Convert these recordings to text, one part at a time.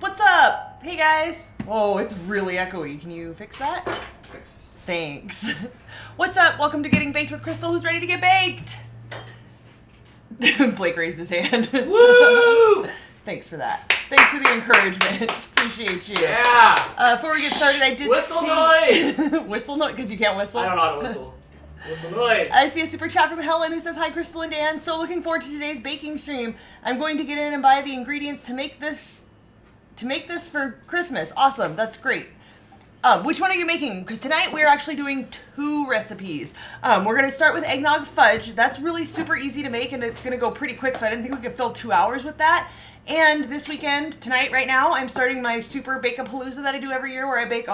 What's up? Hey guys. Whoa, it's really echoey. Can you fix that? Fix. Thanks. What's up? Welcome to Getting Baked with Crystal, who's ready to get baked. Blake raised his hand. Woo! Thanks for that. Thanks for the encouragement. Appreciate you. Yeah. Before we get started, I did Whistle noise. Whistle noise, because you can't whistle. I don't know how to whistle. Whistle noise. I see a super chat from Helen who says, "Hi, Crystal and Dan. So looking forward to today's baking stream. I'm going to get in and buy the ingredients to make this for Christmas." Awesome. That's great. Which one are you making? Because tonight we're actually doing 2 recipes. We're going to start with Eggnog Fudge. That's really super easy to make, and it's going to go pretty quick, so I didn't think we could fill 2 hours with that. And this weekend, tonight, right now, I'm starting my super Bake-A-Palooza that I do every year, where I bake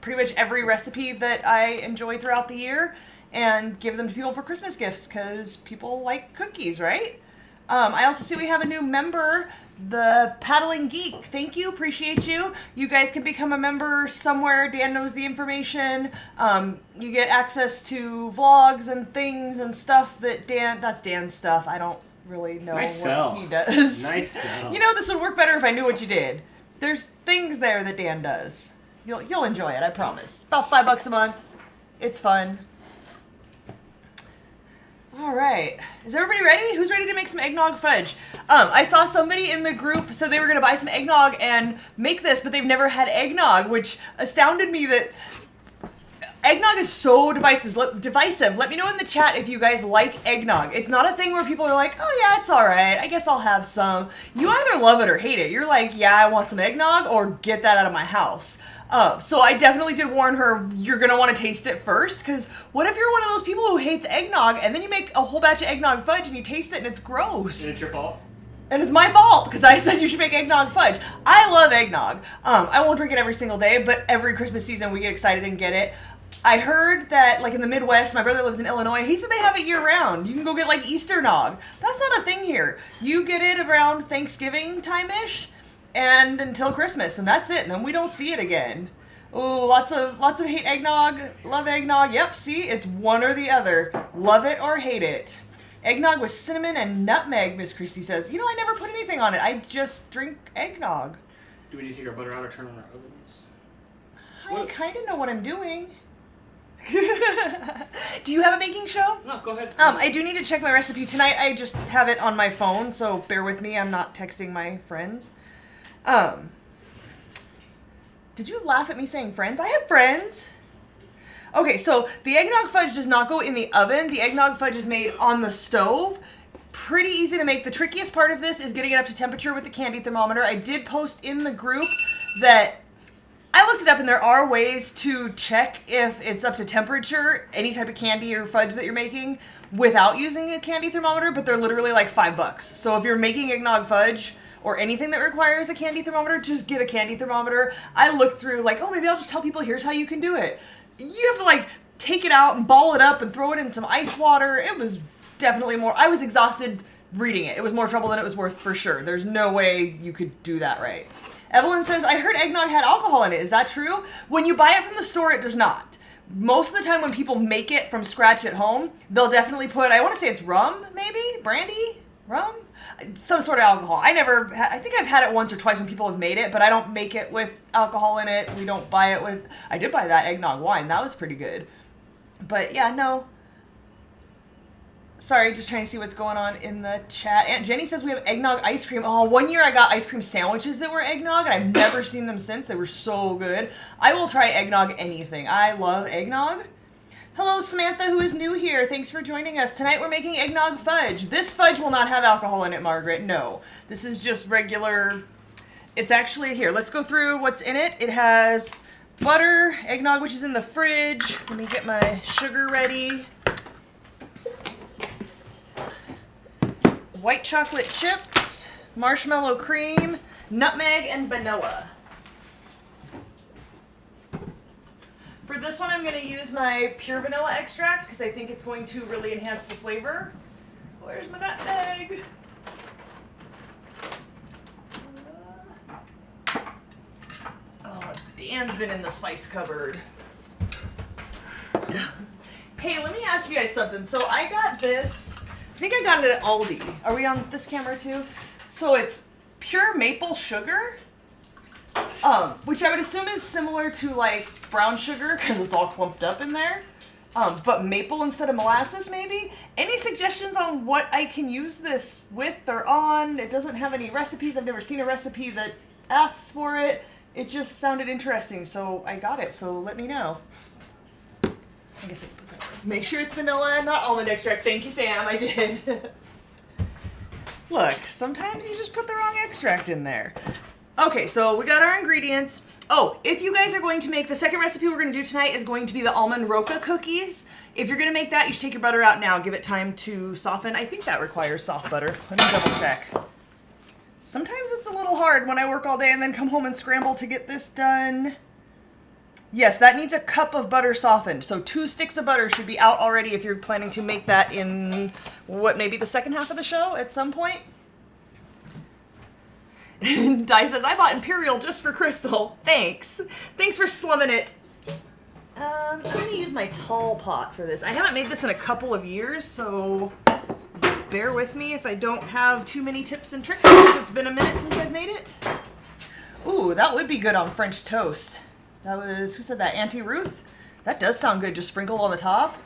pretty much every recipe that I enjoy throughout the year and give them to people for Christmas gifts, because people like cookies, right? I also see we have a new member, the Paddling Geek. Thank you, appreciate you. You guys can become a member somewhere. Dan knows the information. You get access to vlogs and things and stuff that that's Dan's stuff. I don't really know what he does. Nice sell. You know, this would work better if I knew what you did. There's things there that Dan does. You'll enjoy it, I promise. About $5 a month. It's fun. All right. Is everybody ready? Who's ready to make some eggnog fudge? I saw somebody in the group said they were going to buy some eggnog and make this, but they've never had eggnog, which astounded me that eggnog is so divisive. Let me know in the chat if you guys like eggnog. It's not a thing where people are like, "Oh yeah, it's all right. I guess I'll have some." You either love it or hate it. You're like, "Yeah, I want some eggnog," or "Get that out of my house." So I definitely did warn her, you're going to want to taste it first, because what if you're one of those people who hates eggnog, and then you make a whole batch of eggnog fudge, and you taste it, and it's gross? And it's your fault? And it's my fault, because I said you should make eggnog fudge. I love eggnog. I won't drink it every single day, but every Christmas season we get excited and get it. I heard that, like, in the Midwest, my brother lives in Illinois, he said they have it year-round. You can go get, like, Easter nog. That's not a thing here. You get it around Thanksgiving time-ish, and until Christmas, and that's it, and then we don't see it again. Ooh, lots of hate eggnog, love eggnog. Yep, see, it's one or the other. Love it or hate it. Eggnog with cinnamon and nutmeg, Miss Christie says. You know, I never put anything on it. I just drink eggnog. Do we need to take our butter out or turn on our ovens? I kind of know what I'm doing. Do you have a baking show? No, go ahead. I do need to check my recipe tonight. I just have it on my phone, so bear with me. I'm not texting my friends. Did you laugh at me saying friends? I have friends. Okay, so the eggnog fudge does not go in the oven. The eggnog fudge is made on the stove. Pretty easy to make. The trickiest part of this is getting it up to temperature with the candy thermometer. I did post in the group that I looked it up, and there are ways to check if it's up to temperature, any type of candy or fudge that you're making, without using a candy thermometer, but they're literally like $5. So if you're making eggnog fudge or anything that requires a candy thermometer, just get a candy thermometer. I looked through, like, oh, maybe I'll just tell people, here's how you can do it. You have to, like, take it out and ball it up and throw it in some ice water. It was definitely I was exhausted reading it. It was more trouble than it was worth, for sure. There's no way you could do that right. Evelyn says, "I heard eggnog had alcohol in it. Is that true?" When you buy it from the store, it does not. Most of the time when people make it from scratch at home, they'll definitely put, I want to say it's rum, maybe? Brandy? Rum? Some sort of alcohol. I think I've had it once or twice when people have made it, but I don't make it with alcohol in it. We don't buy it with, I did buy that eggnog wine. That was pretty good. But yeah, no. Sorry, just trying to see what's going on in the chat. Aunt Jenny says we have eggnog ice cream. Oh, one year I got ice cream sandwiches that were eggnog, and I've never seen them since. They were so good. I will try eggnog anything. I love eggnog. Hello, Samantha, who is new here. Thanks for joining us. Tonight we're making eggnog fudge. This fudge will not have alcohol in it, Margaret. No. This is just regular. It's actually, here, let's go through what's in it. It has butter, eggnog, which is in the fridge. Let me get my sugar ready. White chocolate chips, marshmallow cream, nutmeg, and vanilla. For this one, I'm going to use my pure vanilla extract because I think it's going to really enhance the flavor. Where's my nutmeg? Oh, Dan's been in the spice cupboard. Hey, let me ask you guys something. So I got this, I think I got it at Aldi. Are we on this camera too? So it's pure maple sugar. which I would assume is similar to like brown sugar because it's all clumped up in there. But maple instead of molasses, maybe? Any suggestions on what I can use this with or on? It doesn't have any recipes. I've never seen a recipe that asks for it. It just sounded interesting, so I got it. So let me know. I guess I can put that away. Make sure it's vanilla, not almond extract. Thank you, Sam. I did. Look, sometimes you just put the wrong extract in there. Okay, so we got our ingredients. Oh, if you guys are going to make, the second recipe we're going to do tonight is going to be the almond roca cookies. If you're going to make that, you should take your butter out now. Give it time to soften. I think that requires soft butter. Let me double check. Sometimes it's a little hard when I work all day and then come home and scramble to get this done. Yes, that needs a cup of butter softened. So 2 sticks of butter should be out already if you're planning to make that in, what, maybe the second half of the show at some point? Di says, I bought Imperial just for Crystal. Thanks. Thanks for slumming it. I'm going to use my tall pot for this. I haven't made this in a couple of years, so bear with me if I don't have too many tips and tricks because it's been a minute since I've made it. Ooh, that would be good on French toast. That was, who said that? Auntie Ruth? That does sound good. Just sprinkle on the top.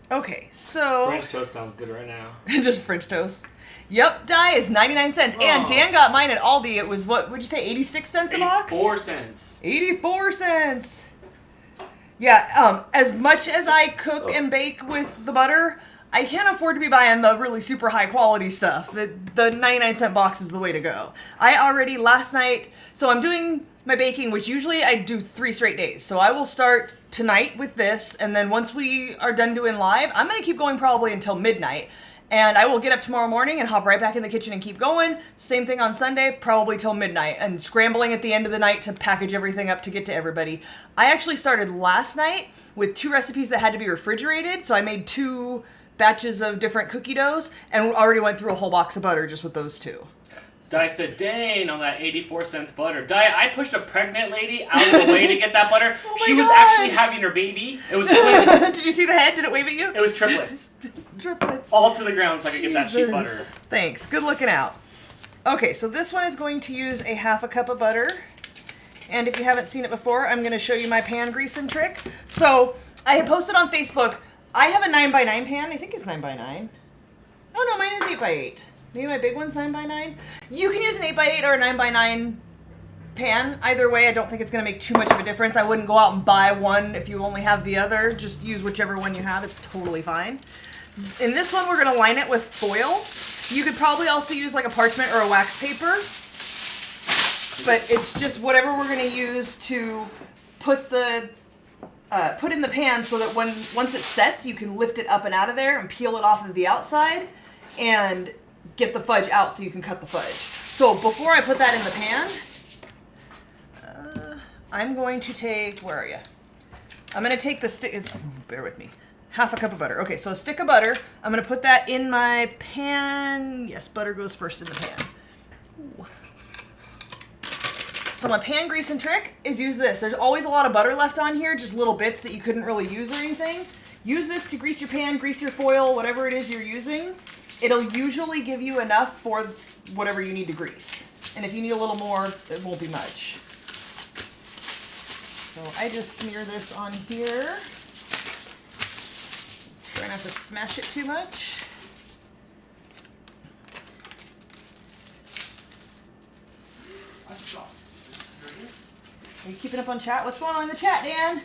Okay, so... French toast sounds good right now. Just French toast. Yep, Di is 99 cents. Oh. And Dan got mine at Aldi. It was, what would you say, 86 cents a box? 84 cents. 84 cents. Yeah, as much as I cook and bake with the butter, I can't afford to be buying the really super high quality stuff. The 99 cent box is the way to go. I already, last night, so I'm doing my baking, which usually I do 3 straight days. So I will start tonight with this, and then once we are done doing live, I'm going to keep going probably until midnight. And I will get up tomorrow morning and hop right back in the kitchen and keep going. Same thing on Sunday, probably till midnight, and scrambling at the end of the night to package everything up to get to everybody. I actually started last night with 2 recipes that had to be refrigerated, so I made 2 batches of different cookie doughs and already went through a whole box of butter just with those 2. Di said, dang, on that 84 cents butter. Di, I pushed a pregnant lady out of the way to get that butter. Oh she was God. actually having her baby. It was twins. Did you see the head? Did it wave at you? It was triplets. Triplets. All to the ground so I could get that cheap butter. Thanks. Good looking out. Okay, so this one is going to use a 1/2 cup of butter. And if you haven't seen it before, I'm going to show you my pan greasing trick. So I had posted on Facebook, I have a 9x9 pan. I think it's 9x9. Oh no, mine is 8x8. Maybe my big one's 9x9. You can use an 8x8 or a 9x9 pan. Either way, I don't think it's going to make too much of a difference. I wouldn't go out and buy one if you only have the other. Just use whichever one you have. It's totally fine. In this one, we're going to line it with foil. You could probably also use like a parchment or a wax paper. But it's just whatever we're going to use to put in the pan so that once it sets, you can lift it up and out of there and peel it off of the outside and get the fudge out so you can cut the fudge. So before I put that in the pan, I'm going to take, where are you? I'm going to take the stick, bear with me, 1/2 cup of butter. Okay, so a stick of butter. I'm going to put that in my pan. Yes, butter goes first in the pan. Ooh. So my pan greasing trick is use this. There's always a lot of butter left on here, just little bits that you couldn't really use or anything. Use this to grease your pan, grease your foil, whatever it is you're using. It'll usually give you enough for whatever you need to grease. And if you need a little more, it won't be much. So I just smear this on here. Try not to smash it too much. Are you keeping up on chat? What's going on in the chat, Dan?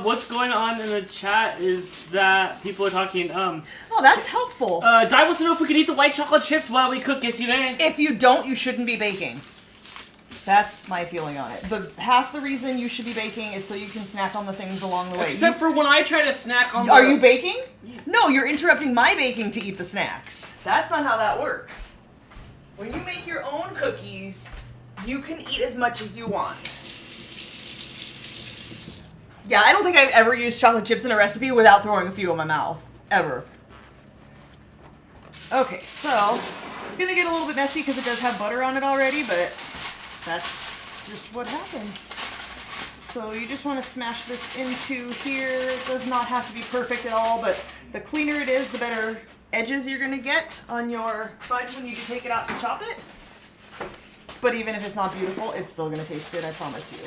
What's going on in the chat is that people are talking, Oh, that's helpful. Di wants to know if we could eat the white chocolate chips while we cook yesterday. If you don't, you shouldn't be baking. That's my feeling on it. Half the reason you should be baking is so you can snack on the things along the way. Except for when I try to snack on Are you baking? No, you're interrupting my baking to eat the snacks. That's not how that works. When you make your own cookies, you can eat as much as you want. Yeah, I don't think I've ever used chocolate chips in a recipe without throwing a few in my mouth. Ever. Okay, so it's going to get a little bit messy because it does have butter on it already, but that's just what happens. So you just want to smash this into here. It does not have to be perfect at all, but the cleaner it is, the better edges you're going to get on your fudge when you take it out to chop it. But even if it's not beautiful, it's still going to taste good, I promise you.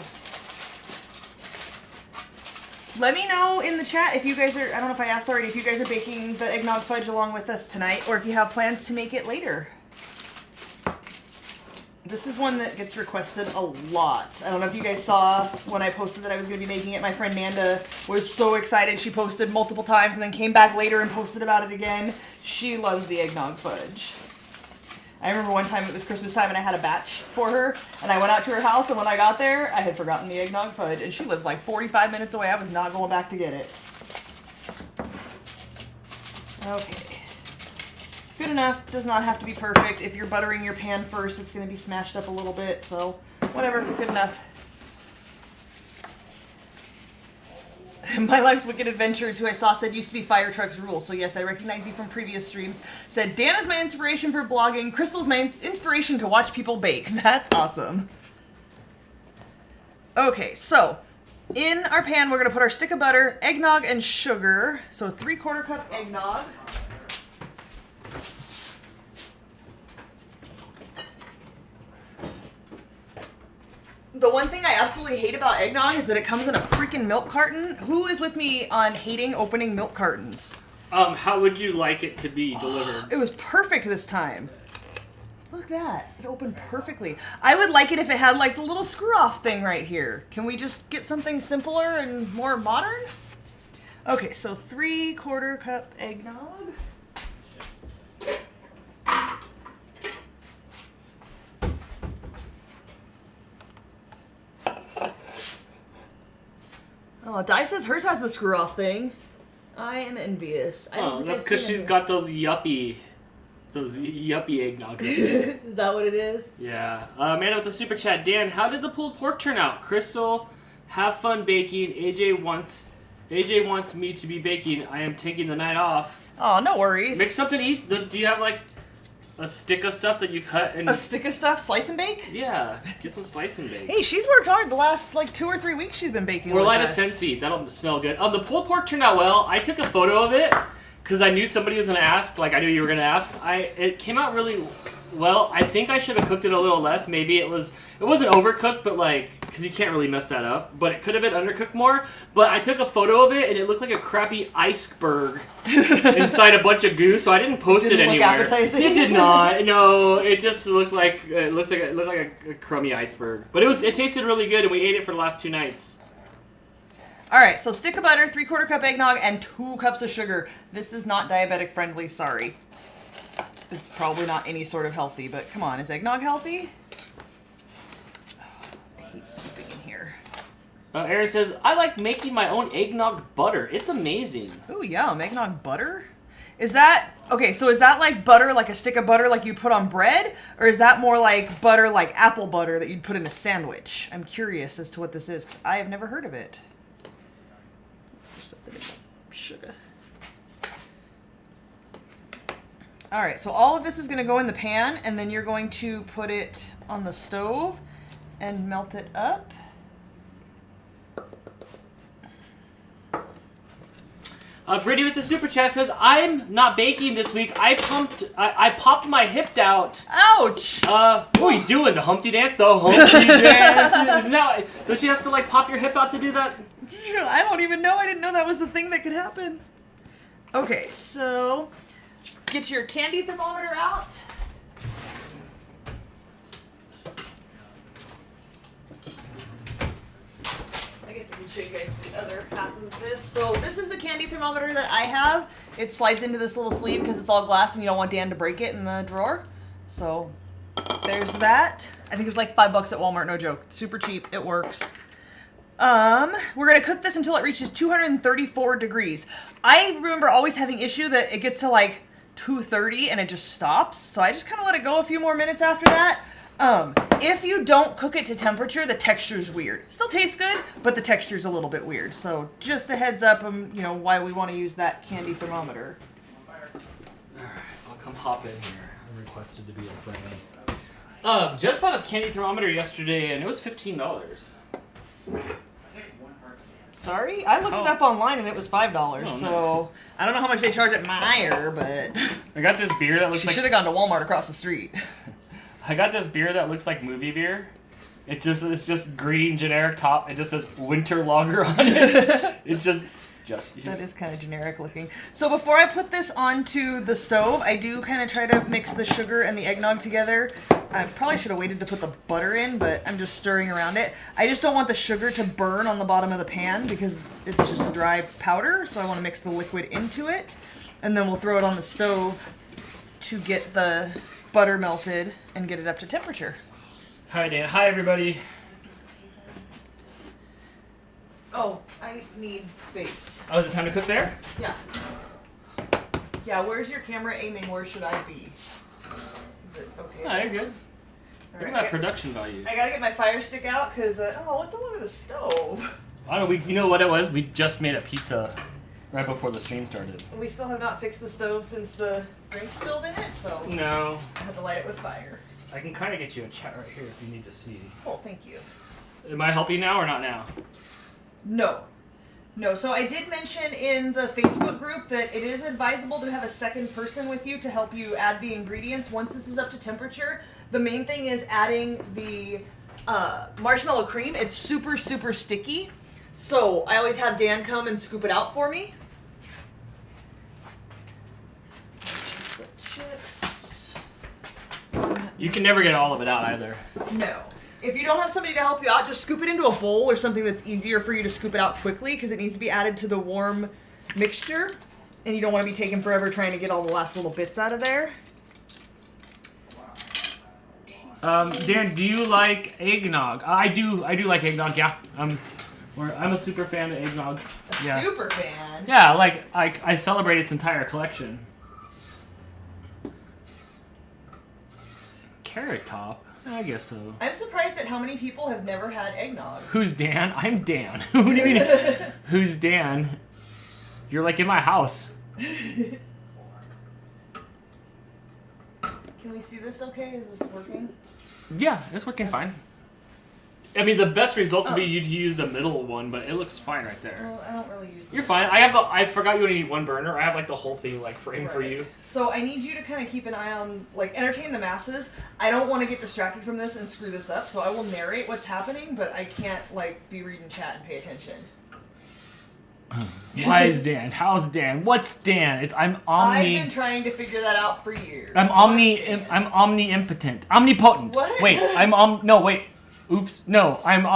Let me know in the chat if you guys are, I don't know if I asked already, if you guys are baking the eggnog fudge along with us tonight, or if you have plans to make it later. This is one that gets requested a lot. I don't know if you guys saw when I posted that I was going to be making it. My friend Nanda was so excited. She posted multiple times and then came back later and posted about it again. She loves the eggnog fudge. I remember one time it was Christmas time and I had a batch for her, and I went out to her house, and when I got there, I had forgotten the eggnog fudge, and she lives like 45 minutes away. I was not going back to get it. Okay. Good enough. Does not have to be perfect. If you're buttering your pan first, it's going to be smashed up a little bit, so whatever. Good enough. My Life's Wicked Adventures, who I saw said used to be Fire Trucks Rule. So yes, I recognize you from previous streams. Said, Dan is my inspiration for blogging. Crystal's my inspiration to watch people bake. That's awesome. Okay, so in our pan, we're going to put our stick of butter, eggnog, and sugar. So 3/4 cup eggnog. The one thing I absolutely hate about eggnog is that it comes in a freaking milk carton. Who is with me on hating opening milk cartons? How would you like it to be delivered? It was perfect this time. Look at that. It opened perfectly. I would like it if it had like the little screw-off thing right here. Can we just get something simpler and more modern? Okay, so 3/4 cup eggnog. Oh, Di says hers has the screw-off thing. I am envious. I don't think that's I've because seen she's it. got those yuppie eggnogs. Is that what it is? Yeah. Man with the super chat, Dan, how did the pulled pork turn out? Crystal, have fun baking. AJ wants me to be baking. I am taking the night off. Oh, no worries. Make something to eat. Do you have like a stick of stuff that you cut and A stick of stuff? Slice and bake? Yeah, get some slice and bake. Hey, she's worked hard the last like 2 or 3 weeks she's been baking. Or with light a us. Scentsy. That'll smell good. The pulled pork turned out well. I took a photo of it because I knew somebody was gonna ask. Like I knew you were gonna ask. It came out really well. I think I should have cooked it a little less. Maybe it wasn't overcooked, but like because you can't really mess that up. But it could have been undercooked more. But I took a photo of it and it looked like a crappy iceberg inside a bunch of goo. So I didn't post it anywhere. Look appetizing? It did not. No, it just looked like it looked like a crummy iceberg. But it tasted really good, and we ate it for the last 2 nights. All right, so stick of butter, 3/4 cup eggnog, and 2 cups of sugar. This is not diabetic friendly, sorry. It's probably not any sort of healthy, but come on, is eggnog healthy? Oh, I hate scooping in here. Aaron says, I like making my own eggnog butter. It's amazing. Ooh, yum, eggnog butter? Is that, okay, so is that like butter, like a stick of butter like you'd put on bread? Or is that more like butter, like apple butter that you'd put in a sandwich? I'm curious as to what this is, because I have never heard of it. Sugar. All right, so all of this is going to go in the pan, and then you're going to put it on the stove and melt it up. Brittany with the super chat says, I'm not baking this week. I popped my hip out. Ouch! What are you doing? The Humpty Dance? The Humpty Dance? Don't you have to like pop your hip out to do that? I don't even know. I didn't know that was a thing that could happen. Okay, so get your candy thermometer out. I guess I can show you guys the other half of this. So this is the candy thermometer that I have. It slides into this little sleeve because it's all glass and you don't want Dan to break it in the drawer. So there's that. I think it was like $5 at Walmart, no joke. Super cheap. It works. We're going to cook this until it reaches 234 degrees. I remember always having issue that it gets to like 230 and it just stops. So I just kind of let it go a few more minutes after that. If you don't cook it to temperature, the texture's weird. Still tastes good, but the texture's a little bit weird. So just a heads up, you know, why we want to use that candy thermometer. Alright, I'll come hop in here. I'm requested to be a friend. Just bought a candy thermometer yesterday and it was $15. Sorry? I looked it up online and it was $5, nice. so I don't know how much they charge at Meijer, but I got this beer that looks she like... should have gone to Walmart across the street. I got this beer that looks like movie beer. It's just green generic top. It just says winter lager on it. It's just. That is kind of generic looking. So before I put this onto the stove, I do kind of try to mix the sugar and the eggnog together. I probably should have waited to put the butter in, but I'm just stirring around it. I just don't want the sugar to burn on the bottom of the pan because it's just a dry powder, so I want to mix the liquid into it. And then we'll throw it on the stove to get the butter melted and get it up to temperature. Hi, Dan. Hi, everybody. Oh, I need space. Oh, is it time to cook there? Yeah. Yeah, where's your camera aiming? Where should I be? Is it okay? Oh, you're good. Look at that production value. I gotta get my fire stick out because, what's all over the stove? I don't know, you know what it was? We just made a pizza right before the stream started. We still have not fixed the stove since the drink spilled in it, so No. I have to light it with fire. I can kind of get you a chat right here if you need to see. Oh, thank you. Am I helping now or not now? No, so I did mention in the Facebook group that it is advisable to have a second person with you to help you add the ingredients once this is up to temperature. The main thing is adding the marshmallow cream. It's super, super sticky, so I always have Dan come and scoop it out for me. Chips. You can never get all of it out either. No. If you don't have somebody to help you out, just scoop it into a bowl or something that's easier for you to scoop it out quickly because it needs to be added to the warm mixture. And you don't want to be taking forever trying to get all the last little bits out of there. Dan, do you like eggnog? I do like eggnog, yeah. I'm a super fan of eggnog. Yeah. Super fan? Yeah, like, I celebrate its entire collection. Carrot Top? I guess so. I'm surprised at how many people have never had eggnog. Who's Dan? I'm Dan. What do you mean? Who's Dan? You're like in my house. Can we see this okay? Is this working? Yeah, it's working fine. I mean, the best result would be you to use the middle one, but it looks fine right there. Well, I don't really use the You're fine. I forgot you only need one burner. I have like the whole thing like framed for you. So I need you to kind of keep an eye on, like, entertain the masses. I don't want to get distracted from this and screw this up, so I will narrate what's happening, but I can't, like, be reading chat and pay attention. Why is Dan? How's Dan? What's Dan? I've been trying to figure that out for years. I'm omniimpotent. Omnipotent. What? Wait, wait. Oops. No, I'm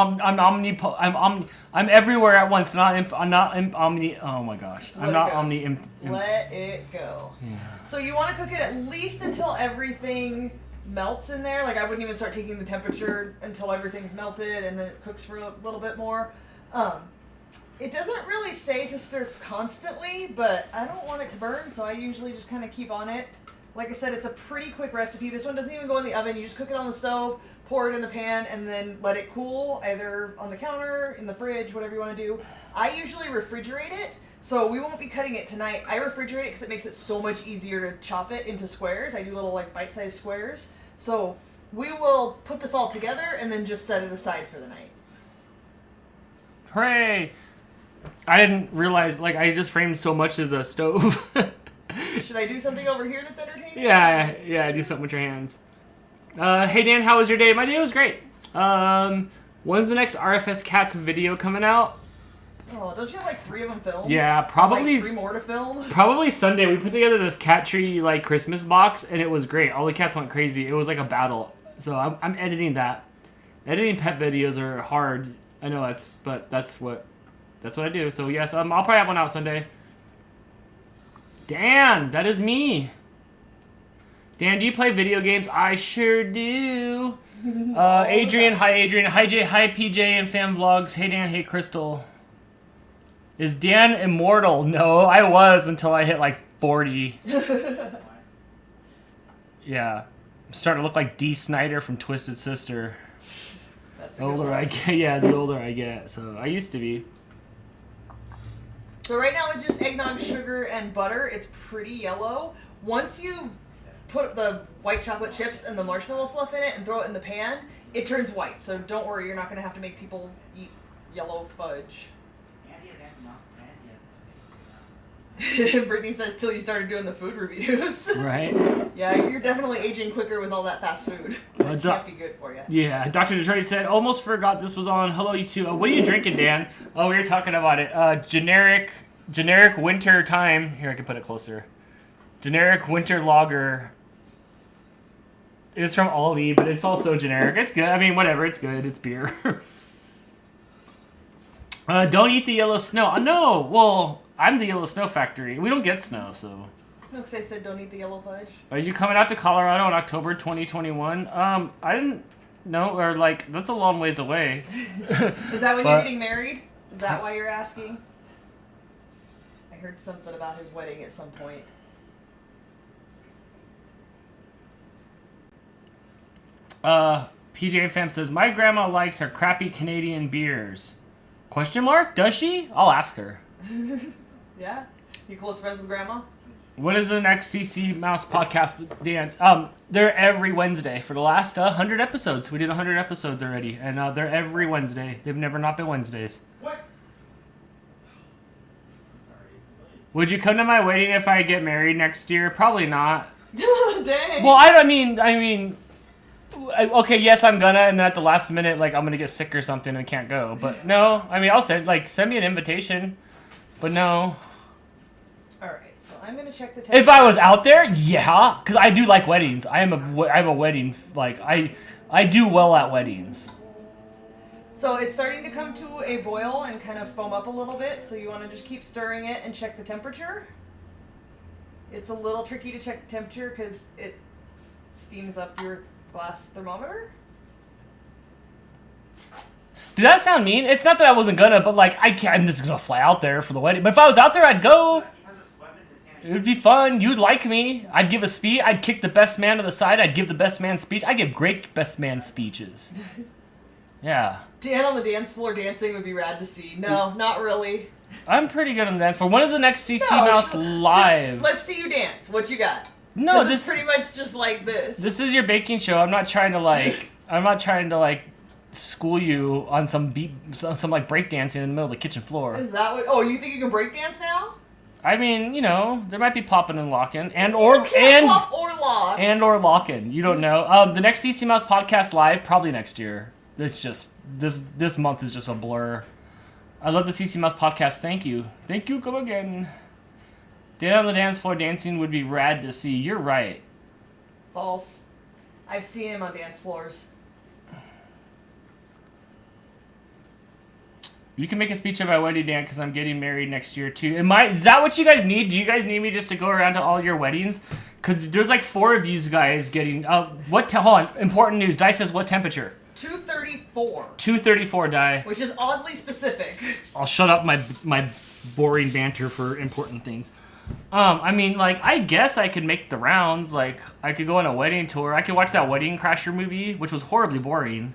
everywhere at once. Omni. Oh my gosh. I'm not omni. Let it go. Yeah. So you want to cook it at least until everything melts in there. Like, I wouldn't even start taking the temperature until everything's melted and then it cooks for a little bit more. It doesn't really say to stir constantly, but I don't want it to burn, so I usually just kind of keep on it. Like I said, it's a pretty quick recipe. This one doesn't even go in the oven. You just cook it on the stove, pour it in the pan, and then let it cool, either on the counter, in the fridge, whatever you want to do. I usually refrigerate it, so we won't be cutting it tonight. I refrigerate it because it makes it so much easier to chop it into squares. I do little, like, bite-sized squares. So we will put this all together and then just set it aside for the night. Hooray! I didn't realize, like, I just framed so much of the stove. Should I do something over here that's entertaining? Yeah, do something with your hands. Hey Dan, how was your day? My day was great. When's the next RFS Cats video coming out? Oh, don't you have like 3 of them filmed? Yeah, probably. Like 3 more to film? Probably Sunday. We put together this cat tree, like, Christmas box, and it was great. All the cats went crazy. It was like a battle. So I'm editing that. Editing pet videos are hard. I know that's what I do. So yes, I'll probably have one out Sunday. Dan, that is me. Dan, do you play video games? I sure do. Adrian, hi Jay, hi PJ and Fam Vlogs. Hey Dan, hey Crystal. Is Dan immortal? No, I was until I hit like 40. Yeah. I'm starting to look like Dee Snider from Twisted Sister. That's the older I get, the older I get. So I used to be. So right now it's just eggnog, sugar, and butter. It's pretty yellow. Once you put the white chocolate chips and the marshmallow fluff in it and throw it in the pan, it turns white. So don't worry, you're not going to have to make people eat yellow fudge. Brittany says till you started doing the food reviews. Right? Yeah, you're definitely aging quicker with all that fast food. It can't be good for you. Yeah, Dr. Detroit said, almost forgot this was on. Hello, you two. What are you drinking, Dan? Oh, we were talking about it. Generic winter time. Here, I can put it closer. Generic winter lager. It's from Aldi, but it's also generic. It's good. I mean, whatever. It's good. It's beer. Don't eat the yellow snow. No. Well, I'm the yellow snow factory. We don't get snow, so. No, because I said don't eat the yellow fudge. Are you coming out to Colorado in October 2021? I didn't know, or like, that's a long ways away. Is that when you're getting married? Is that why you're asking? I heard something about his wedding at some point. PJ Fam says, my grandma likes her crappy Canadian beers. Question mark? Does she? I'll ask her. Yeah? You close friends with grandma? What is the next CC Mouse podcast, Dan? They're every Wednesday for the last 100 episodes. We did 100 episodes already, and they're every Wednesday. They've never not been Wednesdays. What? Would you come to my wedding if I get married next year? Probably not. Dang. Well, I mean, okay, yes, I'm gonna, and then at the last minute, like, I'm gonna get sick or something and can't go. But no, I mean, I'll send me an invitation. But no. Alright, so I'm gonna check the temperature. If I was out there, yeah, because I do like weddings. I'm a wedding, like, I do well at weddings. So it's starting to come to a boil and kind of foam up a little bit, so you want to just keep stirring it and check the temperature. It's a little tricky to check the temperature because it steams up your glass thermometer. Did that sound mean? It's not that I wasn't gonna, but like I'm just gonna fly out there for the wedding. But if I was out there, I'd go. It would be fun. You'd like me. I'd give a speech. I'd kick the best man to the side. I'd give the best man speech. I give great best man speeches. Yeah. Dan on the dance floor dancing would be rad to see. No, not really. I'm pretty good on the dance floor. When is the next CC Mouse live? Let's see you dance. What you got? No, this is pretty much just like this. This is your baking show. I'm not trying to school you on some like break dancing in the middle of the kitchen floor. Is that what? Oh, you think you can break dance now? I mean, there might be popping and locking Pop or lock. or locking. You don't know. The next CC Mouse podcast live probably next year. It's just this month is just a blur. I love the CC Mouse podcast. Thank you. Come again. Dan on the dance floor dancing would be rad to see. You're right. False. I've seen him on dance floors. You can make a speech at my wedding, Dan, because I'm getting married next year, too. Is that what you guys need? Do you guys need me just to go around to all your weddings? Because there's like 4 of you guys getting... hold on. Important news. Di says what temperature? 234. 234, Di. Which is oddly specific. I'll shut up my boring banter for important things. I mean, like, I guess I could make the rounds. Like, I could go on a wedding tour. I could watch that Wedding Crasher movie, which was horribly boring.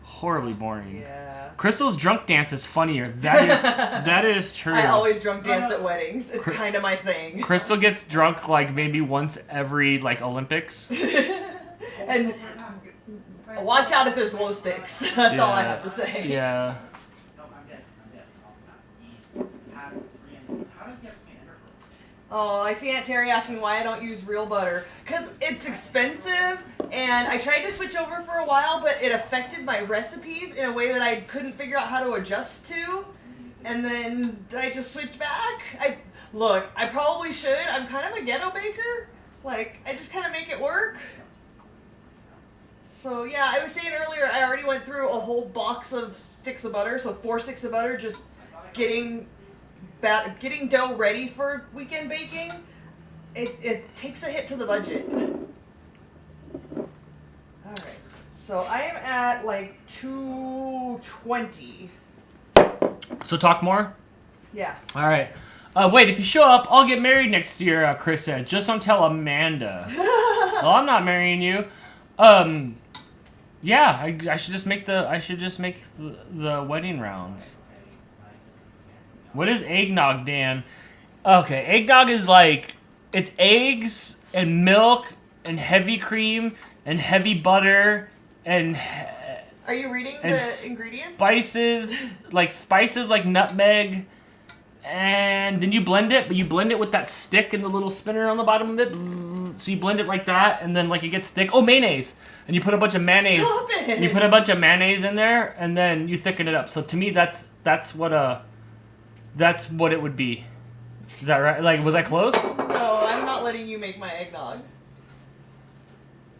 Horribly boring. Yeah. Crystal's drunk dance is funnier. That is true. I always drunk dance at weddings. It's kind of my thing. Crystal gets drunk like maybe once every like Olympics. And watch out if there's glow sticks. That's all I have to say. Yeah. Oh, I see Aunt Terry asking why I don't use real butter. Because it's expensive, and I tried to switch over for a while, but it affected my recipes in a way that I couldn't figure out how to adjust to. And then I just switched back. I probably should. I'm kind of a ghetto baker. Like, I just kind of make it work. So, yeah, I was saying earlier, I already went through a whole box of sticks of butter, so 4 sticks of butter, just getting dough ready for weekend baking. It takes a hit to the budget. Alright, so I am at like 220. So talk more? Yeah. Alright. Wait, if you show up, I'll get married next year, Chris said. Just don't tell Amanda. Well, I'm not marrying you. Yeah, I should just make the wedding rounds. What is eggnog, Dan? Okay, eggnog is like, it's eggs and milk and heavy cream and heavy butter and... Are you reading the ingredients? Spices like nutmeg, and then you blend it, but you blend it with that stick and the little spinner on the bottom of it. So you blend it like that, and then like it gets thick. Oh, mayonnaise, and you put a bunch of mayonnaise. Stop it. You put a bunch of mayonnaise in there, and then you thicken it up. So to me, that's what it would be. Is that right? Like, was I close? No, I'm not letting you make my eggnog.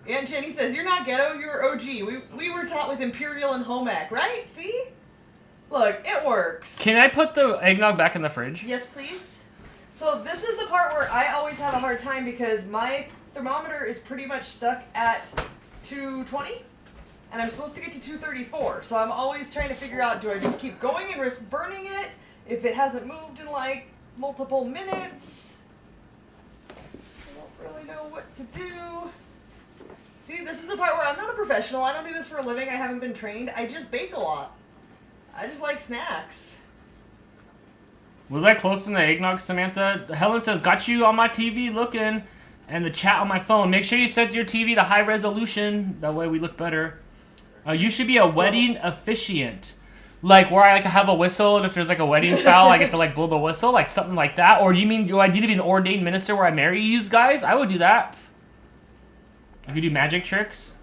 Aunt Jenny says, you're not ghetto, you're OG. We were taught with Imperial and home ec, right? See? Look, it works. Can I put the eggnog back in the fridge? Yes, please. So this is the part where I always have a hard time because my thermometer is pretty much stuck at 220, and I'm supposed to get to 234. So I'm always trying to figure out, do I just keep going and risk burning it if it hasn't moved in like multiple minutes? I don't really know what to do. See, this is the part where I'm not a professional. I don't do this for a living. I haven't been trained. I just bake a lot. I just like snacks. Was I close in the eggnog, Samantha? Helen says, got you on my TV looking, and the chat on my phone. Make sure you set your TV to high resolution. That way we look better. You should be a wedding officiant. Like, where I like have a whistle, and if there's like a wedding foul, I get to like blow the whistle, like something like that. Or do you mean, do I need to be an ordained minister where I marry you guys? I would do that. I could do magic tricks.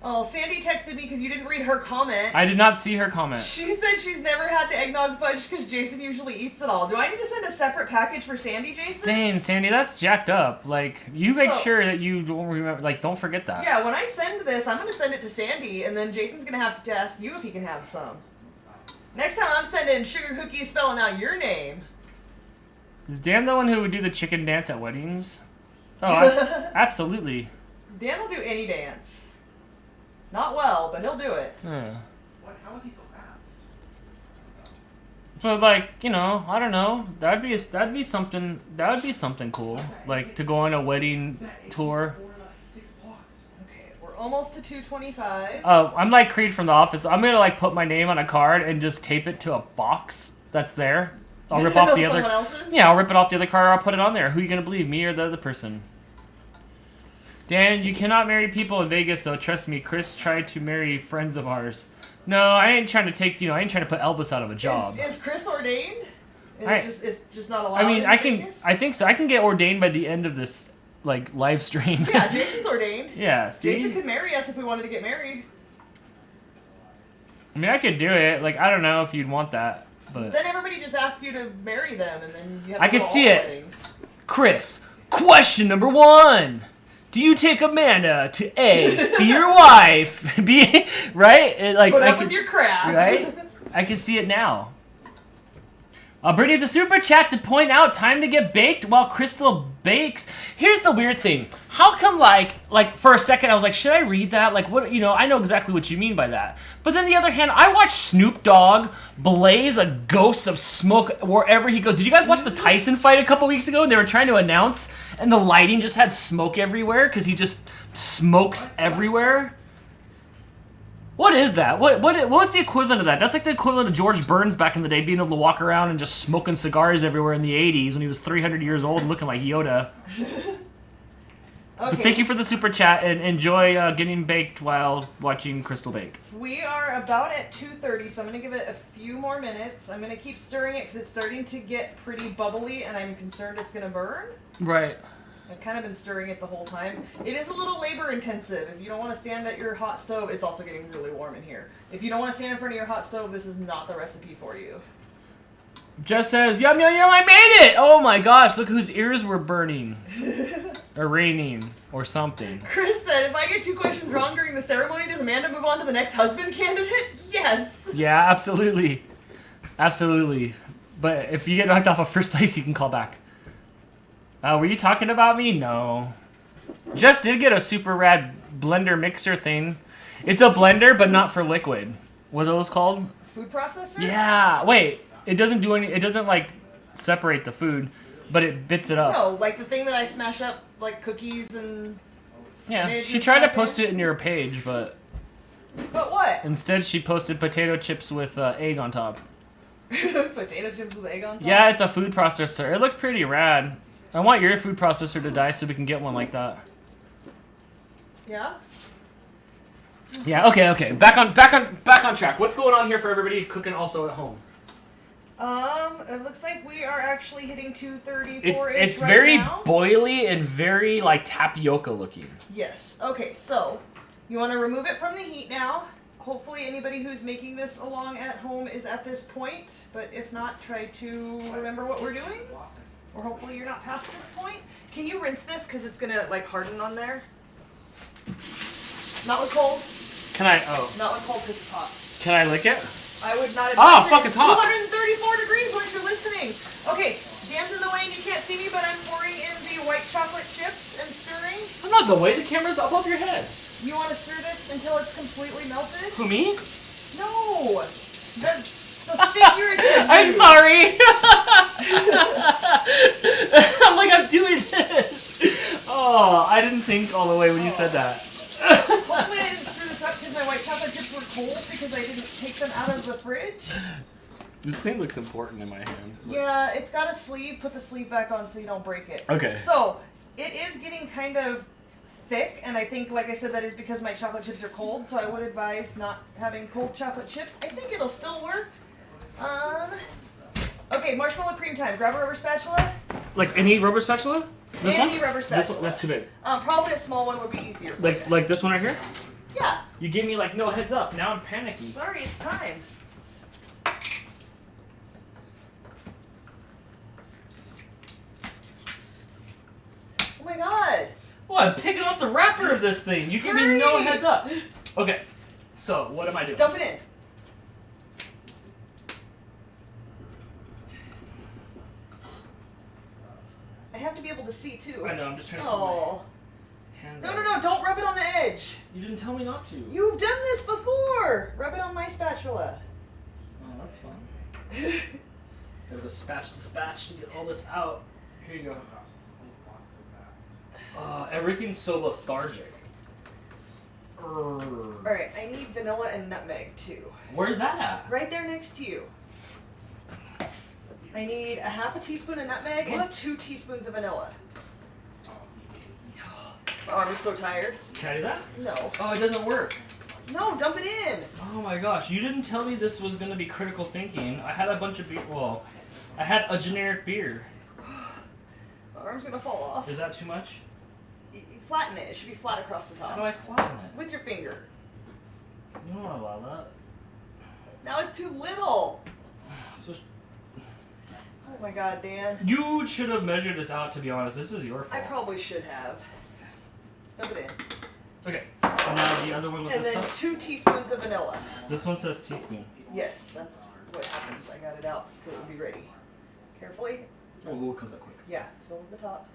Oh, Sandy texted me because you didn't read her comment. I did not see her comment. She said she's never had the eggnog fudge because Jason usually eats it all. Do I need to send a separate package for Sandy, Jason? Dang, Sandy, that's jacked up. Like, you make sure that you don't remember, like, don't forget that. Yeah, when I send this, I'm going to send it to Sandy, and then Jason's going to have to ask you if he can have some. Next time I'm sending sugar cookies spelling out your name. Is Dan the one who would do the chicken dance at weddings? Oh, absolutely. Dan will do any dance. Not well, but he'll do it. Yeah. What? How is he so fast? So like, you know, I don't know. That'd be something. That would be something cool. Like to go on a wedding tour. Okay, we're almost to 225. I'm like Creed from The Office. I'm gonna like put my name on a card and just tape it to a box that's there. I'll rip off the other. Someone else's? Yeah, I'll rip it off the other card. Or I'll put it on there. Who are you gonna believe, me or the other person? Dan, you cannot marry people in Vegas, though. Trust me, Chris tried to marry friends of ours. No, I ain't trying to take, I ain't trying to put Elvis out of a job. Is Chris ordained? It's just not allowed. I mean, Vegas? I think so. I can get ordained by the end of this, like, live stream. Yeah, Jason's ordained. Yeah, see? Jason could marry us if we wanted to get married. I mean, I could do it. Like, I don't know if you'd want that, but... Then everybody just asks you to marry them, and then you have to I can go to see all it. weddings. Chris, question number 1. Do you take Amanda to A, be your wife, B, right? Like, put up with your crap. Right? I can see it now. Brittany, the super chat to point out time to get baked while Crystal bakes. Here's the weird thing. How come, like for a second I was like, should I read that? Like, what, I know exactly what you mean by that. But then the other hand, I watched Snoop Dogg blaze a ghost of smoke wherever he goes. Did you guys watch the Tyson fight a couple weeks ago? And they were trying to announce, and the lighting just had smoke everywhere because he just smokes everywhere. What is that? What's the equivalent of that? That's like the equivalent of George Burns back in the day being able to walk around and just smoking cigars everywhere in the 80s when he was 300 years old and looking like Yoda. Okay. But thank you for the super chat and enjoy getting baked while watching Crystal bake. We are about at 2:30, so I'm going to give it a few more minutes. I'm going to keep stirring it because it's starting to get pretty bubbly and I'm concerned it's going to burn. Right. I've kind of been stirring it the whole time. It is a little labor intensive. If you don't want to stand at your hot stove, it's also getting really warm in here. If you don't want to stand in front of your hot stove, this is not the recipe for you. Jess says, yum, yum, yum, I made it! Oh my gosh, look whose ears were burning. Or raining. Or something. Chris said, if I get 2 questions wrong during the ceremony, does Amanda move on to the next husband candidate? Yes! Yeah, absolutely. Absolutely. But if you get knocked off of first place, you can call back. Were you talking about me? No. Just did get a super rad blender mixer thing. It's a blender, but not for liquid. What's those called? Food processor? Yeah. Wait. It doesn't do any. It doesn't like separate the food, but it bits it up. No, like the thing that I smash up, like cookies and spinach. Yeah. She and tried to stuff post in. it in your page, but But what? instead she posted potato chips with egg on top. Potato chips with egg on top? Yeah, it's a food processor. It looked pretty rad. I want your food processor to die so we can get one like that. Yeah? Yeah, okay. Back on track. What's going on here for everybody cooking also at home? It looks like we are actually hitting 234-ish It's right very now. boily and very like tapioca looking. Yes. Okay, so you want to remove it from the heat now. Hopefully anybody who's making this along at home is at this point, but if not, try to remember what we're doing. Or hopefully you're not past this point. Can you rinse this because it's going to like harden on there? Not with cold. Can I? Oh. Not with cold because it's hot. Can I lick it? I would not Oh, advise fuck, it. it's hot. 234 degrees once you're listening. Okay, Dan's in the way and you can't see me, but I'm pouring in the white chocolate chips and stirring. I'm not the way. The camera's above your head. You want to stir this until it's completely melted? Who, me? No! The figurative. I'm sorry. I'm like, I'm doing this. Oh, I didn't think all the way when you said that. Hopefully I didn't screw this up because my white chocolate chips were cold because I didn't take them out of the fridge. This thing looks important in my hand. Yeah, it's got a sleeve. Put the sleeve back on so you don't break it. Okay. So, it is getting kind of thick, and I think, like I said, that is because my chocolate chips are cold, so I would advise not having cold chocolate chips. I think it'll still work. Okay, marshmallow cream time. Grab a rubber spatula. Like any rubber spatula? This Any one? rubber spatula. This one? That's too big. Probably a small one would be easier. Like this one right here? Yeah. You gave me like no heads up. Now I'm panicky. Sorry, it's time. Oh my god. Well, I'm taking off the wrapper of this thing. You give me no heads up. Okay. So what am I doing? Dump it in. I have to be able to see too. I know. I'm just trying to keep Oh. my hands No, out. no, no, don't rub it on the edge. You didn't tell me not to. You've done this before. Rub it on my spatula. Oh, that's fun. Gotta go spatch the spatch to get all this out. Here you go. Everything's so lethargic. Alright, I need vanilla and nutmeg too. Where's that at? Right there next to you. I need a half a teaspoon of nutmeg and 2 teaspoons of vanilla. My arm is so tired. Can I do that? No. Oh, it doesn't work. No, dump it in. Oh my gosh, you didn't tell me this was gonna be critical thinking. I had a bunch of beer. Well, I had a generic beer. My arm's gonna fall off. Is that too much? Flatten it. It should be flat across the How do top. I flatten it? With your finger. You don't allow that. Now it's too little. So Oh my god, Dan. you should have measured this out. To be honest, this is your I fault. probably should have. Dump it in. Okay. And now the other one with And this then stuff. 2 teaspoons of vanilla. This one says teaspoon. Yes, that's what happens. I got it out so it would be ready. Carefully. Oh, it comes out quick. Yeah, fill the top.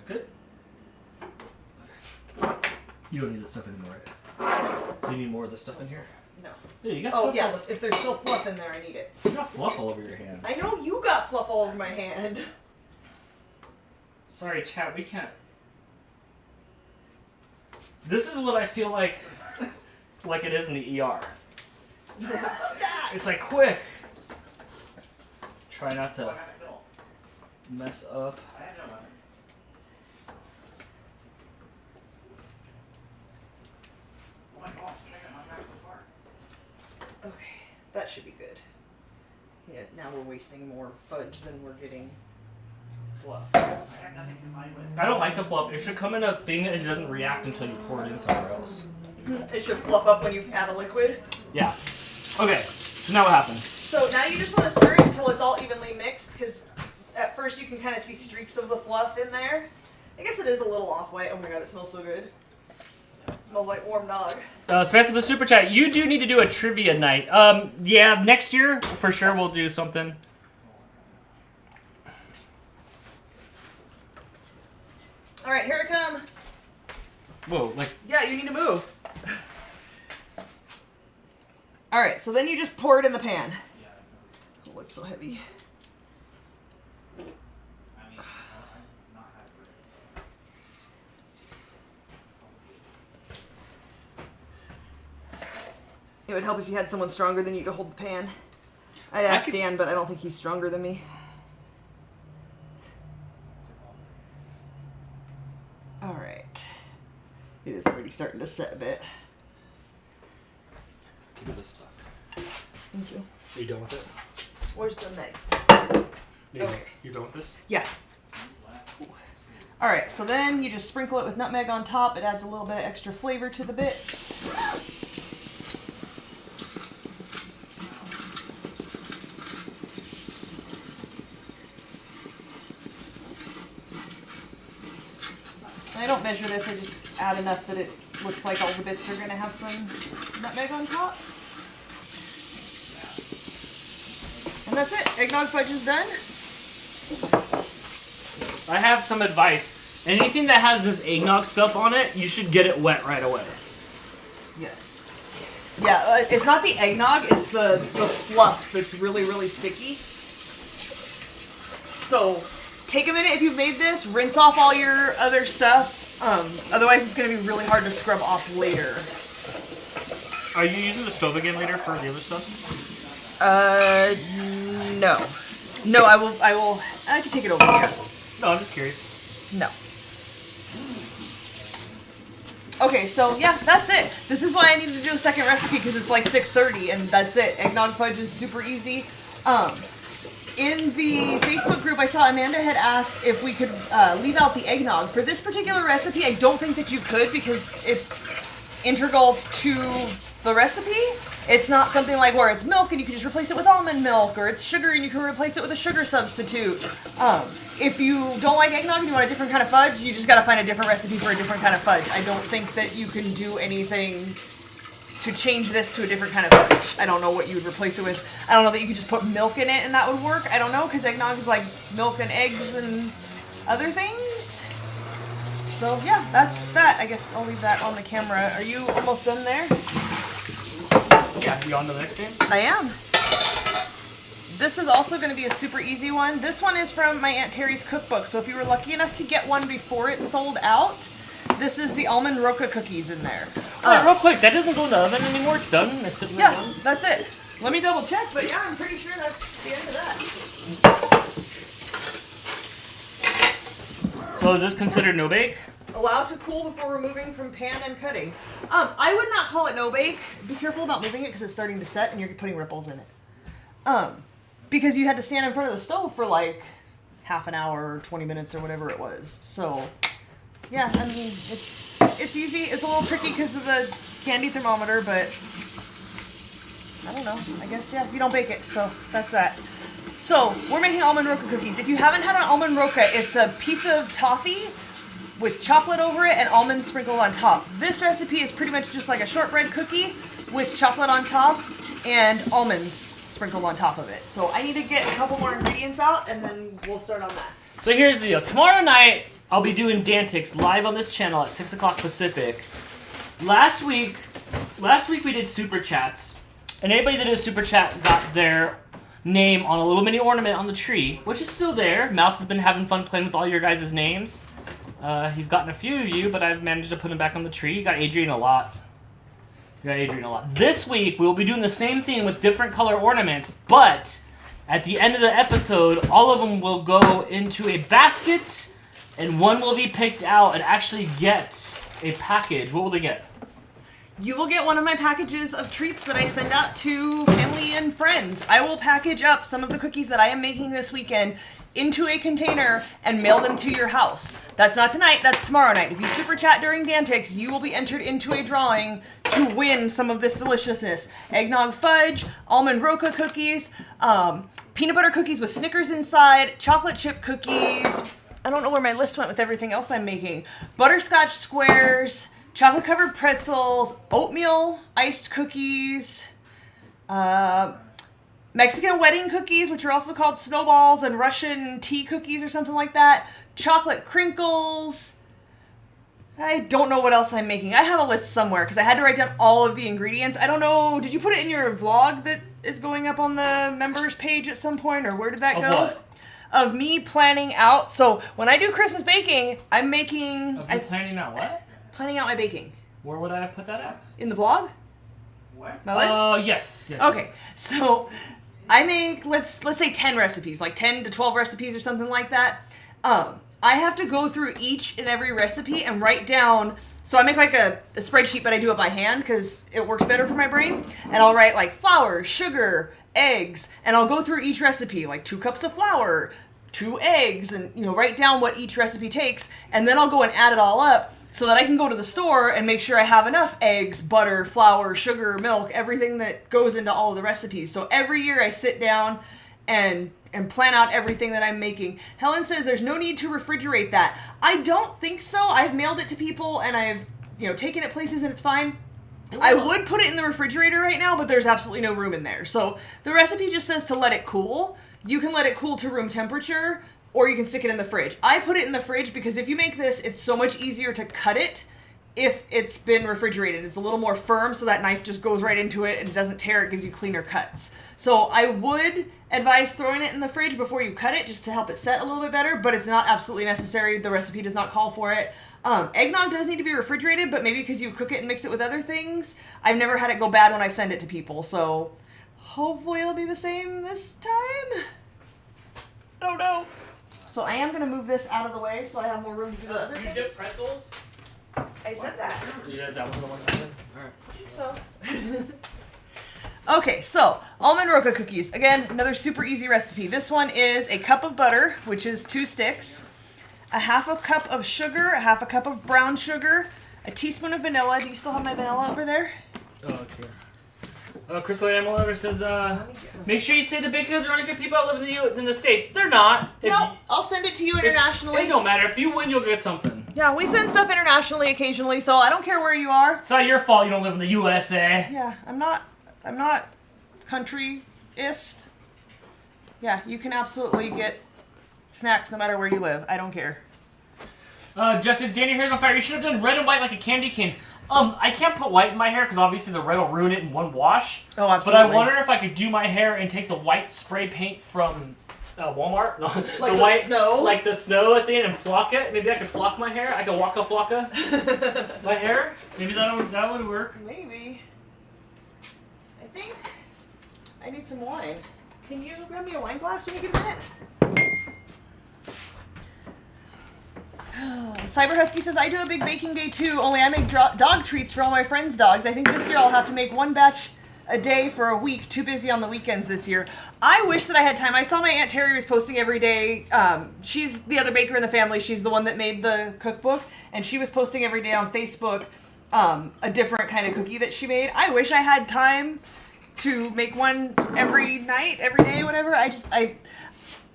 Good. You don't need this stuff anymore, right? Do you need more of this stuff in here? No. Yeah, you got Oh stuff. yeah, if there's still fluff in there, I need it. You got fluff all over your hand. I know you got fluff all over my hand. Sorry, chat. We can't. This is what I feel like it is in the ER. Stack. It's like quick. Try not to mess up. Okay, that should be good. Yeah, now we're wasting more fudge than we're getting fluff. I don't like the fluff. It should come in a thing and it doesn't react until you pour it in somewhere else. It should fluff up when you add a liquid. Yeah. Okay. So now what happens? So now you just want to stir it until it's all evenly mixed, because at first you can kind of see streaks of the fluff in there. I guess it is a little off-white. Oh my god, it smells so good. It smells like warm dog. Samantha, the super chat. You do need to do a trivia night. Yeah, next year for sure we'll do something. All right, here I come. Whoa, like Yeah, you need to move. All right, so then you just pour it in the pan. Oh, it's so heavy. It would help if you had someone stronger than you to hold the pan. I'd ask Dan, but I don't think he's stronger than me. All right. It is already starting to set a bit. Give me this stuff. Thank you. Are you done with it? Where's the neg? Okay. You're done with this? Yeah. All right, so then you just sprinkle it with nutmeg on top. It adds a little bit of extra flavor to the bits. I don't measure this, I just add enough that it looks like all the bits are gonna have some nutmeg on top. And that's it, eggnog fudge is done. I have some advice. Anything that has this eggnog stuff on it, you should get it wet right away. Yes. Yeah, it's not the eggnog, it's the fluff that's really, really sticky. So, take a minute if you've made this, rinse off all your other stuff. Otherwise, it's going to be really hard to scrub off later. Are you using the stove again later for the other stuff? No. No, I can take it over here. No, I'm just curious. No. Okay, so yeah, that's it. This is why I needed to do a second recipe, because it's like 6:30, and that's it. Eggnog fudge is super easy. In the Facebook group, I saw Amanda had asked if we could leave out the eggnog. For this particular recipe, I don't think that you could, because it's integral to the recipe. It's not something like where it's milk and you can just replace it with almond milk, or it's sugar and you can replace it with a sugar substitute. If you don't like eggnog and you want a different kind of fudge, you just gotta find a different recipe for a different kind of fudge. I don't think that you can do anything to change this to a different kind of fudge. I don't know what you would replace it with. I don't know that you could just put milk in it and that would work. I don't know, because eggnog is like milk and eggs and other things. So yeah, that's that. I guess I'll leave that on the camera. Are you almost done there? Yeah, you on to the next thing? I am. This is also going to be a super easy one. This one is from my Aunt Terry's cookbook, so if you were lucky enough to get one before it sold out, this is the almond roca cookies in there. Wait, real quick, that doesn't go in the oven anymore? It's done? It's sitting Yeah, there done? that's it. Let me double check, but yeah, I'm pretty sure that's the end of that. So is this considered no bake? Allowed to cool before removing from pan and cutting. I would not call it no bake. Be careful about moving it because it's starting to set and you're putting ripples in it. Because you had to stand in front of the stove for like half an hour or 20 minutes or whatever it was. So, yeah, I mean, it's easy. It's a little tricky because of the candy thermometer, but I don't know. I guess, yeah, you don't bake it. So, that's that. So, we're making almond roca cookies. If you haven't had an almond roca, it's a piece of toffee with chocolate over it and almonds sprinkled on top. This recipe is pretty much just like a shortbread cookie with chocolate on top and almonds sprinkled on top of it. So I need to get a couple more ingredients out and then we'll start on that. So here's the deal. Tomorrow night, I'll be doing Dantix live on this channel at 6 o'clock Pacific. Last week we did super chats, and anybody that did a super chat got their name on a little mini ornament on the tree, which is still there. Mouse has been having fun playing with all your guys' names. He's gotten a few of you, but I've managed to put him back on the tree. He got Adrian a lot. This week, we'll be doing the same thing with different color ornaments, but at the end of the episode, all of them will go into a basket, and one will be picked out and actually get a package. What will they get? You will get one of my packages of treats that I send out to family and friends. I will package up some of the cookies that I am making this weekend into a container and mail them to your house. That's not tonight, that's tomorrow night. If you super chat during Dantix, you will be entered into a drawing to win some of this deliciousness. Eggnog fudge, almond roca cookies, peanut butter cookies with Snickers inside, chocolate chip cookies. I don't know where my list went with everything else I'm making. Butterscotch squares, chocolate covered pretzels, oatmeal iced cookies, Mexican wedding cookies, which are also called snowballs, and Russian tea cookies or something like that. Chocolate crinkles. I don't know what else I'm making. I have a list somewhere because I had to write down all of the ingredients. I don't know. Did you put it in your vlog that is going up on the members page at some point, or where did that go? Of what? Of me planning out. So when I do Christmas baking, I'm making... Of you planning out what? Planning out my baking. Where would I have put that at? In the vlog? What? My list? Oh, yes. Okay, so I make, let's say 10 recipes, like 10 to 12 recipes or something like that. I have to go through each and every recipe and write down. So I make like a spreadsheet, but I do it by hand because it works better for my brain. And I'll write like flour, sugar, eggs, and I'll go through each recipe, like 2 cups of flour, 2 eggs, and write down what each recipe takes, and then I'll go and add it all up so that I can go to the store and make sure I have enough eggs, butter, flour, sugar, milk, everything that goes into all of the recipes. So every year I sit down and plan out everything that I'm making. Helen says there's no need to refrigerate that. I don't think so. I've mailed it to people and I've taken it places and it's fine. I would put it in the refrigerator right now, but there's absolutely no room in there. So the recipe just says to let it cool. You can let it cool to room temperature, or you can stick it in the fridge. I put it in the fridge because if you make this, it's so much easier to cut it if it's been refrigerated. It's a little more firm, so that knife just goes right into it and it doesn't tear. It gives you cleaner cuts. So I would advise throwing it in the fridge before you cut it, just to help it set a little bit better, but it's not absolutely necessary. The recipe does not call for it. Eggnog does need to be refrigerated, but maybe because you cook it and mix it with other things. I've never had it go bad when I send it to people, so hopefully it'll be the same this time. I don't know. So I am going to move this out of the way so I have more room to do the other things. You dip pretzels? I said that. Yeah, is that one of the ones I did? Alright. I think so. Okay, so almond roca cookies. Again, another super easy recipe. This one is a cup of butter, which is 2 sticks, a half a cup of sugar, a half a cup of brown sugar, a teaspoon of vanilla. Do you still have my vanilla over there? Oh, it's here. Crystal Animal Lover says, make sure you say the bakers are only for people that live in the States. They're not. No, I'll send it to you internationally. It don't matter. If you win, you'll get something. Yeah, we send stuff internationally occasionally, so I don't care where you are. It's not your fault you don't live in the USA. Yeah, I'm not country-ist. Yeah, you can absolutely get snacks no matter where you live. I don't care. Justice, Danny, your hair's on fire. You should have done red and white like a candy cane. I can't put white in my hair because obviously the red will ruin it in one wash. Oh, absolutely. But I wonder if I could do my hair and take the white spray paint from Walmart. No, like the white snow? Like the snow at the end and flock it. Maybe I could flock my hair. I could waka flocka my hair. Maybe that would work. Maybe. I think I need some wine. Can you grab me a wine glass when you get a minute? Cyber Husky says, I do a big baking day too, only I make dog treats for all my friends' dogs. I think this year I'll have to make 1 batch a day for a week. Too busy on the weekends this year. I wish that I had time. I saw my Aunt Terry was posting every day. She's the other baker in the family. She's the one that made the cookbook. And she was posting every day on Facebook a different kind of cookie that she made. I wish I had time to make one every night, every day, whatever.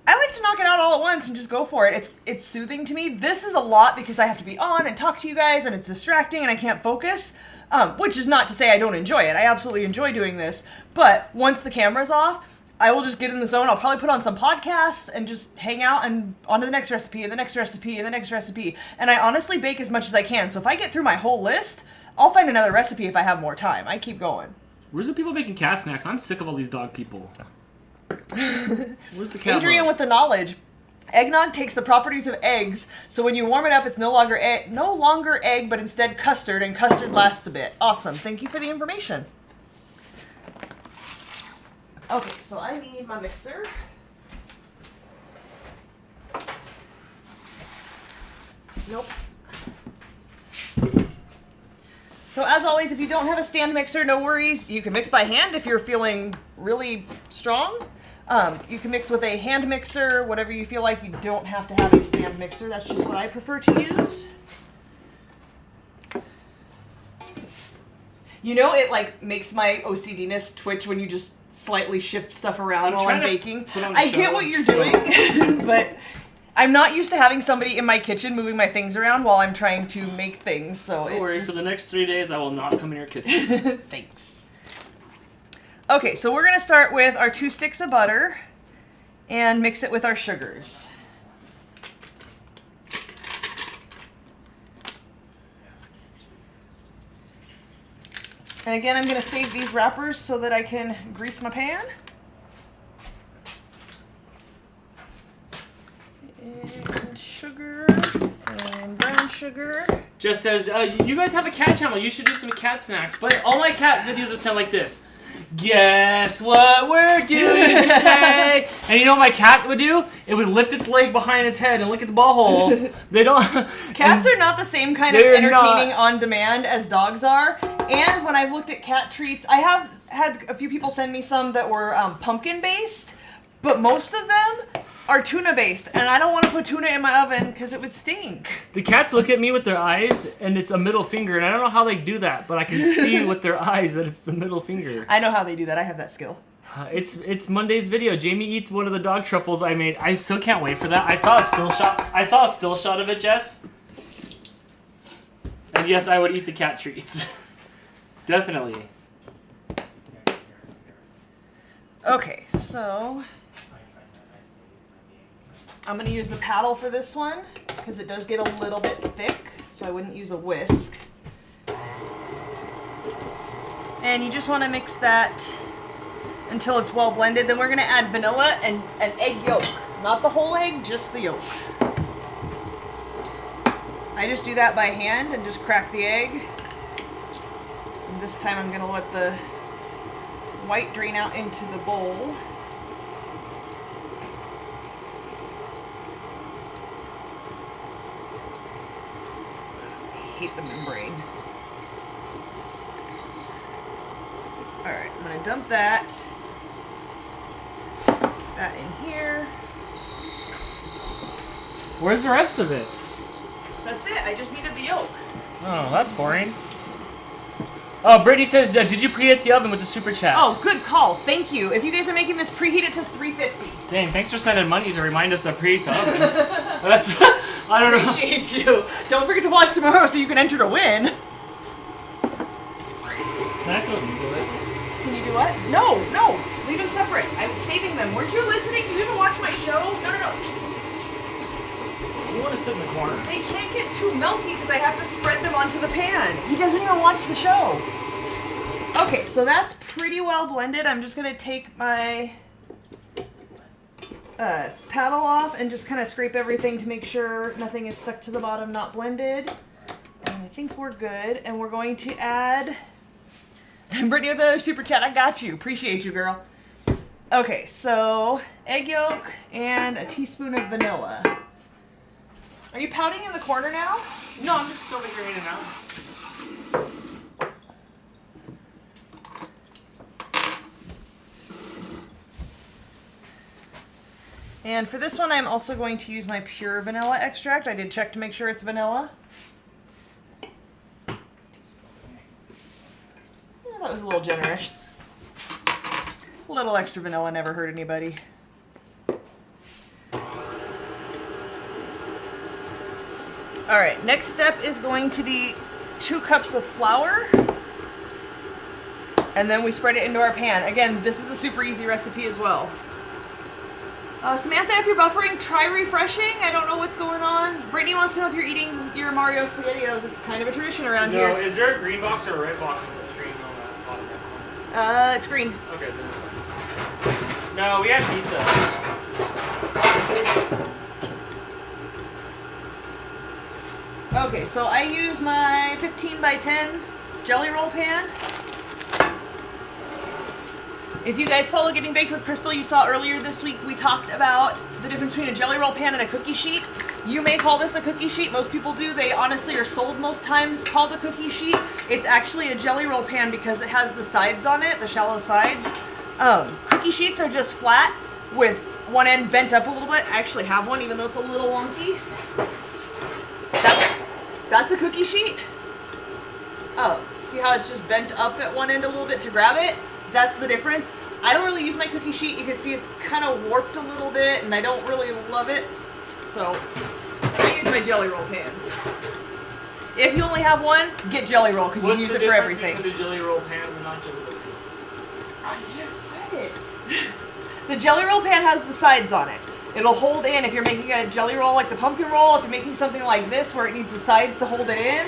I like to knock it out all at once and just go for it. It's soothing to me. This is a lot because I have to be on and talk to you guys and it's distracting and I can't focus, which is not to say I don't enjoy it. I absolutely enjoy doing this. But once the camera's off, I will just get in the zone. I'll probably put on some podcasts and just hang out and on to the next recipe and the next recipe and the next recipe. And I honestly bake as much as I can. So if I get through my whole list, I'll find another recipe if I have more time. I keep going. Where's the people making cat snacks? I'm sick of all these dog people. Where's the cat Adrian with the knowledge. Eggnog takes the properties of eggs, so when you warm it up, it's no longer egg, but instead custard, and custard lasts a bit. Awesome. Thank you for the information. Okay, so I need my mixer. Nope. So as always, if you don't have a stand mixer, no worries. You can mix by hand if you're feeling really strong. You can mix with a hand mixer, whatever you feel like. You don't have to have a stand mixer. That's just what I prefer to use. It like makes my OCD-ness twitch when you just slightly shift stuff around while I'm baking. I get what you're doing, but I'm not used to having somebody in my kitchen moving my things around while I'm trying to make things. So don't worry, for the next 3 days I will not come in your kitchen. Thanks. Okay, so we're going to start with our 2 sticks of butter and mix it with our sugars. And again, I'm going to save these wrappers so that I can grease my pan. And sugar and brown sugar. Just says, you guys have a cat channel. You should do some cat snacks. But all my cat videos would sound like this. guess what we're doing today? And you know what my cat would do? It would lift its leg behind its head and lick its ball hole. They don't... Cats are not the same kind of entertaining on demand as dogs are. And when I've looked at cat treats, I have had a few people send me some that were pumpkin based, but most of them are tuna based, and I don't want to put tuna in my oven because it would stink. The cats look at me with their eyes, and it's a middle finger, and I don't know how they do that, but I can see with their eyes that it's the middle finger. I know how they do that. I have that skill. It's Monday's video. Jamie eats one of the dog truffles I made. I still can't wait for that. I saw a still shot of it, Jess. And yes, I would eat the cat treats. Definitely. Okay, so I'm going to use the paddle for this one because it does get a little bit thick, so I wouldn't use a whisk. And you just want to mix that until it's well blended. Then we're going to add vanilla and an egg yolk. Not the whole egg, just the yolk. I just do that by hand and just crack the egg. And this time I'm going to let the white drain out into the bowl. I hate the membrane. Alright, I'm going to dump that. Stick that in here. Where's the rest of it? That's it. I just needed the yolk. Oh, that's boring. Oh, Brittany says, did you preheat the oven with the super chat? Oh, good call. Thank you. If you guys are making this, preheat it to 350. Dang, thanks for sending money to remind us to preheat the oven. That's, I don't know. Appreciate you. Don't forget to watch tomorrow so you can enter to win. Can I throw these away? Can you do what? No, no. Leave them separate. I'm saving them. Weren't you listening? Did you even watch my show? No, no, no. You want to sit in the corner? They can't get too melty because I have to spread them onto the pan. He doesn't even watch the show. Okay, so that's pretty well blended. I'm just going to take my paddle off and just kind of scrape everything to make sure nothing is stuck to the bottom, not blended. And I think we're good. And we're going to add... Brittany with the super chat, I got you. Appreciate you, girl. Okay, so egg yolk and a teaspoon of vanilla. Are you pouting in the corner now? No, I'm just over here in and out. And for this one, I'm also going to use my pure vanilla extract. I did check to make sure it's vanilla. Yeah, that was a little generous. A little extra vanilla never hurt anybody. Alright, next step is going to be 2 cups of flour. And then we spread it into our pan. Again, this is a super easy recipe as well. Samantha, if you're buffering, try refreshing. I don't know what's going on. Brittany wants to know if you're eating your Mario SpaghettiOs. It's kind of a tradition around here. No, is there a green box or a red box on the screen on that bottom right corner? It's green. Okay, then it's fine. No, we had pizza. Okay, so I use my 15 by 10 jelly roll pan. If you guys follow Getting Baked with Crystal, you saw earlier this week we talked about the difference between a jelly roll pan and a cookie sheet. You may call this a cookie sheet. Most people do. They honestly are sold most times called a cookie sheet. It's actually a jelly roll pan because it has the sides on it, the shallow sides. Cookie sheets are just flat with one end bent up a little bit. I actually have one, even though it's a little wonky. That's a cookie sheet. Oh, see how it's just bent up at one end a little bit to grab it? That's the difference. I don't really use my cookie sheet. You can see it's kind of warped a little bit, and I don't really love it. So, I use my jelly roll pans. If you only have one, get jelly roll, because you can use it for everything. What's the difference between the jelly roll pan and not jelly roll pan? I just said it. The jelly roll pan has the sides on it. It'll hold in if you're making a jelly roll like the pumpkin roll, if you're making something like this where it needs the sides to hold it in,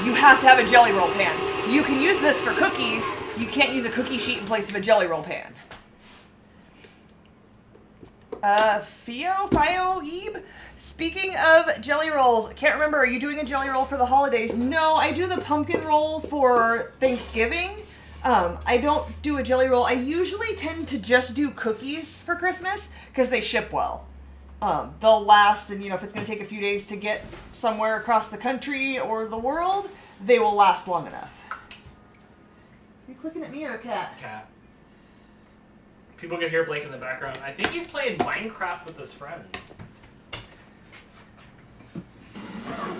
you have to have a jelly roll pan. You can use this for cookies. You can't use a cookie sheet in place of a jelly roll pan. Fio-Ebe? Speaking of jelly rolls, I can't remember, are you doing a jelly roll for the holidays? No, I do the pumpkin roll for Thanksgiving. I don't do a jelly roll. I usually tend to just do cookies for Christmas because they ship well. They'll last, and if it's going to take a few days to get somewhere across the country or the world, they will last long enough. You clicking at me or a cat? Cat. People can hear Blake in the background. I think he's playing Minecraft with his friends.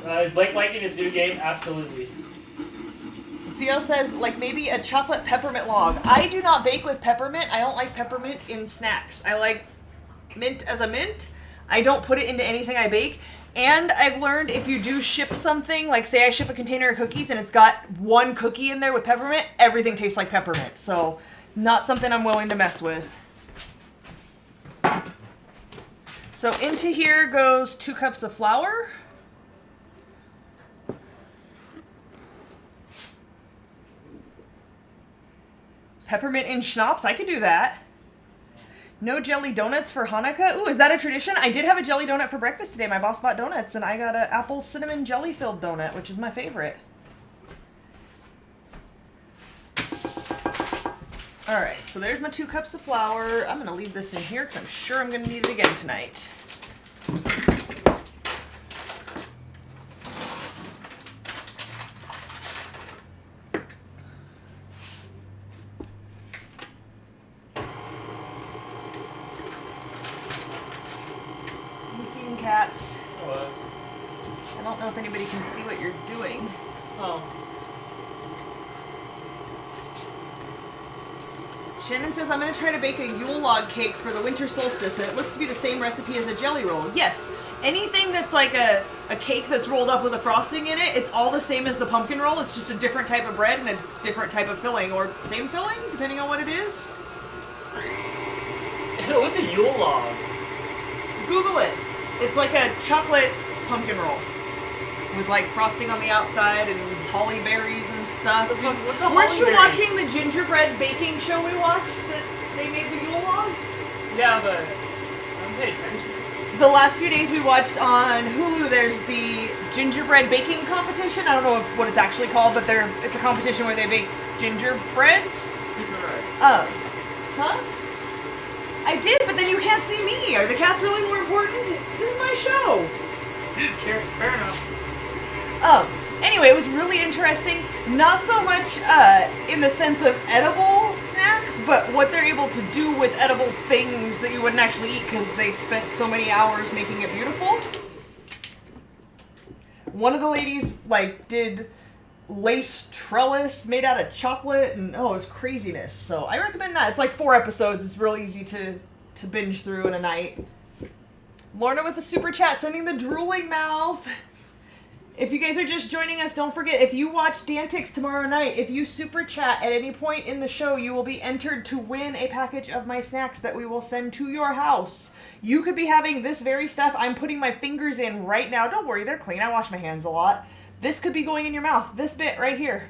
Is Blake liking his new game? Absolutely. Theo says, like, maybe a chocolate peppermint log. I do not bake with peppermint. I don't like peppermint in snacks. I like mint as a mint. I don't put it into anything I bake. And I've learned if you do ship something, like say I ship a container of cookies and it's got one cookie in there with peppermint, everything tastes like peppermint. So, not something I'm willing to mess with. So into here goes 2 cups of flour. Peppermint in schnapps, I could do that. No jelly donuts for Hanukkah. Ooh, is that a tradition? I did have a jelly donut for breakfast today. My boss bought donuts, and I got an apple cinnamon jelly filled donut, which is my favorite. Alright, so there's my 2 cups of flour. I'm going to leave this in here because I'm sure I'm going to need it again tonight. Cats. I don't know if anybody can see what you're doing. Oh. Shannon says, I'm going to try to bake a Yule log cake for the winter solstice, and it looks to be the same recipe as a jelly roll. Yes, anything that's like a cake that's rolled up with a frosting in it, it's all the same as the pumpkin roll. It's just a different type of bread and a different type of filling, or same filling, depending on what it is. What's a Yule log? Google it. It's like a chocolate pumpkin roll with like frosting on the outside and holly berries and stuff. Weren't you watching the gingerbread baking show we watched that they made the Yule logs? Yeah, but I don't pay attention. The last few days we watched on Hulu, there's the gingerbread baking competition. I don't know what it's actually called, but it's a competition where they bake gingerbreads. Huh? I did, but then you can't see me. Are the cats really more important? This is my show. Fair enough. Anyway, it was really interesting. Not so much in the sense of edible snacks, but what they're able to do with edible things that you wouldn't actually eat because they spent so many hours making it beautiful. One of the ladies, did lace trellis made out of chocolate, and it was craziness. So I recommend that. It's like 4 episodes. It's real easy to binge through in a night. Lorna with a super chat, sending the drooling mouth. If you guys are just joining us, don't forget, if you watch Dantix tomorrow night, if you super chat at any point in the show, you will be entered to win a package of my snacks that we will send to your house. You could be having this very stuff I'm putting my fingers in right now. Don't worry, they're clean. I wash my hands a lot. This could be going in your mouth. This bit right here.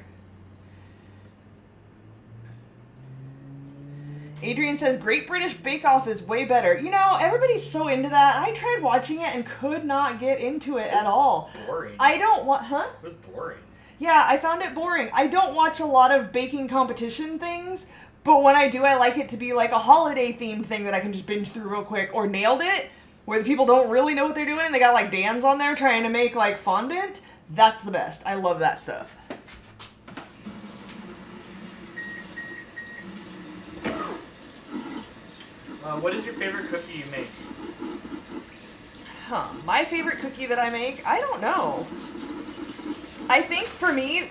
Adrian says, Great British Bake Off is way better. Everybody's so into that. I tried watching it and could not get into it at all. Boring. I don't want... Huh? It was boring. Yeah, I found it boring. I don't watch a lot of baking competition things, but when I do, I like it to be like a holiday-themed thing that I can just binge through real quick. Or Nailed It, where the people don't really know what they're doing and they got Dan's on there trying to make fondant. That's the best. I love that stuff. What is your favorite cookie you make? My favorite cookie that I make? I don't know. I think for me,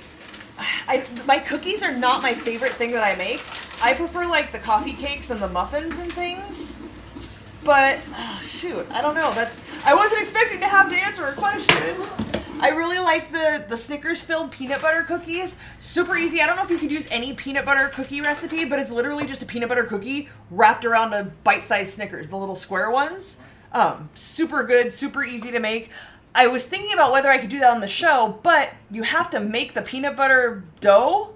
my cookies are not my favorite thing that I make. I prefer the coffee cakes and the muffins and things. But, shoot, I don't know. I wasn't expecting to have to answer a question. I really like the Snickers-filled peanut butter cookies. Super easy. I don't know if you could use any peanut butter cookie recipe, but it's literally just a peanut butter cookie wrapped around a bite-sized Snickers, the little square ones. Super good, super easy to make. I was thinking about whether I could do that on the show, but you have to make the peanut butter dough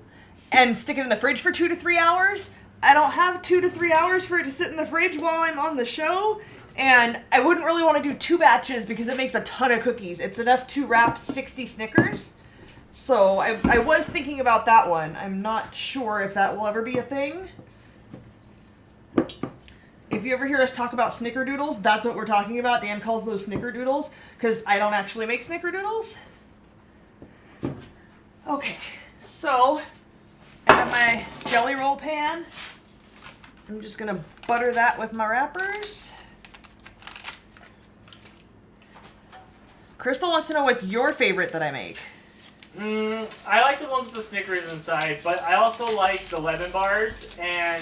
and stick it in the fridge for 2 to 3 hours. I don't have 2 to 3 hours for it to sit in the fridge while I'm on the show. And I wouldn't really want to do 2 batches because it makes a ton of cookies. It's enough to wrap 60 Snickers. So I was thinking about that one. I'm not sure if that will ever be a thing. If you ever hear us talk about snickerdoodles, that's what we're talking about. Dan calls those snickerdoodles because I don't actually make snickerdoodles. Okay, so I have my jelly roll pan. I'm just gonna butter that with my wrappers. Crystal wants to know what's your favorite that I make. I like the ones with the Snickers inside, but I also like the lemon bars and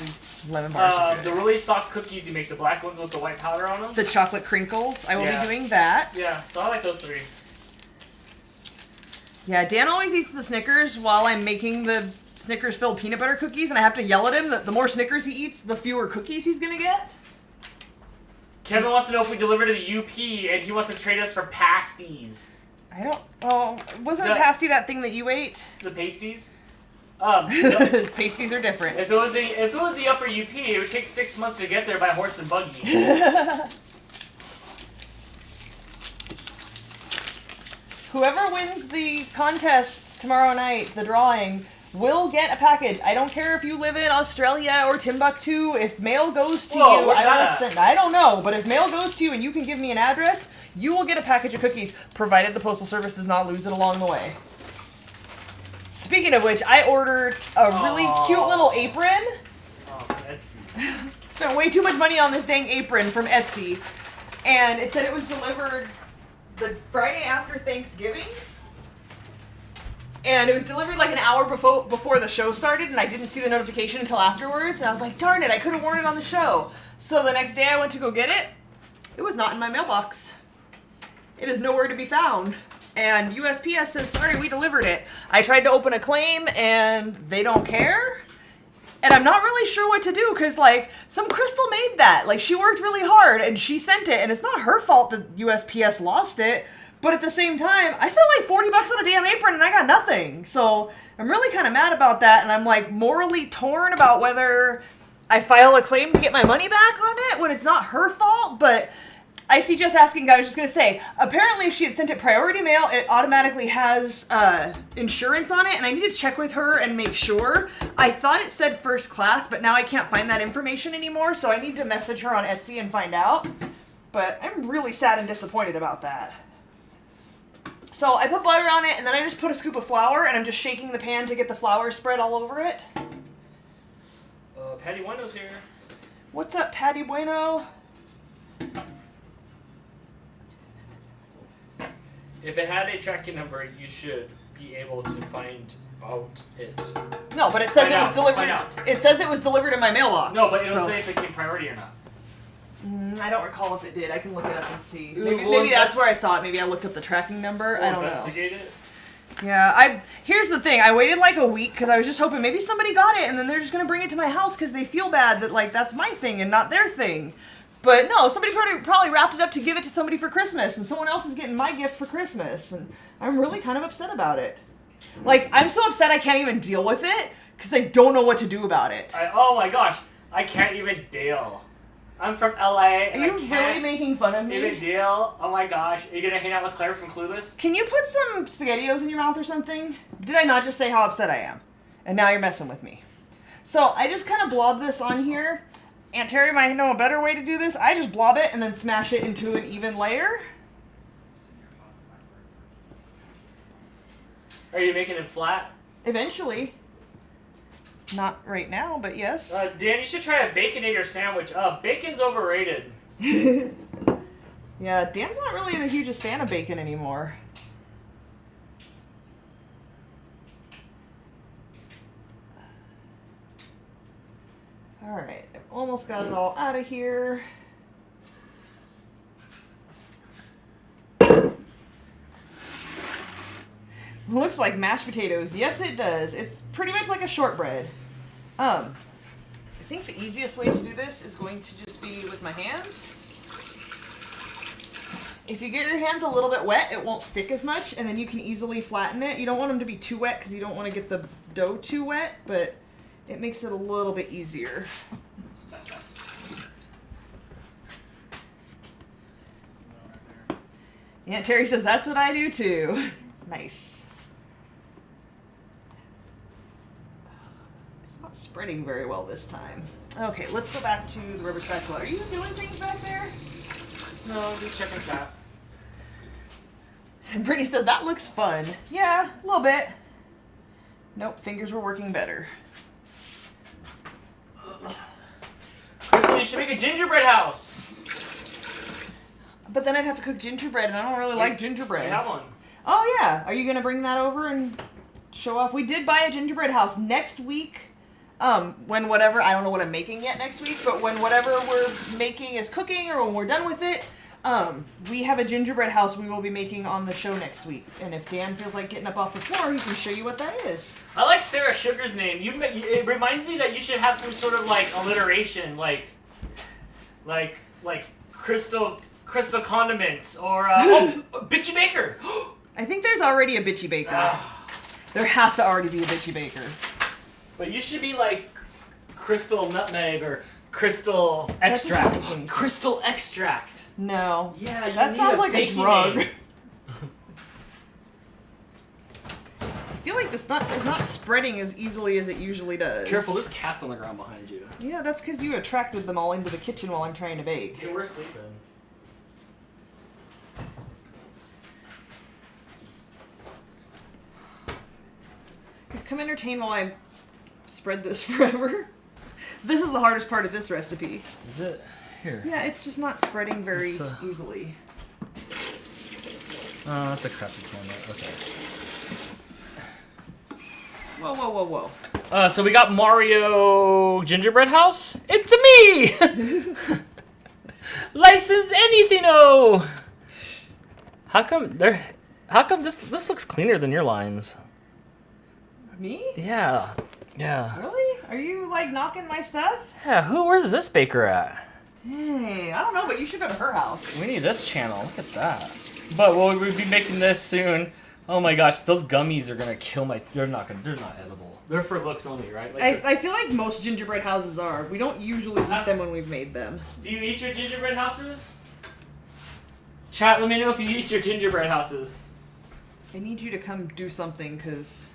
Lemon bars are good. the really soft cookies you make, the black ones with the white powder on them. The chocolate crinkles. I will Yeah. be doing that. Yeah, so I like those three. Yeah, Dan always eats the Snickers while I'm making the Snickers-filled peanut butter cookies, and I have to yell at him that the more Snickers he eats, the fewer cookies he's gonna get. Kevin wants to know if we deliver to the UP, and he wants to trade us for pasties. I don't... Oh, wasn't No. a pasty that thing that you ate? The pasties? Pasties are different. If it was the upper UP, it would take 6 months to get there by horse and buggy. Whoever wins the contest tomorrow night, the drawing, will get a package. I don't care if you live in Australia or Timbuktu. If mail goes to Whoa, you, where's I will that at? send. I don't know, but if mail goes to you and you can give me an address, you will get a package of cookies, provided the Postal Service does not lose it along the way. Speaking of which, I ordered a really cute little apron. Oh, Etsy. Spent way too much money on this dang apron from Etsy. And it said it was delivered the Friday after Thanksgiving. And it was delivered like an hour before the show started, and I didn't see the notification until afterwards. And I was like, darn it, I could have worn it on the show. So the next day I went to go get it. It was not in my mailbox. It is nowhere to be found. And USPS says, sorry, we delivered it. I tried to open a claim, and they don't care. And I'm not really sure what to do, because, like, some Crystal made that. Like, she worked really hard, and she sent it, and it's not her fault that USPS lost it. But at the same time, I spent like $40 on a damn apron, and I got nothing. So I'm really kind of mad about that, and I'm, like, morally torn about whether I file a claim to get my money back on it when it's not her fault, but... I see just asking, I was just going to say, apparently if she had sent it priority mail, it automatically has insurance on it, and I need to check with her and make sure. I thought it said first class, but now I can't find that information anymore, so I need to message her on Etsy and find out. But I'm really sad and disappointed about that. So I put butter on it, and then I just put a scoop of flour, and I'm just shaking the pan to get the flour spread all over it. Patty Wino's here. What's up, Patty Bueno? If it had a tracking number, you should be able to find out it. No, but it says Find it was out, delivered. find out. It says it was delivered in my mailbox. No, but it'll so- say if it came priority or not. I don't recall if it did. I can look it up and see. Ooh, Maybe, we'll maybe that's where I saw it. Maybe I looked up the tracking number. I don't know. Investigate it. Yeah, here's the thing. I waited like a week because I was just hoping maybe somebody got it and then they're just gonna bring it to my house because they feel bad that like that's my thing and not their thing. But no, somebody probably wrapped it up to give it to somebody for Christmas, and someone else is getting my gift for Christmas, and I'm really kind of upset about it. Like, I'm so upset I can't even deal with it because I don't know what to do about it. Oh my gosh, I can't even deal. I'm from LA. Are And you I can't really making fun of even me? deal. Oh my gosh, are you gonna hang out with Claire from Clueless? Can you put some SpaghettiOs in your mouth or something? Did I not just say how upset I am? And now you're messing with me. So I just kind of blob this on here. Aunt Terry might know a better way to do this. I just blob it and then smash it into an even layer. Are you making it flat? Eventually. Not right now, but yes. Dan, you should try a Baconator sandwich. Bacon's overrated. Yeah, Dan's not really the hugest fan of bacon anymore. Alright, I've almost got it all out of here. Looks like mashed potatoes. Yes, it does. It's pretty much like a shortbread. I think the easiest way to do this is going to just be with my hands. If you get your hands a little bit wet, it won't stick as much, and then you can easily flatten it. You don't want them to be too wet because you don't want to get the dough too wet, but it makes it a little bit easier. Aunt Terry says, that's what I do too. Nice. not spreading very well this time. Okay, let's go back to the rubber spatula. Are you doing things back there? No, I'm just checking that. And Brittany said, that looks fun. Yeah, a little bit. Nope, fingers were working better. Crystal, you should make a gingerbread house. But then I'd have to cook gingerbread, and I don't really like gingerbread. We have one. Oh, yeah. Are you going to bring that over and show off? We did buy a gingerbread house next week. When whatever, I don't know what I'm making yet next week, but when whatever we're making is cooking or when we're done with it, we have a gingerbread house we will be making on the show next week. And if Dan feels like getting up off the floor, he can show you what that is. I like Sarah Sugar's name. It reminds me that you should have some sort of like alliteration, like crystal condiments or bitchy baker. I think there's already a bitchy baker. There has to already be a bitchy baker. But you should be like crystal nutmeg or crystal extract. Crystal extract. No. Yeah, you that need sounds a like a baking drug. name. I feel like this is not spreading as easily as it usually does. Careful, there's cats on the ground behind you. Yeah, that's because you attracted them all into the kitchen while I'm trying to bake. They were sleeping. Come entertain while I spread this forever. This is the hardest part of this recipe. Is it? Here. Yeah, it's just not spreading very easily. Oh, that's a crappy camera. Okay. Whoa, whoa, whoa, whoa. So we got Mario Gingerbread House. It's me! License anything-o! How come this looks cleaner than your lines? Me? Yeah. Yeah. Really? Are you, like, knocking my stuff? Yeah, where's this baker at? Dang, I don't know, but you should go to her house. We need this channel. Look at that. But we'll be making this soon. Oh my gosh, those gummies are gonna kill my. They're not edible. They're for looks only, right? Like I feel like most gingerbread houses are. We don't usually eat them when we've made them. Do you eat your gingerbread houses? Chat, let me know if you eat your gingerbread houses. I need you to come do something, because...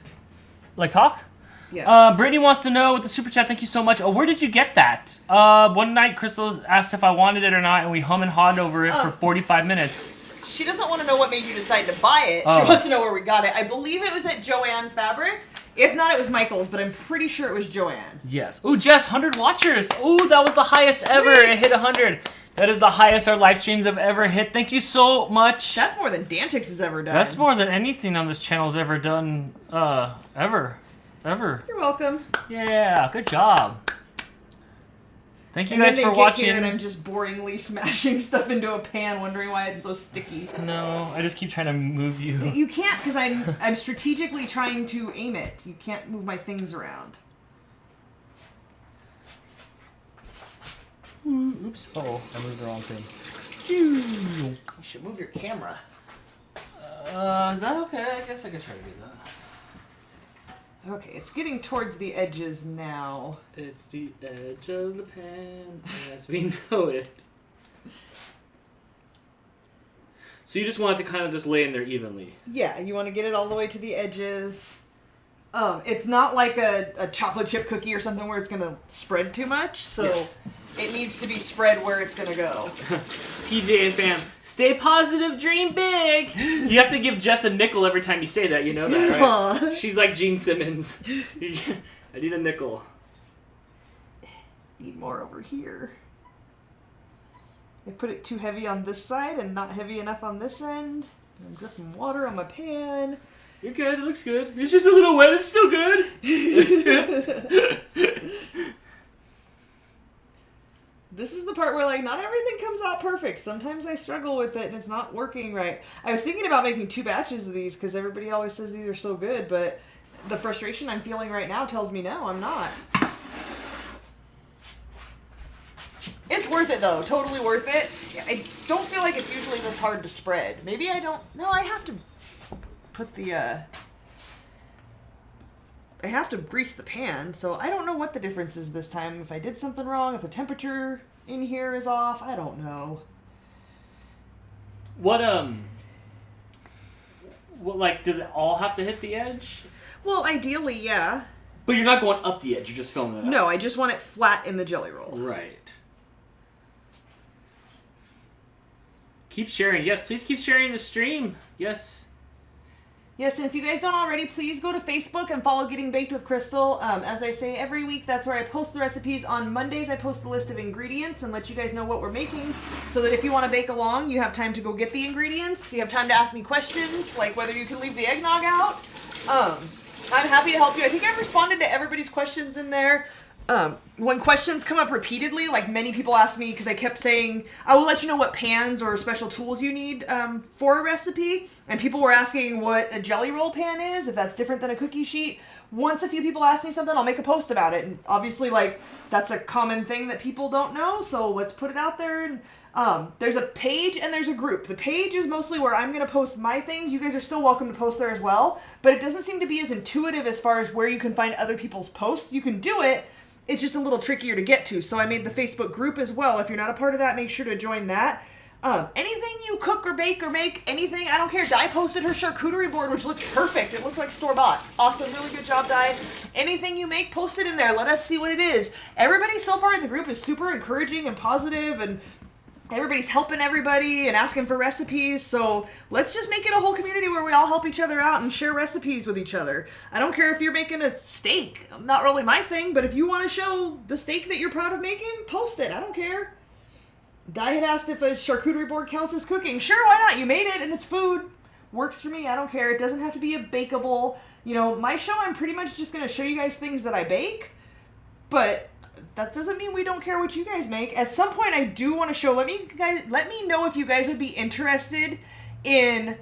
Like talk? Yeah. Brittany wants to know with the super chat, thank you so much. Oh, where did you get that? One night Crystal asked if I wanted it or not, and we hum and hawed over it for 45 minutes. She doesn't want to know what made you decide to buy it. Oh. She wants to know where we got it. I believe it was at Joanne Fabric. If not, it was Michael's, but I'm pretty sure it was Joanne. Yes. Ooh, Jess, 100 watchers. Ooh, that was the highest ever. It hit 100. That is the highest our live streams have ever hit. Thank you so much. That's more than Dantix has ever done. That's more than anything on this channel's ever done, ever. You're welcome. Yeah, good job. Thank you And guys then for they get watching. here and I'm just boringly smashing stuff into a pan, wondering why it's so sticky. No, I just keep trying to move you. You can't, because I'm strategically trying to aim it. You can't move my things around. Oops. Uh-oh, I moved the wrong thing. You should move your camera. Is that okay? I guess I could try to do that. Okay, it's getting towards the edges now. It's the edge of the pan as we know it. So you just want it to kind of just lay in there evenly. Yeah, you want to get it all the way to the edges. It's not like a chocolate chip cookie or something where it's going to spread too much, so Yes. it needs to be spread where it's going to go. PJ and fam, stay positive, dream big. You have to give Jess a nickel every time you say that. You know that, right? Aw. She's like Gene Simmons. I need a nickel. Need more over here. I put it too heavy on this side and not heavy enough on this end. I'm dripping water on my pan. You're good. It looks good. It's just a little wet. It's still good. This is the part where, like, not everything comes out perfect. Sometimes I struggle with it and it's not working right. I was thinking about making 2 batches of these because everybody always says these are so good, but the frustration I'm feeling right now tells me no, I'm not. It's worth it, though. Totally worth it. I don't feel like it's usually this hard to spread. Maybe I don't... No, I have to put the... I have to grease the pan, so I don't know what the difference is this time. If I did something wrong, if the temperature in here is off, I don't know. What like, does it all have to hit the edge? Well, ideally, yeah. But you're not going up the edge. You're just filling it up. No, I just want it flat in the jelly roll. Right. Keep sharing. Yes, please keep sharing the stream. Yes. Yes, and if you guys don't already, please go to Facebook and follow Getting Baked with Crystal. As I say every week, that's where I post the recipes. On Mondays, I post the list of ingredients and let you guys know what we're making, so that if you want to bake along, you have time to go get the ingredients. You have time to ask me questions, like whether you can leave the eggnog out. I'm happy to help you. I think I've responded to everybody's questions in there. When questions come up repeatedly, like many people ask me, because I kept saying, I will let you know what pans or special tools you need for a recipe, and people were asking what a jelly roll pan is, if that's different than a cookie sheet. Once a few people ask me something, I'll make a post about it, and obviously, like, that's a common thing that people don't know, so let's put it out there. And there's a page and there's a group. The page is mostly where I'm going to post my things. You guys are still welcome to post there as well, but it doesn't seem to be as intuitive as far as where you can find other people's posts. You can do it, it's just a little trickier to get to. So I made the Facebook group as well. If you're not a part of that, make sure to join that. Anything you cook or bake or make, anything, I don't care. Di posted her charcuterie board, which looks perfect. It looked like store-bought. Awesome, really good job, Di. Anything you make, post it in there. Let us see what it is. Everybody so far in the group is super encouraging and positive, and everybody's helping everybody and asking for recipes, so let's just make it a whole community where we all help each other out and share recipes with each other. I don't care if you're making a steak, not really my thing, but if you want to show the steak that you're proud of making, post it. I don't care. Di had asked if a charcuterie board counts as cooking. Sure, why not? You made it and it's food. Works for me. I don't care. It doesn't have to be a bakeable. You know, my show, I'm pretty much just going to show you guys things that I bake, but that doesn't mean we don't care what you guys make. At some point, I do want to show. Let me know if you guys would be interested in.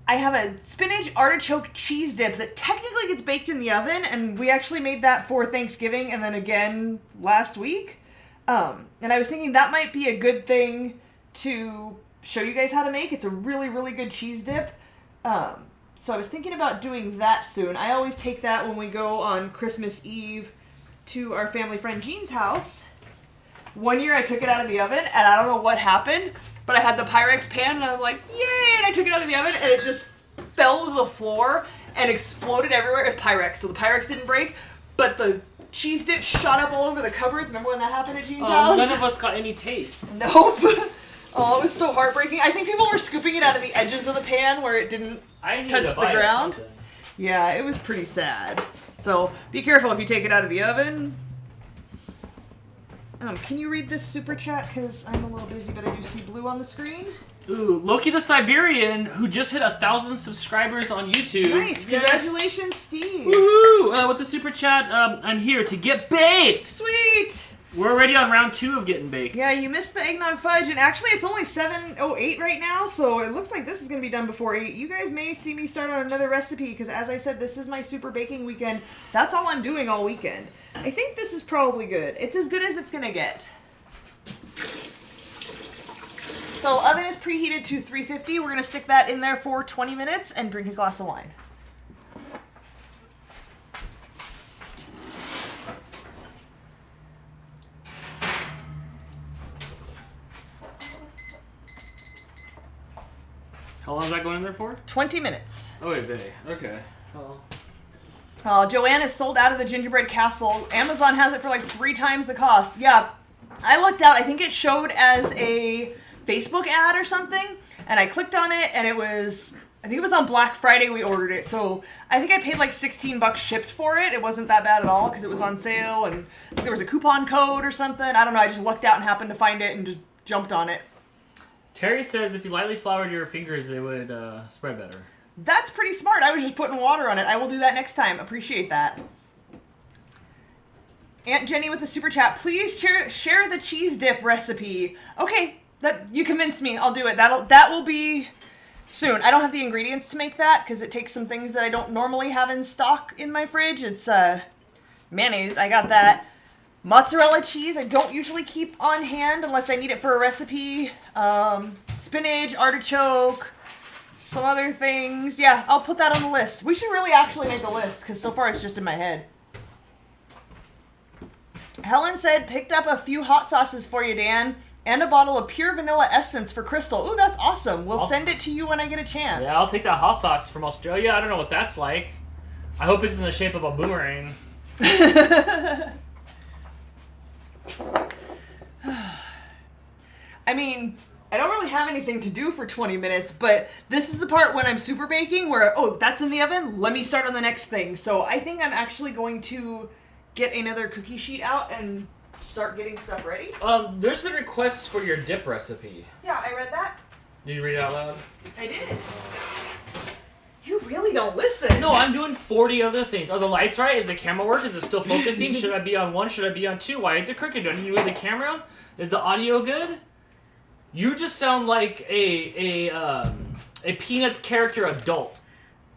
I have a spinach artichoke cheese dip that technically gets baked in the oven, and we actually made that for Thanksgiving and then again last week. And I was thinking that might be a good thing to show you guys how to make. It's a really, really good cheese dip. So I was thinking about doing that soon. I always take that when we go on Christmas Eve to our family friend Jean's house. One year I took it out of the oven, and I don't know what happened, but I had the Pyrex pan, and I'm like, yay! And I took it out of the oven, and it just fell to the floor and exploded everywhere. It's Pyrex, so the Pyrex didn't break, but the cheese dip shot up all over the cupboards. Remember when that happened at Jean's house? None of us got any taste. Nope. Oh, it was so heartbreaking. I think people were scooping it out of the edges of the pan where it didn't touch the ground. Yeah, it was pretty sad. So be careful if you take it out of the oven. Can you read this super chat? Because I'm a little busy, but I do see blue on the screen. Ooh, Loki the Siberian, who just hit 1,000 subscribers on YouTube. Nice, congratulations, Steve. Woohoo! With the super chat, I'm here to get baked. Sweet. We're already on round 2 of getting baked. Yeah, you missed the eggnog fudge, and actually it's only 7:08 right now, so it looks like this is going to be done before 8. You guys may see me start on another recipe, because as I said, this is my super baking weekend. That's all I'm doing all weekend. I think this is probably good. It's as good as it's going to get. So oven is preheated to 350. We're going to stick that in there for 20 minutes and drink a glass of wine. How long is that going in there for? 20 minutes. Oh, wait, okay. Joanne is sold out of the gingerbread castle. Amazon has it for like 3 times the cost. Yeah, I looked out. I think it showed as a Facebook ad or something, and I clicked on it, and I think it was on Black Friday we ordered it, so I think I paid like $16 shipped for it. It wasn't that bad at all, because it was on sale, and there was a coupon code or something. I don't know, I just lucked out and happened to find it and just jumped on it. Terry says if you lightly floured your fingers, it would spread better. That's pretty smart. I was just putting water on it. I will do that next time. Appreciate that. Aunt Jenny with the super chat. Please share the cheese dip recipe. Okay, you convinced me. I'll do it. That will be soon. I don't have the ingredients to make that because it takes some things that I don't normally have in stock in my fridge. It's mayonnaise. I got that. Mozzarella cheese, I don't usually keep on hand unless I need it for a recipe. Spinach, artichoke, some other things. Yeah, I'll put that on the list. We should really actually make a list because so far it's just in my head. Helen said, picked up a few hot sauces for you, Dan, and a bottle of pure vanilla essence for Crystal. Ooh, that's awesome. We'll send it to you when I get a chance. Yeah, I'll take that hot sauce from Australia. I don't know what that's like. I hope it's in the shape of a boomerang. I mean, I don't really have anything to do for 20 minutes, but this is the part when I'm super baking where, oh, that's in the oven, let me start on the next thing. So I think I'm actually going to get another cookie sheet out and start getting stuff ready. There's been requests for your dip recipe. Yeah, I read that. Did you read it out loud? I did. You really don't listen. No, I'm doing 40 other things. Are the lights right? Is the camera work? Is it still focusing? Should I be on 1? Should I be on 2? Why is it crooked? Do I need to move the camera? Is the audio good? You just sound like a Peanuts character adult.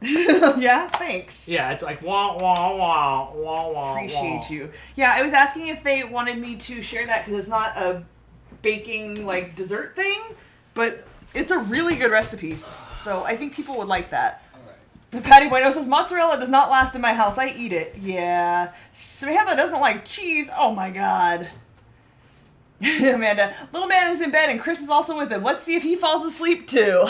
Yeah, thanks. Yeah, it's like wah wah wah wah wah. Appreciate you. Yeah, I was asking if they wanted me to share that because it's not a baking like dessert thing, but it's a really good recipe. So I think people would like that. Patty Bueno says, mozzarella does not last in my house. I eat it. Yeah. Samantha doesn't like cheese. Oh my god. Amanda, little man is in bed and Chris is also with him. Let's see if he falls asleep too.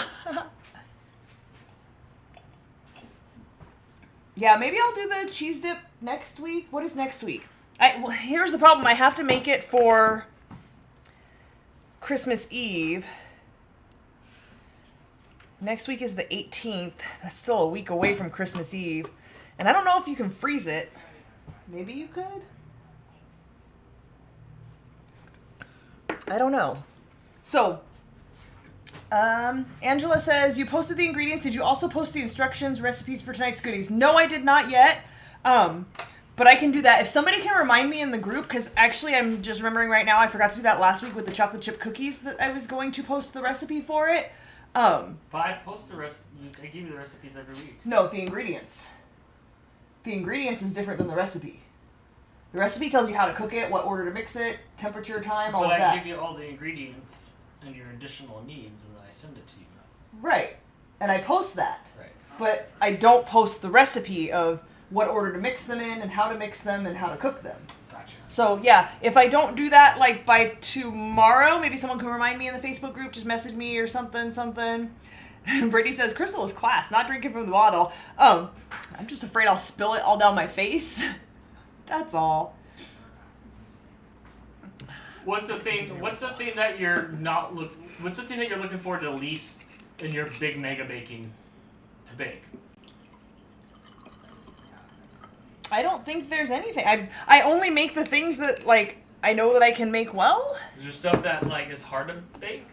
Yeah, maybe I'll do the cheese dip next week. What is next week? Well, here's the problem. I have to make it for Christmas Eve. Next week is the 18th. That's still a week away from Christmas Eve. And I don't know if you can freeze it. Maybe you could? I don't know. So, Angela says, you posted the ingredients. Did you also post the instructions, recipes for tonight's goodies? No, I did not yet. But I can do that. If somebody can remind me in the group, because actually I'm just remembering right now, I forgot to do that last week with the chocolate chip cookies that I was going to post the recipe for it. But I post the rest. I give you the recipes every week. No, the ingredients. The ingredients is different than the recipe. The recipe tells you how to cook it, what order to mix it, temperature, time, all of that. But I give you all the ingredients and your additional needs, and then I send it to you. Right. And I post that. Right. But I don't post the recipe of what order to mix them in and how to mix them and how to cook them. Gotcha. So, yeah, if I don't do that, like, by tomorrow, maybe someone can remind me in the Facebook group, just message me or something. Brady says, Crystal is class, not drinking from the bottle. I'm just afraid I'll spill it all down my face. That's all. What's the thing that you're not What's the thing that you're looking forward to the least in your big mega baking to bake? I don't think there's anything. I only make the things that, like, I know that I can make well. Is there stuff that, like, is hard to bake?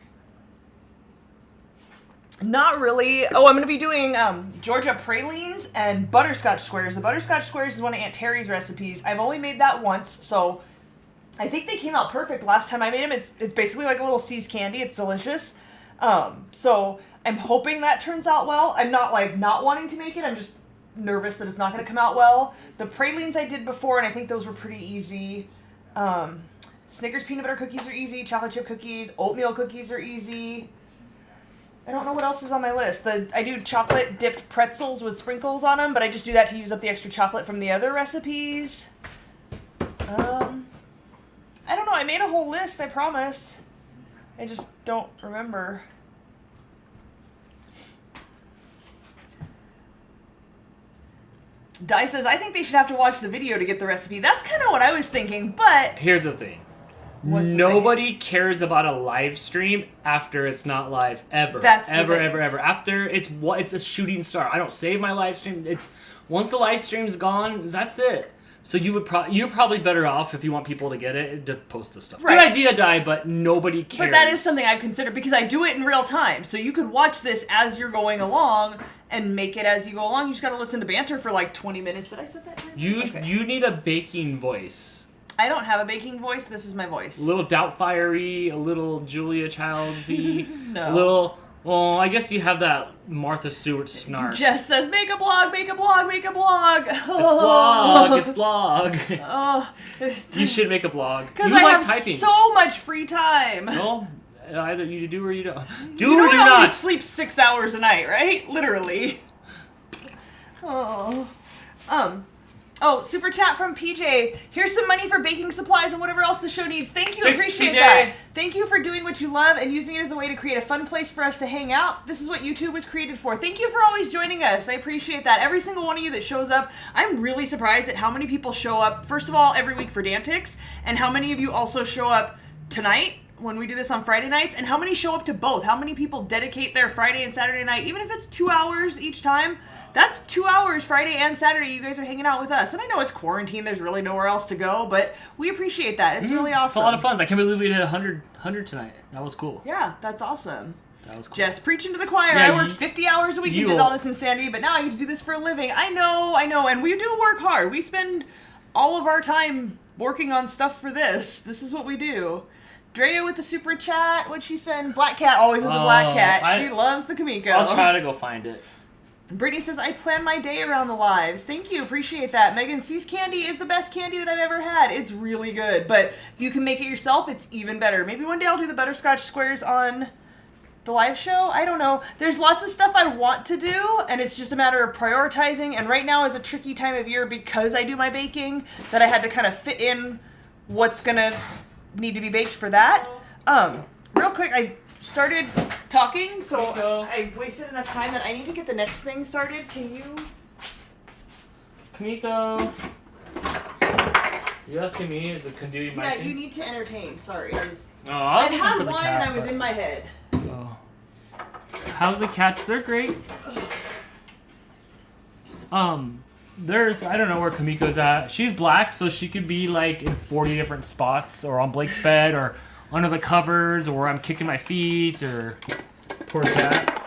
Not really. Oh, I'm going to be doing Georgia pralines and butterscotch squares. The butterscotch squares is one of Aunt Terry's recipes. I've only made that once, so I think they came out perfect last time I made them. It's basically like a little See's candy. It's delicious. So I'm hoping that turns out well. I'm not, like, not wanting to make it. I'm just nervous that it's not going to come out well. The pralines I did before, and I think those were pretty easy. Snickers peanut butter cookies are easy. Chocolate chip cookies. Oatmeal cookies are easy. I don't know what else is on my list. I do chocolate dipped pretzels with sprinkles on them, but I just do that to use up the extra chocolate from the other recipes. I don't know. I made a whole list, I promise. I just don't remember. Di says, I think they should have to watch the video to get the recipe. That's kind of what I was thinking, but... Here's the thing. Nobody cares about a live stream after it's not live ever. That's ever. After it's a shooting star. I don't save my live stream. It's once the live stream's gone, that's it. So you're probably better off if you want people to get it to post the stuff. Right. Good idea, Di, but nobody cares. But that is something I've considered because I do it in real time. So you could watch this as you're going along and make it as you go along. You just got to listen to banter for like 20 minutes. Did I say that right? You need a baking voice. I don't have a baking voice. This is my voice. A little Doubtfire-y, a little Julia Childs-y. No. A little... Well, I guess you have that Martha Stewart snark. Jess says, make a blog, make a blog, make a blog. It's blog. You should make a blog. Because I have so much free time. Well, either you do or you don't. You only sleep 6 hours a night, right? Literally. Oh, super chat from PJ. Here's some money for baking supplies and whatever else the show needs. Thank you. Thanks, Appreciate PJ. that. Thank you for doing what you love and using it as a way to create a fun place for us to hang out. This is what YouTube was created for. Thank you for always joining us. I appreciate that. Every single one of you that shows up, I'm really surprised at how many people show up, first of all, every week for Dantix, and how many of you also show up tonight when we do this on Friday nights, and how many show up to both. How many people dedicate their Friday and Saturday night, even if it's 2 hours each time. That's 2 hours Friday and Saturday you guys are hanging out with us. And I know it's quarantine, there's really nowhere else to go, but we appreciate that. It's really awesome. It's a lot of fun. I can't believe we did 100 tonight. That was cool. Yeah, that's awesome. That was cool. Just preaching to the choir. Yeah, I worked 50 hours a week and did all this insanity, but now I get to do this for a living. I know, and we do work hard. We spend all of our time working on stuff for this. This is what we do. Drea with the super chat. What'd she send? Black Cat, always with the Black Cat. She loves the Kamiko. I'll try to go find it. Brittany says, I plan my day around the lives. Thank you. Appreciate that. Megan, C's candy is the best candy that I've ever had. It's really good. But if you can make it yourself, it's even better. Maybe one day I'll do the butterscotch squares on the live show. I don't know. There's lots of stuff I want to do, and it's just a matter of prioritizing. And right now is a tricky time of year because I do my baking that I had to kind of fit in what's going to need to be baked for that. Real quick, I started talking, so I wasted enough time that I need to get the next thing started. Can you? Kamiko. You asking me? Is it can do my thing? You need to entertain. Sorry. I was looking had for the one cat, and I was in my head. Oh. How's the cats? They're great. There's, I don't know where Kamiko's at. She's black, so she could be like in 40 different spots, or on Blake's bed, or under the covers, or where I'm kicking my feet, or poor cat.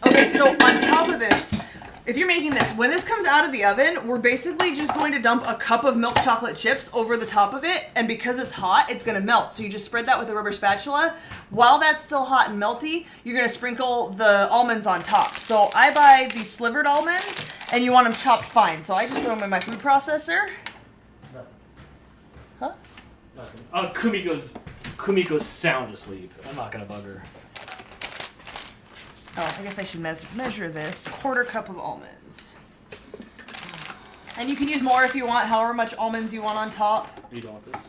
Okay, so on top of this, if you're making this, when this comes out of the oven, we're basically just going to dump a cup of milk chocolate chips over the top of it, and because it's hot, it's going to melt. So you just spread that with a rubber spatula. While that's still hot and melty, you're going to sprinkle the almonds on top. So I buy these slivered almonds, and you want them chopped fine. So I just throw them in my food processor. Nothing. Huh? Nothing. Oh, Kumiko's sound asleep. I'm not gonna bug her. Oh, I guess I should measure this. 1/4 cup of almonds. And you can use more if you want, however much almonds you want on top. Are you done with this?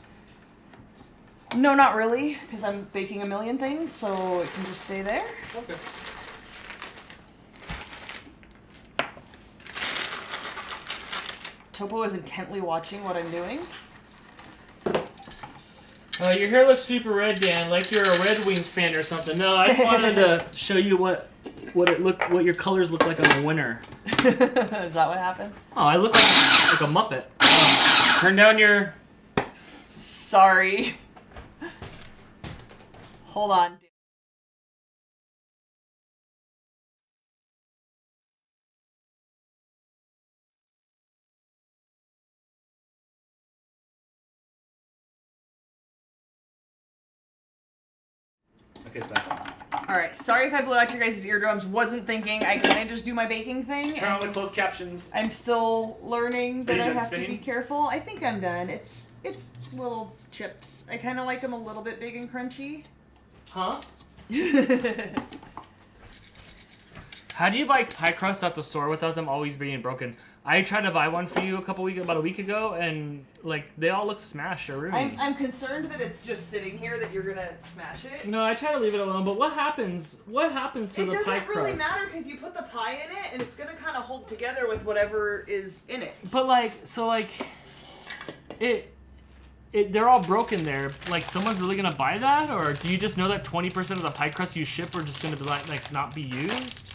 No, not really, because I'm baking a million things, so it can just stay there. Okay. Topo is intently watching what I'm doing. Your hair looks super red, Dan, like you're a Red Wings fan or something. No, I just wanted to show you what your colors look like on the winter. Is that what happened? Oh, I look like a Muppet. Turn down your... Sorry. Hold on. Okay, it's back. Alright, sorry if I blew out your guys' eardrums. Wasn't thinking. I kind of just do my baking thing. Turn on the closed captions. I'm still learning that I have spinning? to be careful. I think I'm done. It's little chips. I kind of like them a little bit big and crunchy. Huh? How do you buy pie crusts at the store without them always being broken? I tried to buy one for you about a week ago, and like they all look smashed or ruined. I'm concerned that it's just sitting here that you're gonna smash it. No, I try to leave it alone, but what happens? What happens to the pie crust? It doesn't really matter because you put the pie in it, and it's gonna kind of hold together with whatever is in it. But they're all broken there. Like, someone's really gonna buy that, or do you just know that 20% of the pie crust you ship are just gonna be like not be used?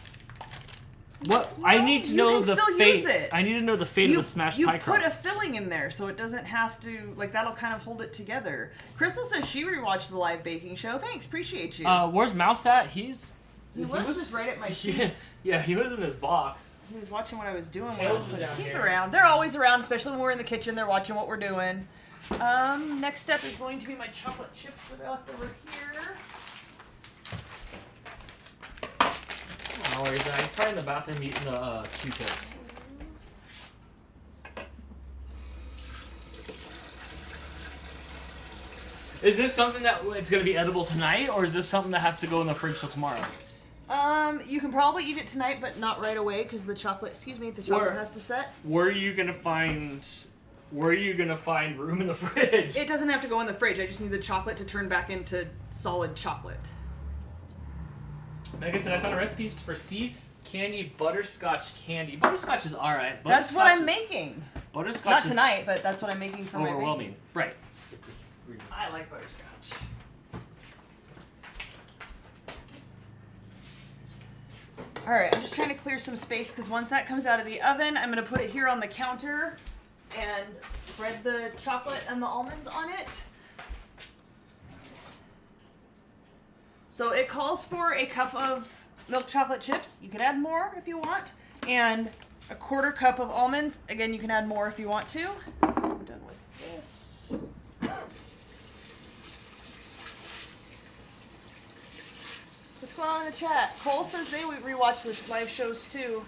What no, I need to know the fate. Use it. I need to know the fate of the smashed pie crust. You put a filling in there, so it doesn't have to that'll kind of hold it together. Crystal says she rewatched the live baking show. Thanks, appreciate you. Where's Mouse at? He was just right at my feet. Yeah, he was in his box. He was watching what I was doing. He's around. They're always around, especially when we're in the kitchen. They're watching what we're doing. Next step is going to be my chocolate chips that I left over here. Oh, he's probably in the bathroom eating the Q-tips. Is this something that it's going to be edible tonight, or is this something that has to go in the fridge till tomorrow? You can probably eat it tonight, but not right away because the chocolate. The chocolate has to set. Where are you gonna find room in the fridge? It doesn't have to go in the fridge. I just need the chocolate to turn back into solid chocolate. Like I said, I found a recipe for C's candy butterscotch candy. Butterscotch is alright. That's what I'm making. Butterscotch Not tonight, but that's what I'm making for my overwhelming. Right. I like butterscotch. Alright, I'm just trying to clear some space because once that comes out of the oven, I'm going to put it here on the counter and spread the chocolate and the almonds on it. So it calls for a cup of milk chocolate chips. You can add more if you want. And a 1/4 cup of almonds. Again, you can add more if you want to. I'm done with this. What's going on in the chat? Cole says they rewatch the live shows too.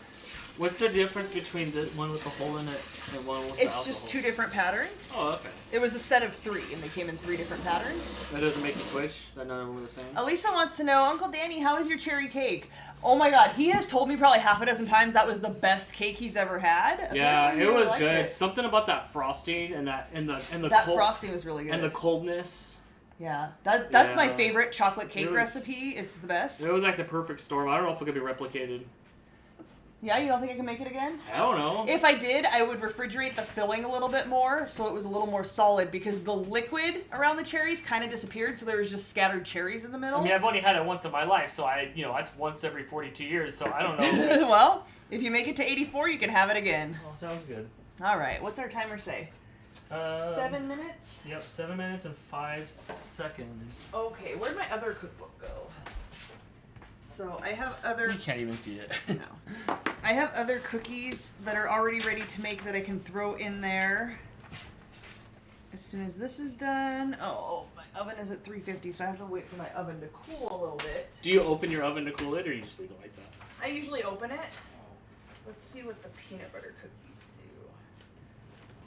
What's the difference between the one with the hole in it and one with the alcohol? It's just 2 different patterns. Oh, okay. It was a set of 3, and they came in 3 different patterns. That doesn't make you twitch? That none of them were the same? Elisa wants to know, Uncle Danny, how is your cherry cake? Oh my god, he has told me probably half a dozen times that was the best cake he's ever had. Yeah, it was good. Something about that frosting and that frosting was really good. And the coldness. Yeah, that's my favorite chocolate cake recipe. It's the best. It was like the perfect storm. I don't know if it could be replicated. Yeah, you don't think I can make it again? I don't know. If I did, I would refrigerate the filling a little bit more so it was a little more solid because the liquid around the cherries kind of disappeared, so there was just scattered cherries in the middle. I mean, I've only had it once in my life, so that's once every 42 years, so I don't know. Well, if you make it to 84, you can have it again. Oh, sounds good. All right, what's our timer say? 7 minutes? Yep, 7 minutes and 5 seconds. Okay, where'd my other cookbook go? So I have other... You can't even see it. No. I have other cookies that are already ready to make that I can throw in there. As soon as this is done... Oh, my oven is at 350, so I have to wait for my oven to cool a little bit. Do you open your oven to cool it, or you just leave it like that? I usually open it. Let's see what the peanut butter cookies do.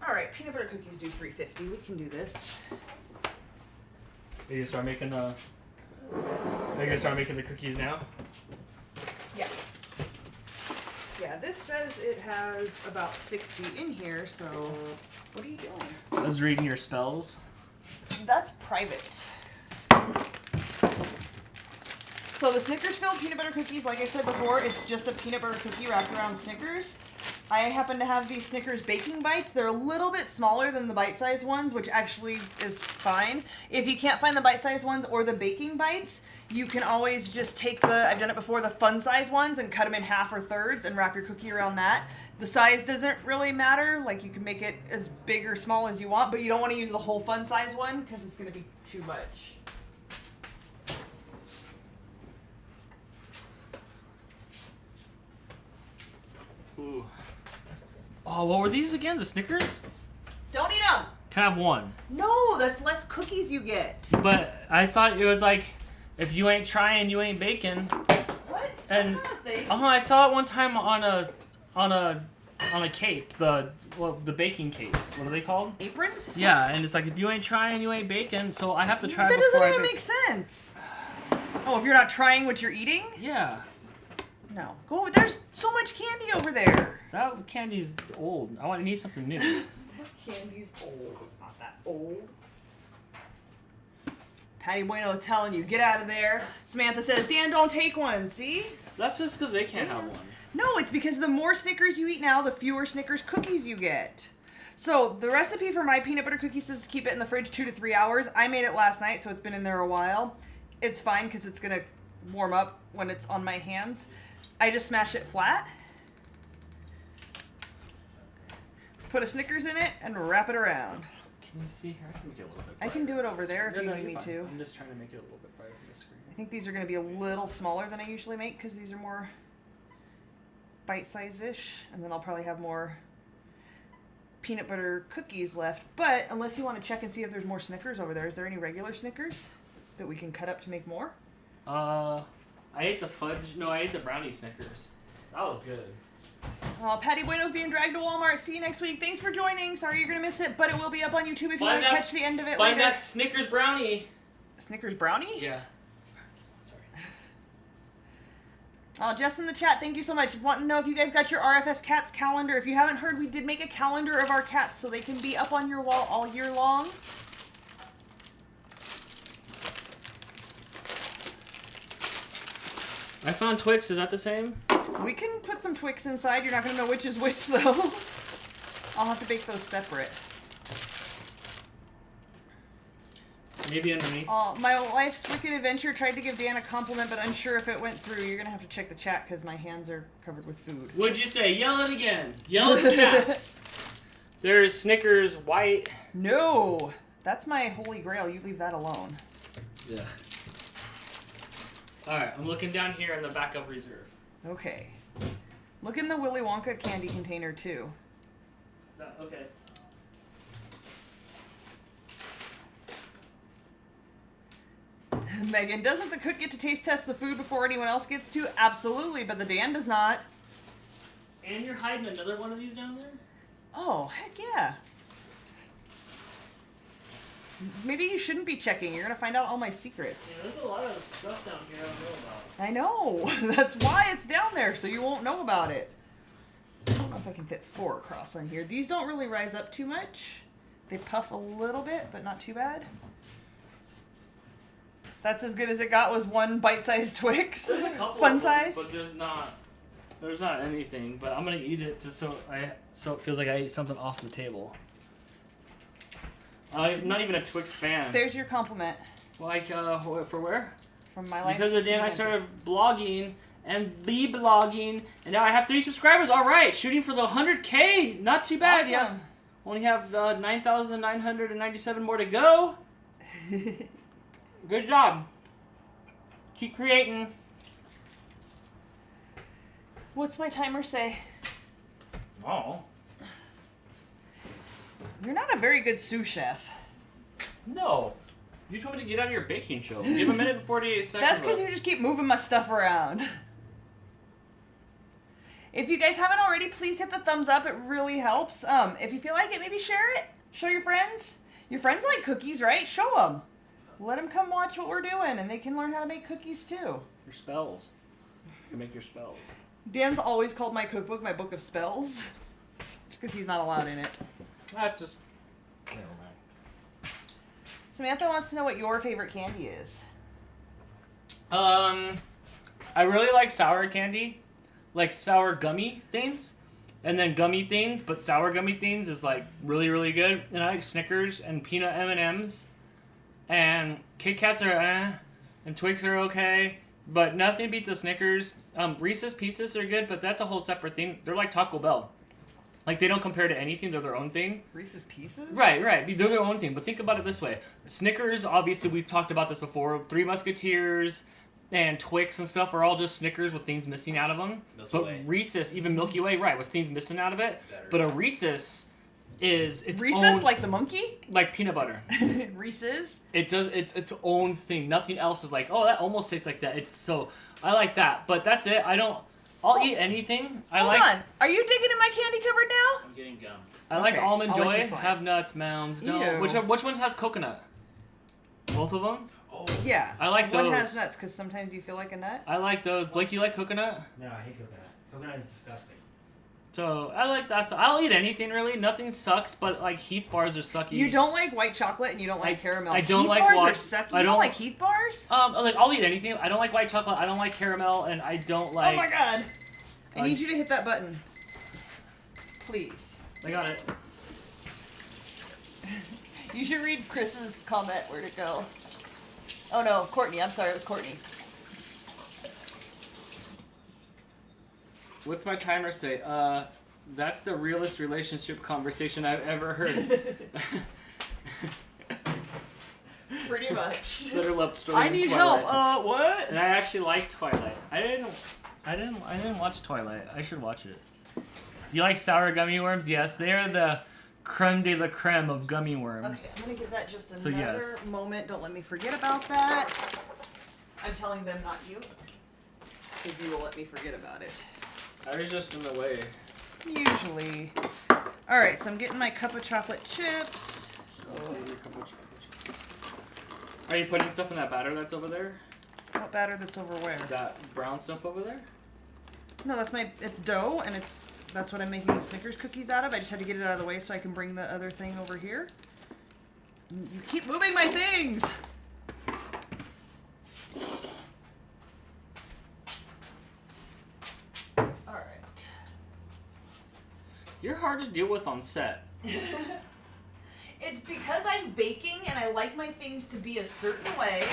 Alright, peanut butter cookies do 350. We can do this. Are you gonna start making the cookies now? Yeah. Yeah, this says it has about 60 in here, so what are you doing? I was reading your spells. That's private. So the Snickers filled peanut butter cookies, like I said before, it's just a peanut butter cookie wrapped around Snickers. I happen to have these Snickers baking bites. They're a little bit smaller than the bite-sized ones, which actually is fine. If you can't find the bite-sized ones or the baking bites, you can always just take I've done it before, the fun-size ones and cut them in half or thirds and wrap your cookie around that. The size doesn't really matter. Like, you can make it as big or small as you want, but you don't want to use the whole fun-size one because it's going to be too much. Ooh. Oh, what were these again? The Snickers? Don't eat them! Can I have one? No, that's less cookies you get. But I thought it was like, if you ain't trying, you ain't baking. What? And that's not a thing. I saw it one time on a cape, the baking capes. What are they called? Aprons? Yeah, and it's like, if you ain't trying, you ain't baking. So I have to try. That doesn't even make sense. Oh, if you're not trying what you're eating? Yeah. No. Go. There's so much candy over there. That candy's old. I need something new. That candy's old. It's not that old. Patty Bueno telling you, get out of there. Samantha says, Dan, don't take one. See? That's just because they can't have one. No, it's because the more Snickers you eat now, the fewer Snickers cookies you get. So the recipe for my peanut butter cookies says to keep it in the fridge 2 to 3 hours. I made it last night, so it's been in there a while. It's fine because it's going to warm up when it's on my hands. I just smash it flat, put a Snickers in it, and wrap it around. Can you see here? I can make it a little bit brighter. I can do it over there if you need you're me fine. to. I'm just trying to make it a little bit brighter on the screen. I think these are going to be a little smaller than I usually make because these are more bite-size-ish, and then I'll probably have more peanut butter cookies left. But unless you want to check and see if there's more Snickers over there, is there any regular Snickers that we can cut up to make more? I ate the fudge. No, I ate the brownie Snickers. That was good. Patty Bueno's being dragged to Walmart. See you next week. Thanks for joining. Sorry you're going to miss it, but it will be up on YouTube if you want to catch the end of it Find later. that Snickers brownie. Snickers brownie? Yeah. Sorry. Oh, Jess in the chat, thank you so much. Want to know if you guys got your RFS Cats calendar. If you haven't heard, we did make a calendar of our cats so they can be up on your wall all year long. I found Twix. Is that the same? We can put some Twix inside. You're not going to know which is which, though. I'll have to bake those separate. Maybe underneath. My Life's Wicked Adventure tried to give Dan a compliment, but unsure if it went through. You're going to have to check the chat because my hands are covered with food. What'd you say? Yell it again. Yell at the caps. There's Snickers white. No! That's my holy grail. You leave that alone. Yeah. Alright, I'm looking down here in the backup reserve. Okay. Look in the Willy Wonka candy container, too. Okay. Megan, doesn't the cook get to taste test the food before anyone else gets to? Absolutely, but the Dan does not. And you're hiding another one of these down there? Oh, heck yeah. Maybe you shouldn't be checking. You're going to find out all my secrets. Yeah, there's a lot of stuff down here I I know. That's why it's down there, so you won't know about it. I don't know if I can fit 4 across on here. These don't really rise up too much. They puff a little bit, but not too bad. That's as good as it got, was one bite-sized Twix. There's a couple Fun of them, size. but there's not anything. But I'm gonna eat it just so it feels like I ate something off the table. I'm not even a Twix fan. There's your compliment. Like for where? From my life. Because of Dan, I started blogging and vlogging, and now I have 3 subscribers. All right, shooting for the 100K. Not too bad. Awesome. Yeah. Only have 9,997 more to go. Good job. Keep creating. What's my timer say? Oh. You're not a very good sous chef. No. You told me to get out of your baking show. Give a minute and 48 seconds. That's because you just keep moving my stuff around. If you guys haven't already, please hit the thumbs up. It really helps. If you feel like it, maybe share it. Show your friends. Your friends like cookies, right? Show them. Let them come watch what we're doing, and they can learn how to make cookies, too. Your spells. You can make your spells. Dan's always called my cookbook my book of spells. It's because he's not allowed in it. That's just... Never mind. Samantha wants to know what your favorite candy is. I really like sour candy. Like sour gummy things. And then gummy things, but sour gummy things is like really, really good. And I like Snickers and peanut M&Ms. And Kit Kats are and Twix are okay. But nothing beats a Snickers. Reese's Pieces are good, but that's a whole separate thing. They're like Taco Bell. Like, they don't compare to anything. They're their own thing. Reese's Pieces? Right. They're their own thing. But think about it this way. Snickers, obviously, we've talked about this before. 3 Musketeers and Twix and stuff are all just Snickers with things missing out of them. Milky Way. Reese's, even Milky Way, right, with things missing out of it. Better. But a Reese's is its Reese's, own, like the monkey? like peanut butter. Reese's? It does its own thing. Nothing else is like, oh, that almost tastes like that. It's so I like that. But that's it. I'll eat anything. Hold on. Are you digging in my candy cupboard now? I'm getting gum. I like Okay, Almond I'll let Joy. you slide. Have nuts, mounds. Ew. No. Which one has coconut? Both of them? Oh, Yeah. I like One those. has nuts because sometimes you feel like a nut. I like those. Blake, you like coconut? no, I hate coconut. Coconut is disgusting. So I like that. So I'll eat anything really. Nothing sucks, but like Heath bars are sucky. You don't like white chocolate and you don't like caramel. I don't Heath like bars white- are sucky. I You don't don't- like Heath bars? Like I'll eat anything. I don't like white chocolate. I don't like caramel, and I don't like. Oh my god. I Like- need you to hit that button. Please. I got it. You should read Chris's comment. Where'd it go? Oh no, Courtney. I'm sorry, it was Courtney. What's my timer say? That's the realest relationship conversation I've ever heard. Pretty much. Better love story. I than need Twilight. help. What? And I actually like Twilight. I didn't watch Twilight. I should watch it. You like sour gummy worms? Yes, they are the creme de la creme of gummy worms. Okay, I'm gonna give that just So, another yes. moment. Don't let me forget about that. I'm telling them, not you. Because you will let me forget about it. I was just in the way. Usually. Alright, so I'm getting my cup of chocolate chips. Are you putting stuff in that batter that's over there? What batter that's over where? That brown stuff over there? No, it's dough, and that's what I'm making the Snickers cookies out of. I just had to get it out of the way so I can bring the other thing over here. You keep moving my things! Alright. You're hard to deal with on set. It's because I'm baking and I like my things to be a certain way.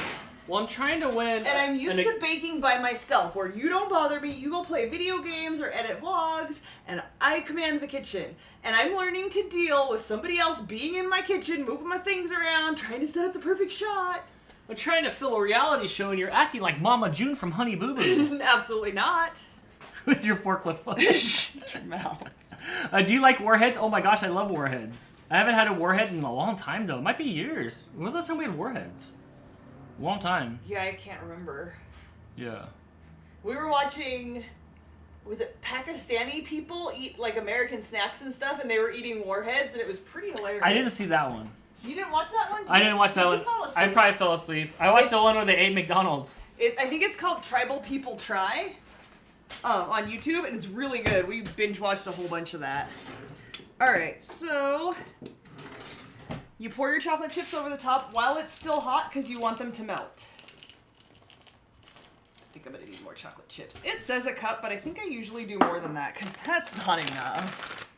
Well, I'm trying to win. And I'm used to baking by myself, where you don't bother me, you go play video games or edit vlogs, and I command the kitchen. And I'm learning to deal with somebody else being in my kitchen, moving my things around, trying to set up the perfect shot. I'm trying to fill a reality show and you're acting like Mama June from Honey Boo Boo. Absolutely not. With your forklift foot. Shut your mouth. Do you like warheads? Oh my gosh, I love warheads. I haven't had a warhead in a long time though. It might be years. When was the last time we had warheads? Long time. Yeah, I can't remember. Yeah. We were watching, was it Pakistani people eat like American snacks and stuff, and they were eating warheads, and it was pretty hilarious. I didn't see that one. You didn't watch that one? I didn't watch that Did one. you fall I asleep? probably fell asleep. I watched the one where they ate McDonald's. I think it's called Tribal People Try on YouTube, and it's really good. We binge watched a whole bunch of that. Alright, so you pour your chocolate chips over the top while it's still hot because you want them to melt. I think I'm going to need more chocolate chips. It says a cup, but I think I usually do more than that because that's not enough.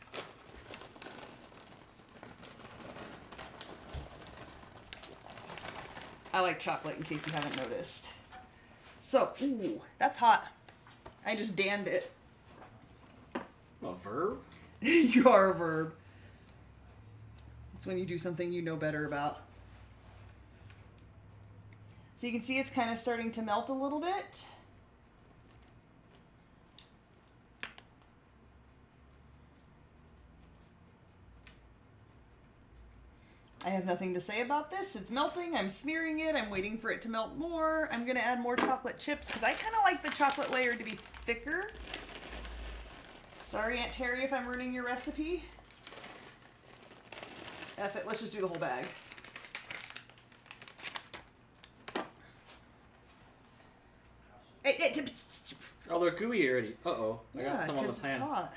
I like chocolate in case you haven't noticed. So, ooh, that's hot. I just Dan'd it. A verb? You are a verb. It's when you do something you know better about. So you can see it's kind of starting to melt a little bit. I have nothing to say about this. It's melting. I'm smearing it. I'm waiting for it to melt more. I'm going to add more chocolate chips because I kind of like the chocolate layer to be thicker. Sorry, Aunt Terry, if I'm ruining your recipe. F it. Let's just do the whole bag. Oh, they're gooey already. Uh-oh. I got some on the pan. It's hot.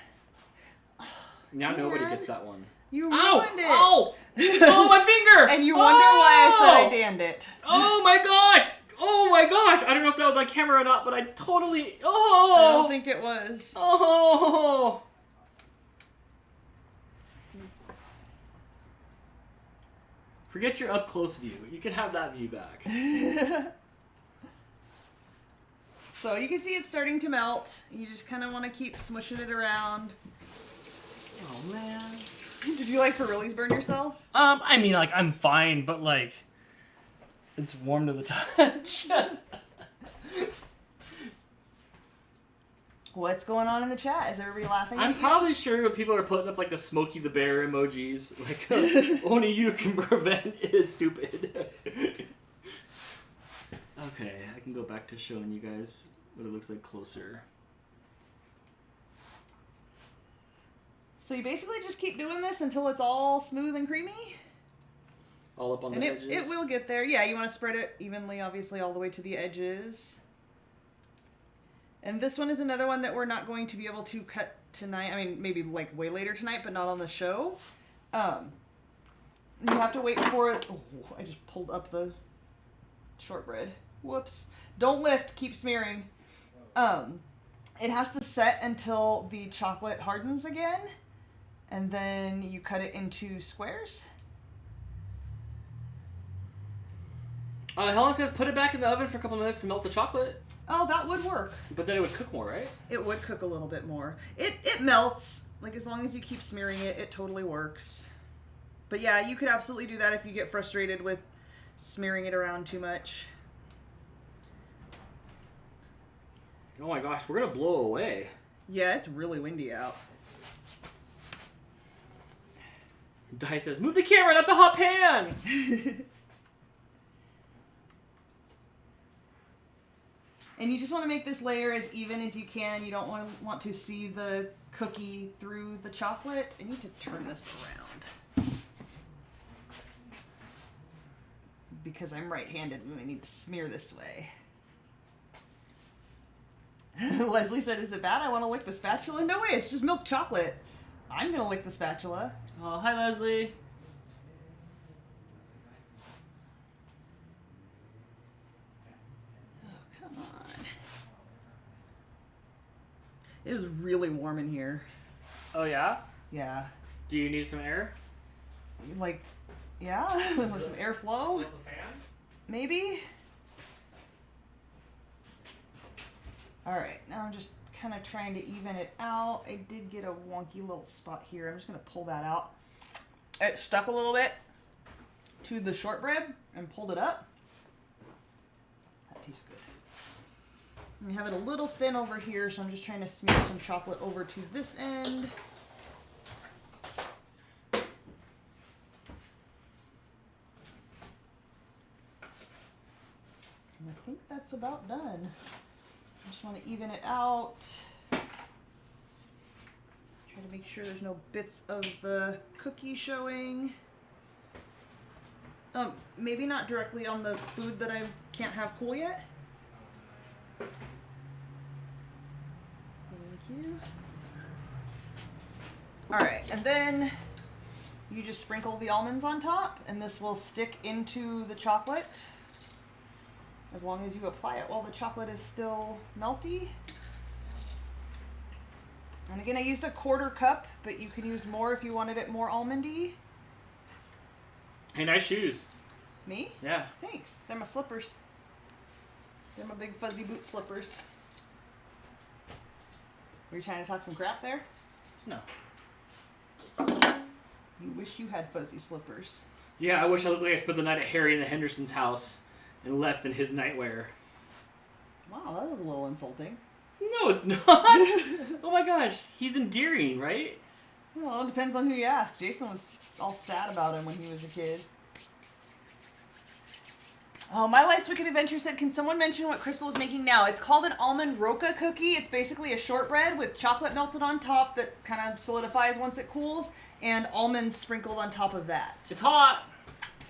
Now Dan, nobody gets that one. You Ow! ruined it. Oh! Oh, my finger! And you wonder why I said I Dan'd it. Oh my gosh! Oh my gosh! I don't know if that was on camera or not, but I totally... I Oh! don't think it was. Oh! Forget your up-close view. You can have that view back. So you can see it's starting to melt. You just kind of want to keep smushing it around. Oh, man. Did you like for reallys burn yourself? I mean, like, I'm fine, but, like, it's warm to the touch. What's going on in the chat? Is everybody laughing I'm at you? probably sure people are putting up, like, the Smokey the Bear emojis. Like, only you can prevent is stupid. Okay, I can go back to showing you guys what it looks like closer. So you basically just keep doing this until it's all smooth and creamy? All up on And the edges. it will get there. Yeah, you want to spread it evenly, obviously, all the way to the edges. And this one is another one that we're not going to be able to cut tonight. I mean, maybe like way later tonight, but not on the show. You have to wait for it. Oh, I just pulled up the shortbread. Whoops. Don't lift. Keep smearing. It has to set until the chocolate hardens again. And then you cut it into squares. Helen says put it back in the oven for a couple minutes to melt the chocolate. Oh, that would work. But then it would cook more, right? It would cook a little bit more. It melts. Like, as long as you keep smearing it, it totally works. But yeah, you could absolutely do that if you get frustrated with smearing it around too much. Oh my gosh, we're gonna blow away. Yeah, it's really windy out. Di says, move the camera, not the hot pan! And you just want to make this layer as even as you can. You don't want to see the cookie through the chocolate. I need to turn this around. Because I'm right-handed and I need to smear this way. Leslie said, is it bad? I want to lick the spatula. No way, it's just milk chocolate. I'm going to lick the spatula. Oh, hi, Leslie. Oh, come on. It is really warm in here. Oh, yeah? Yeah. Do you need some air? Like, yeah? With some airflow? Maybe? Alright, now I'm just kind of trying to even it out. I did get a wonky little spot here. I'm just going to pull that out. It stuck a little bit to the shortbread and pulled it up. That tastes good. We have it a little thin over here, so I'm just trying to smear some chocolate over to this end. And I think that's about done. I just want to even it out. Try to make sure there's no bits of the cookie showing. Maybe not directly on the food that I can't have cool yet. Thank you. Alright, and then you just sprinkle the almonds on top, and this will stick into the chocolate as long as you apply it while the chocolate is still melty. And again, I used a 1/4 cup, but you can use more if you wanted it more almondy. Hey, nice shoes. Me? Yeah. Thanks. They're my slippers. They're my big fuzzy boot slippers. Were you trying to talk some crap there? No. You wish you had fuzzy slippers. Yeah, I wish I looked like I spent the night at Harry and the Henderson's house and left in his nightwear. Wow, that was a little insulting. No, it's not. Oh my gosh, he's endearing, right? Well, it depends on who you ask. Jason was all sad about him when he was a kid. Oh, My Life's Wicked Adventure said, can someone mention what Crystal is making now? It's called an almond roca cookie. It's basically a shortbread with chocolate melted on top that kind of solidifies once it cools, and almonds sprinkled on top of that. It's hot.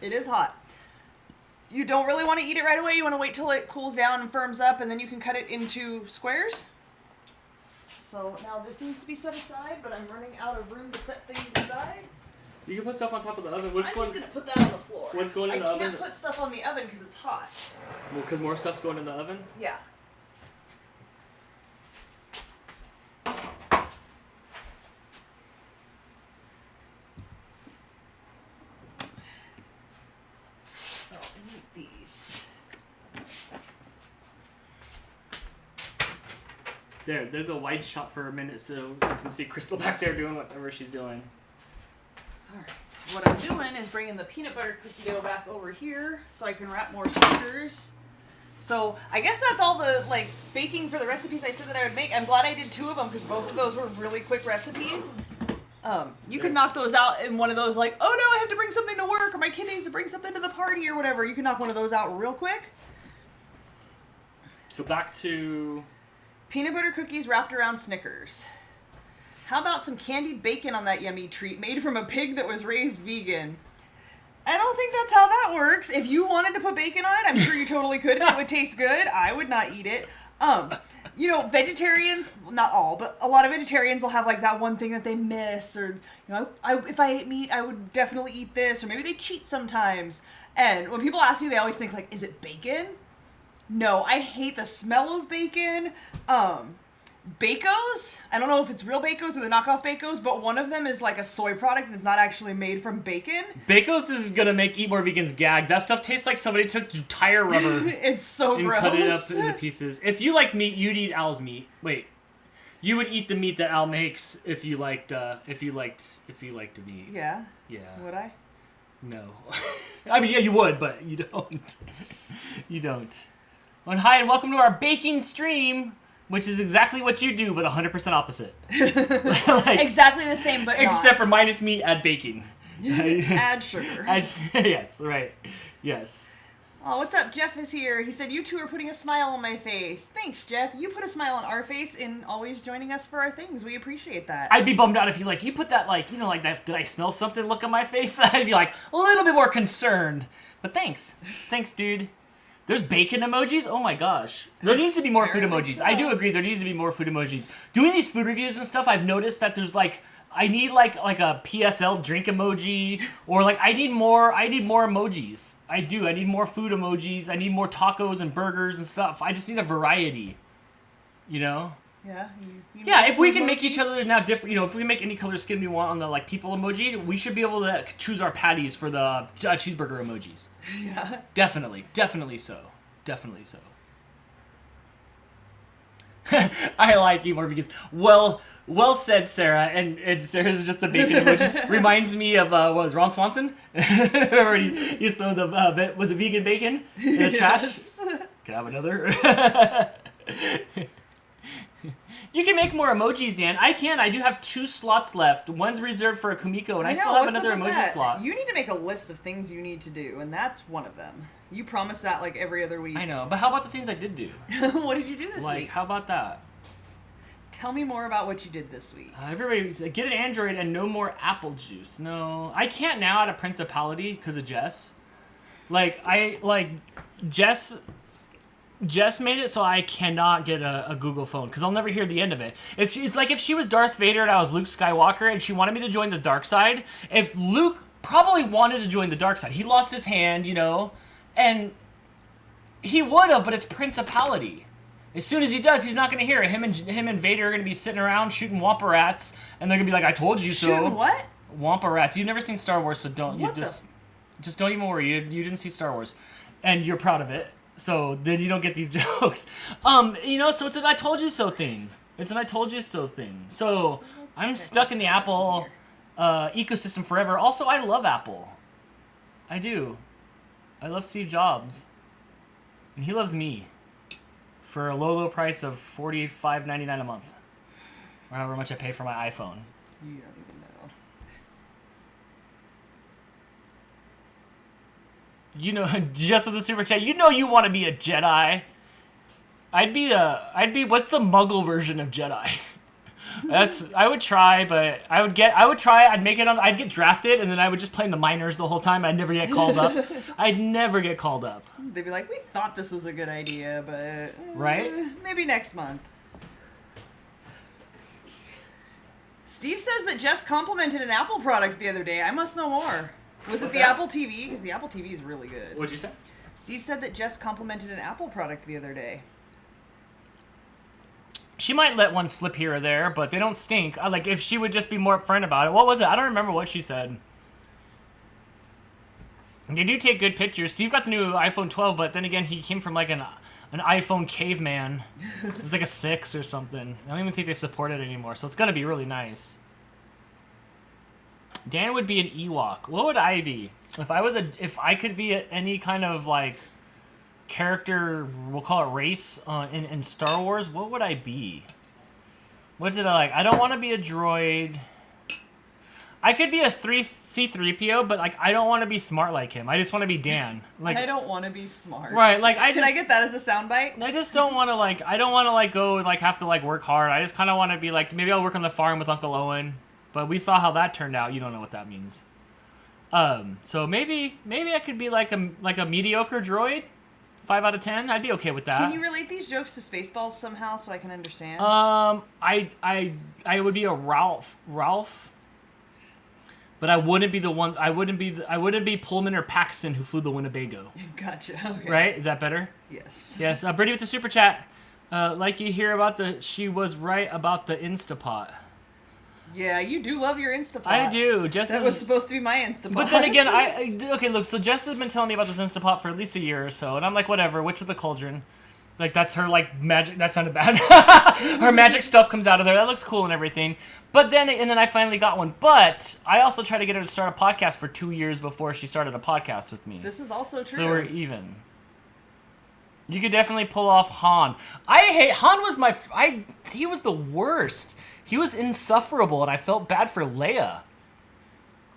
It is hot. You don't really want to eat it right away. You want to wait till it cools down and firms up, and then you can cut it into squares. So now this needs to be set aside, but I'm running out of room to set things aside. You can put stuff on top of the oven. I'm just going to put that on the floor. What's going in the oven? I can't put stuff on the oven because it's hot. Well, because more stuff's going in the oven? Yeah. Oh, I need these. There's a wide shot for a minute so you can see Crystal back there doing whatever she's doing. Alright, so what I'm doing is bringing the peanut butter cookie dough back over here so I can wrap more Snickers. So I guess that's all the baking for the recipes I said that I would make. I'm glad I did 2 of them because both of those were really quick recipes. You could knock those out in one of those oh no, I have to bring something to work, or my kid needs to bring something to the party or whatever. You can knock one of those out real quick. So back to peanut butter cookies wrapped around Snickers. How about some candied bacon on that yummy treat made from a pig that was raised vegan? I don't think that's how that works. If you wanted to put bacon on it, I'm sure you totally could and it would taste good. I would not eat it. Vegetarians, not all, but a lot of vegetarians will have that one thing that they miss, or if I ate meat, I would definitely eat this, or maybe they cheat sometimes. And when people ask me, they always think is it bacon? No, I hate the smell of bacon. Bacos? I don't know if it's real Bacos or the knockoff Bacos, but one of them is a soy product and it's not actually made from bacon. Bacos is gonna make Eat More Vegans gag. That stuff tastes like somebody took tire rubber It's so and gross. cut it up into pieces. If you like meat, you'd eat Al's meat. Wait, you would eat the meat that Al makes if you liked meat. Yeah. Yeah. Would I? No. I mean, yeah, you would, but you don't. You don't. And hi, and welcome to our baking stream, which is exactly what you do, but 100% opposite. Exactly the same, but except for not. minus meat, add baking. Add sugar. Yes, right. Yes. Oh, what's up? Jeff is here. He said, you two are putting a smile on my face. Thanks, Jeff. You put a smile on our face in always joining us for our things. We appreciate that. I'd be bummed out if you put that, that, did I smell something look on my face? I'd be a little bit more concerned. But thanks. Thanks, dude. There's bacon emojis? Oh my gosh. There needs to be more food Apparently emojis. so. I do agree there needs to be more food emojis. Doing these food reviews and stuff, I've noticed that there's like I need like a PSL drink emoji or like I need more emojis. I do. I need more food emojis. I need more tacos and burgers and stuff. I just need a variety. You know? Yeah. Yeah, if we can make each other now different, if we make any color skin we want on the like people emoji, we should be able to choose our patties for the cheeseburger emojis. Yeah. Definitely so. I like you more vegans. Well said, Sarah. And Sarah's just the bacon emoji. Reminds me of what was Ron Swanson? Remember he used to throw the was it vegan bacon in the trash? Can I have another? You can make more emojis, Dan. I can. I do have 2 slots left. One's reserved for a Kumiko, and I still have another emoji slot. You need to make a list of things you need to do, and that's one of them. You promise that like every other week. I know, but how about the things I did do? What did you do this Like, week? how about that? Tell me more about what you did this week. Everybody, get an Android and no more apple juice. No, I can't now out of Principality because of Jess. Jess made it so I cannot get a Google phone because I'll never hear the end of it. It's like if she was Darth Vader and I was Luke Skywalker and she wanted me to join the dark side. If Luke probably wanted to join the dark side, he lost his hand, and he would have, but it's Principality. As soon as he does, he's not going to hear it. Him and Vader are going to be sitting around shooting Wampa rats, and they're going to be like, "I told you so." Shooting what? Wampa rats. You've never seen Star Wars, so don't. What Just don't even worry. You didn't see Star Wars, and you're proud of it. So then you don't get these jokes. So it's an I told you so thing. So I'm stuck in the Apple ecosystem forever. Also, I love Apple. I do. I love Steve Jobs. And he loves me. For a low price of $45.99 a month. Or however much I pay for my iPhone. You don't even know. Just with the super chat, you want to be a Jedi. I'd be what's the Muggle version of Jedi? I would try, but I'd make it on, I'd get drafted, and then I would just play in the minors the whole time. I'd never get called up. They'd be like, we thought this was a good idea, but... Right? Maybe next month. Steve says that Jess complimented an Apple product the other day. I must know more. Was it the Apple TV? Because the Apple TV is really good. What'd you say? Steve said that Jess complimented an Apple product the other day. She might let one slip here or there, but they don't stink. Like, if she would just be more upfront about it. What was it? I don't remember what she said. They do take good pictures. Steve got the new iPhone 12, but then again, he came from like an iPhone caveman. It was like a 6 or something. I don't even think they support it anymore, so it's going to be really nice. Dan would be an Ewok. What would I be? If I could be any kind of like character, we'll call it race in Star Wars, what would I be? What did I like? I don't want to be a droid. I could be a C-3PO, but like I don't want to be smart like him. I just want to be Dan. Like I don't want to be smart. Right, like Can I get that as a soundbite? I just don't want to go and like have to like work hard. I just kind of want to be like, maybe I'll work on the farm with Uncle Owen. But we saw how that turned out. You don't know what that means. So maybe I could be like a mediocre droid. 5 out of 10. I'd be okay with that. Can you relate these jokes to Spaceballs somehow so I can understand? I would be a Ralph, but I wouldn't be the one. I wouldn't be Pullman or Paxton who flew the Winnebago. Gotcha. Okay. Right? Is that better? Yes. Yes. Brittany with the super chat. Like you hear about she was right about the Instapot. Yeah, you do love your Instapot. I do. That was supposed to be my Instapot. But then again, okay, look, so Jess has been telling me about this Instapot for at least a year or so, and I'm like, whatever, Witch with the Cauldron. Like, that's her, like, magic, that sounded bad. Her magic stuff comes out of there, that looks cool and everything. But then, and then I finally got one. But I also tried to get her to start a podcast for 2 years before she started a podcast with me. This is also true. So we're even. You could definitely pull off Han. Han was he was the worst. He was insufferable, and I felt bad for Leia.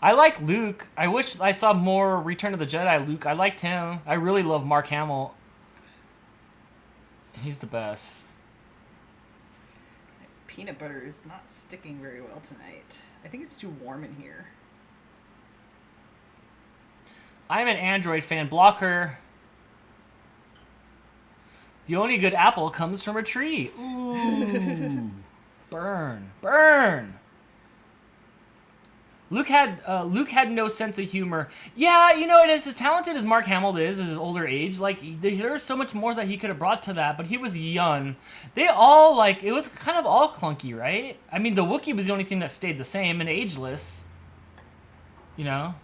I like Luke. I wish I saw more Return of the Jedi Luke. I liked him. I really love Mark Hamill. He's the best. Peanut butter is not sticking very well tonight. I think it's too warm in here. I'm an Android fan. Block her. The only good apple comes from a tree. Ooh. Burn. Luke had no sense of humor. Yeah, you know, and as talented as Mark Hamill is at his older age, like there's so much more that he could have brought to that, but he was young. They all it was kind of all clunky, right? I mean, the Wookiee was the only thing that stayed the same and ageless. You know.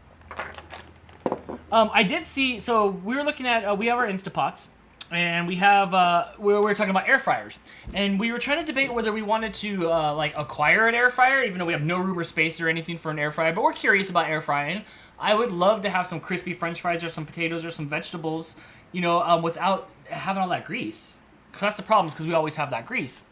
I did see. So we were looking at. We have our Instapots. And we have, we were talking about air fryers. And we were trying to debate whether we wanted to, acquire an air fryer, even though we have no room or space or anything for an air fryer. But we're curious about air frying. I would love to have some crispy french fries or some potatoes or some vegetables, without having all that grease. Because that's the problem, because we always have that grease.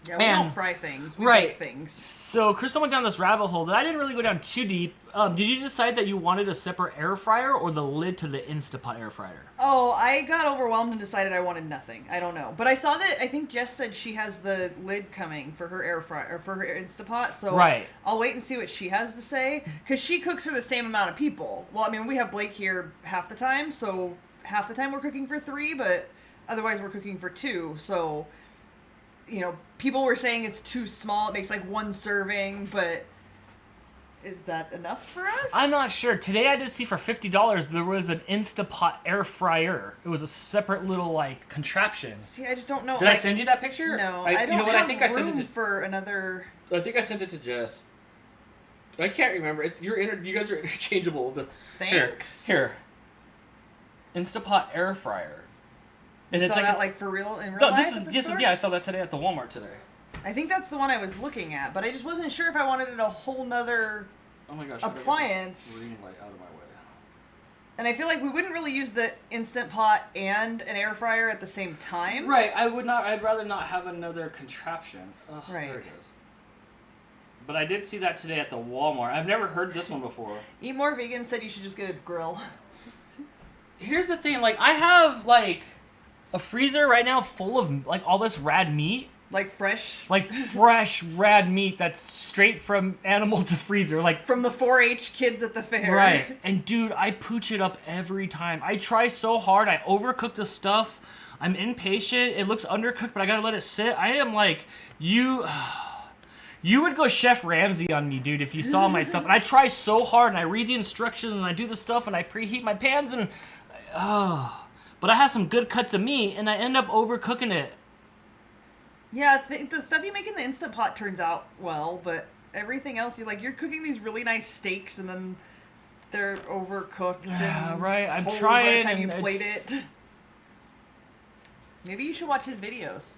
Yeah, we don't fry things. We right. bake things. So Crystal went down this rabbit hole that I didn't really go down too deep. Did you decide that you wanted a separate air fryer or the lid to the Instapot air fryer? Oh, I got overwhelmed and decided I wanted nothing. I don't know. But I saw that, I think Jess said she has the lid coming for her air fryer, or for her Instapot, so right. I'll wait and see what she has to say, because she cooks for the same amount of people. Well, I mean, we have Blake here half the time, so half the time we're cooking for 3, but otherwise we're cooking for 2, so... people were saying it's too small. It makes like 1 serving, but is that enough for us? I'm not sure. Today I did see for $50 there was an Instapot air fryer. It was a separate little contraption. See, I just don't know. Did I send you that picture? No, I don't have I think I sent it for another. I think I sent it to Jess. I can't remember. You guys are interchangeable. Thanks. Here. Instapot air fryer. And it's that for real in real life? Yeah, I saw that today at the Walmart today. I think that's the one I was looking at, but I just wasn't sure if I wanted it a whole nother appliance. Ring light out of my way. And I feel like we wouldn't really use the Instant Pot and an air fryer at the same time. Right, I'd rather not have another contraption. Ugh, right. There it is. But I did see that today at the Walmart. I've never heard this one before. Eat More Vegan said you should just get a grill. Here's the thing, I have, a freezer right now full of, all this rad meat. Fresh? Fresh rad meat that's straight from animal to freezer. From the 4-H kids at the fair. Right. And, dude, I pooch it up every time. I try so hard. I overcook the stuff. I'm impatient. It looks undercooked, but I gotta let it sit. I am you would go Chef Ramsay on me, dude, if you saw my stuff. And I try so hard, and I read the instructions, and I do the stuff, and I preheat my pans, and... But I have some good cuts of meat, and I end up overcooking it. Yeah, the stuff you make in the Instant Pot turns out well, but everything else, you're cooking these really nice steaks, and then they're overcooked and right. I'm cold trying. by the time you plate it. Maybe you should watch his videos.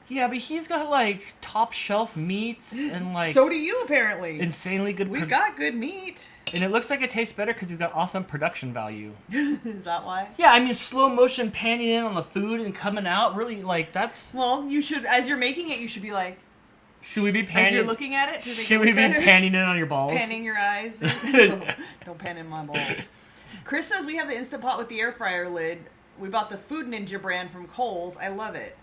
Yeah, but he's got top shelf meats and So do you apparently. Insanely good. We got good meat. And it looks like it tastes better because he's got awesome production value. Is that why? Yeah, I mean slow motion panning in on the food and coming out. Really, that's. Well, you should, as you're making it, you should be Should we be panning? As you're looking at it, should we be panning in on your balls? Panning your eyes. Don't pan in my balls. Chris says we have the Instant Pot with the air fryer lid. We bought the Food Ninja brand from Kohl's. I love it.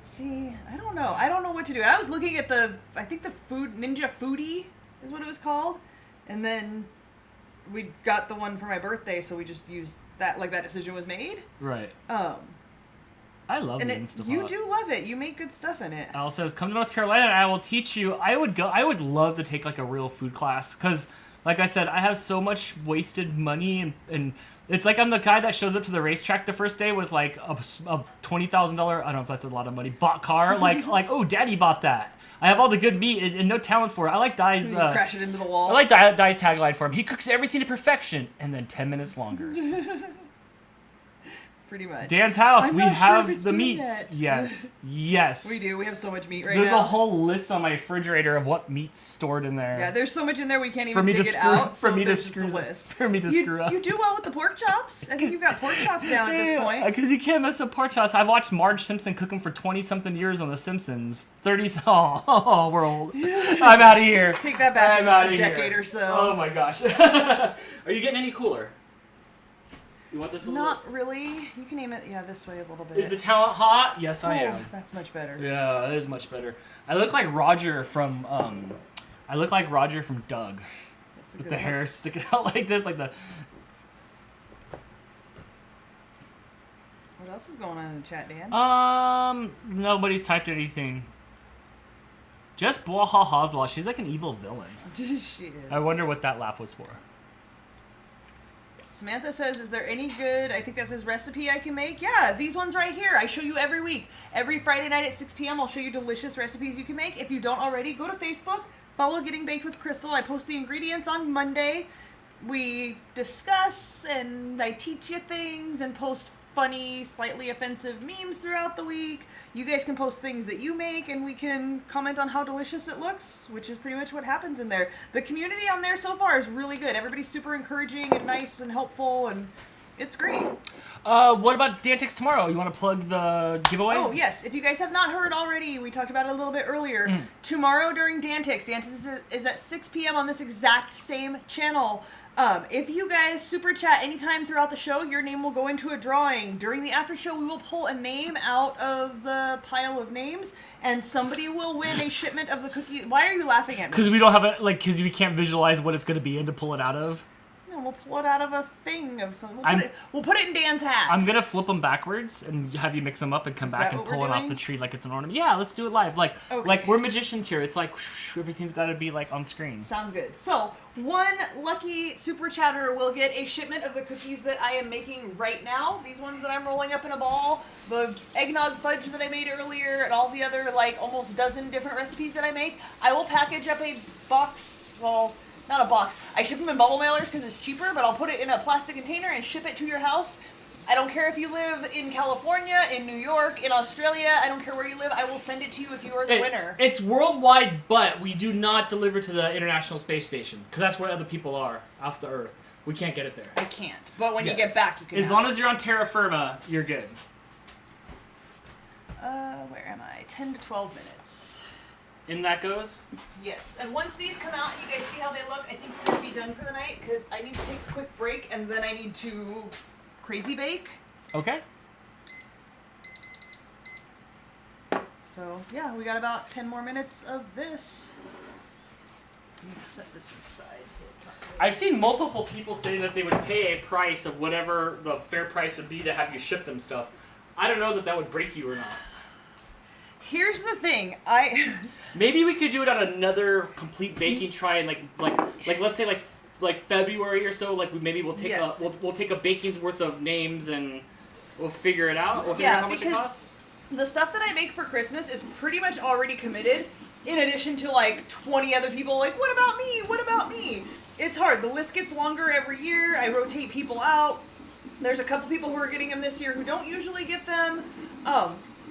See, I don't know. I don't know what to do. I was looking at I think the Food Ninja Foodie is what it was called. And then we got the one for my birthday, so we just used that, that decision was made. Right. I love the Instant Pot. You do love it. You make good stuff in it. Al says, come to North Carolina and I will teach you. I would love to take a real food class because, like I said, I have so much wasted money and it's I'm the guy that shows up to the racetrack the first day with a $20,000, I don't know if that's a lot of money, bought car. Oh, daddy bought that. I have all the good meat and no talent for it. I like Dai's... crash it into the wall. I like Dai's tagline for him. He cooks everything to perfection and then 10 minutes longer. Pretty much. Dan's house. I'm we not have sure if it's the doing meats. that. Yes. We do. We have so much meat now. There's a whole list on my refrigerator of what meat's stored in there. Yeah, there's so much in there we can't even dig it out. For me to screw up. You do well with the pork chops. I think you've got pork chops down at this point. Because you can't mess up pork chops. I've watched Marge Simpson cook them for 20-something years on The Simpsons. 30... Oh, we're old. I'm out of here. Take that back a decade or so. Oh my gosh. Are you getting any cooler? You want this a little? Not really. You can aim it, this way a little bit. Is the talent hot? Yes, I am. That's much better. Yeah, that is much better. I look like Roger from Doug. That's a with good the one. hair sticking out like this, What else is going on in the chat, Dan? Nobody's typed anything. Just Bwahaha's She's like an evil villain. She is. I wonder what that laugh was for. Samantha says, is there any good, I think that says recipe I can make? Yeah, these ones right here. I show you every week. Every Friday night at 6 p.m. I'll show you delicious recipes you can make. If you don't already, go to Facebook, follow Getting Baked with Crystal. I post the ingredients on Monday. We discuss and I teach you things and post funny, slightly offensive memes throughout the week. You guys can post things that you make and we can comment on how delicious it looks, which is pretty much what happens in there. The community on there so far is really good. Everybody's super encouraging and nice and helpful, and it's great. What about Dantix tomorrow? You want to plug the giveaway? Oh, yes. If you guys have not heard already, we talked about it a little bit earlier. Tomorrow during Dantix is at 6 p.m. on this exact same channel. If you guys super chat anytime throughout the show, your name will go into a drawing. During the after show, we will pull a name out of the pile of names, and somebody will win a shipment of the cookie. Why are you laughing at me? Because we don't have it, because we can't visualize what it's going to be and to pull it out of. No, we'll pull it out of a thing of some. We'll put it in Dan's hat. I'm going to flip them backwards and have you mix them up and come back and pull it off the tree like it's an ornament. Yeah, let's do it live. Like we're magicians here. It's like whoosh, everything's got to be like on screen. Sounds good. So, one lucky super chatter will get a shipment of the cookies that I am making right now. These ones that I'm rolling up in a ball, the eggnog fudge that I made earlier, and all the other almost dozen different recipes that I make. I will package up a box, not a box. I ship them in bubble mailers because it's cheaper, but I'll put it in a plastic container and ship it to your house. I don't care if you live in California, in New York, in Australia. I don't care where you live. I will send it to you if you are the winner. It's worldwide, but we do not deliver to the International Space Station because that's where other people are off the Earth. We can't get it there. I can't. But when you get back, you can. As long as you're on terra firma, you're good. Where am I? 10 to 12 minutes. In that goes? Yes, and once these come out and you guys see how they look, I think we're going to be done for the night because I need to take a quick break and then I need to crazy bake. Okay. So, yeah, we got about 10 more minutes of this. Let me set this aside so it's not really... I've seen multiple people saying that they would pay a price of whatever the fair price would be to have you ship them stuff. I don't know that that would break you or not. Here's the thing, Maybe we could do it on another complete baking try and like let's say like February or so. We'll take we'll take a baking's worth of names and we'll figure it out. We'll figure out how much it costs. The stuff that I make for Christmas is pretty much already committed. In addition to 20 other people, what about me? What about me? It's hard. The list gets longer every year. I rotate people out. There's a couple people who are getting them this year who don't usually get them.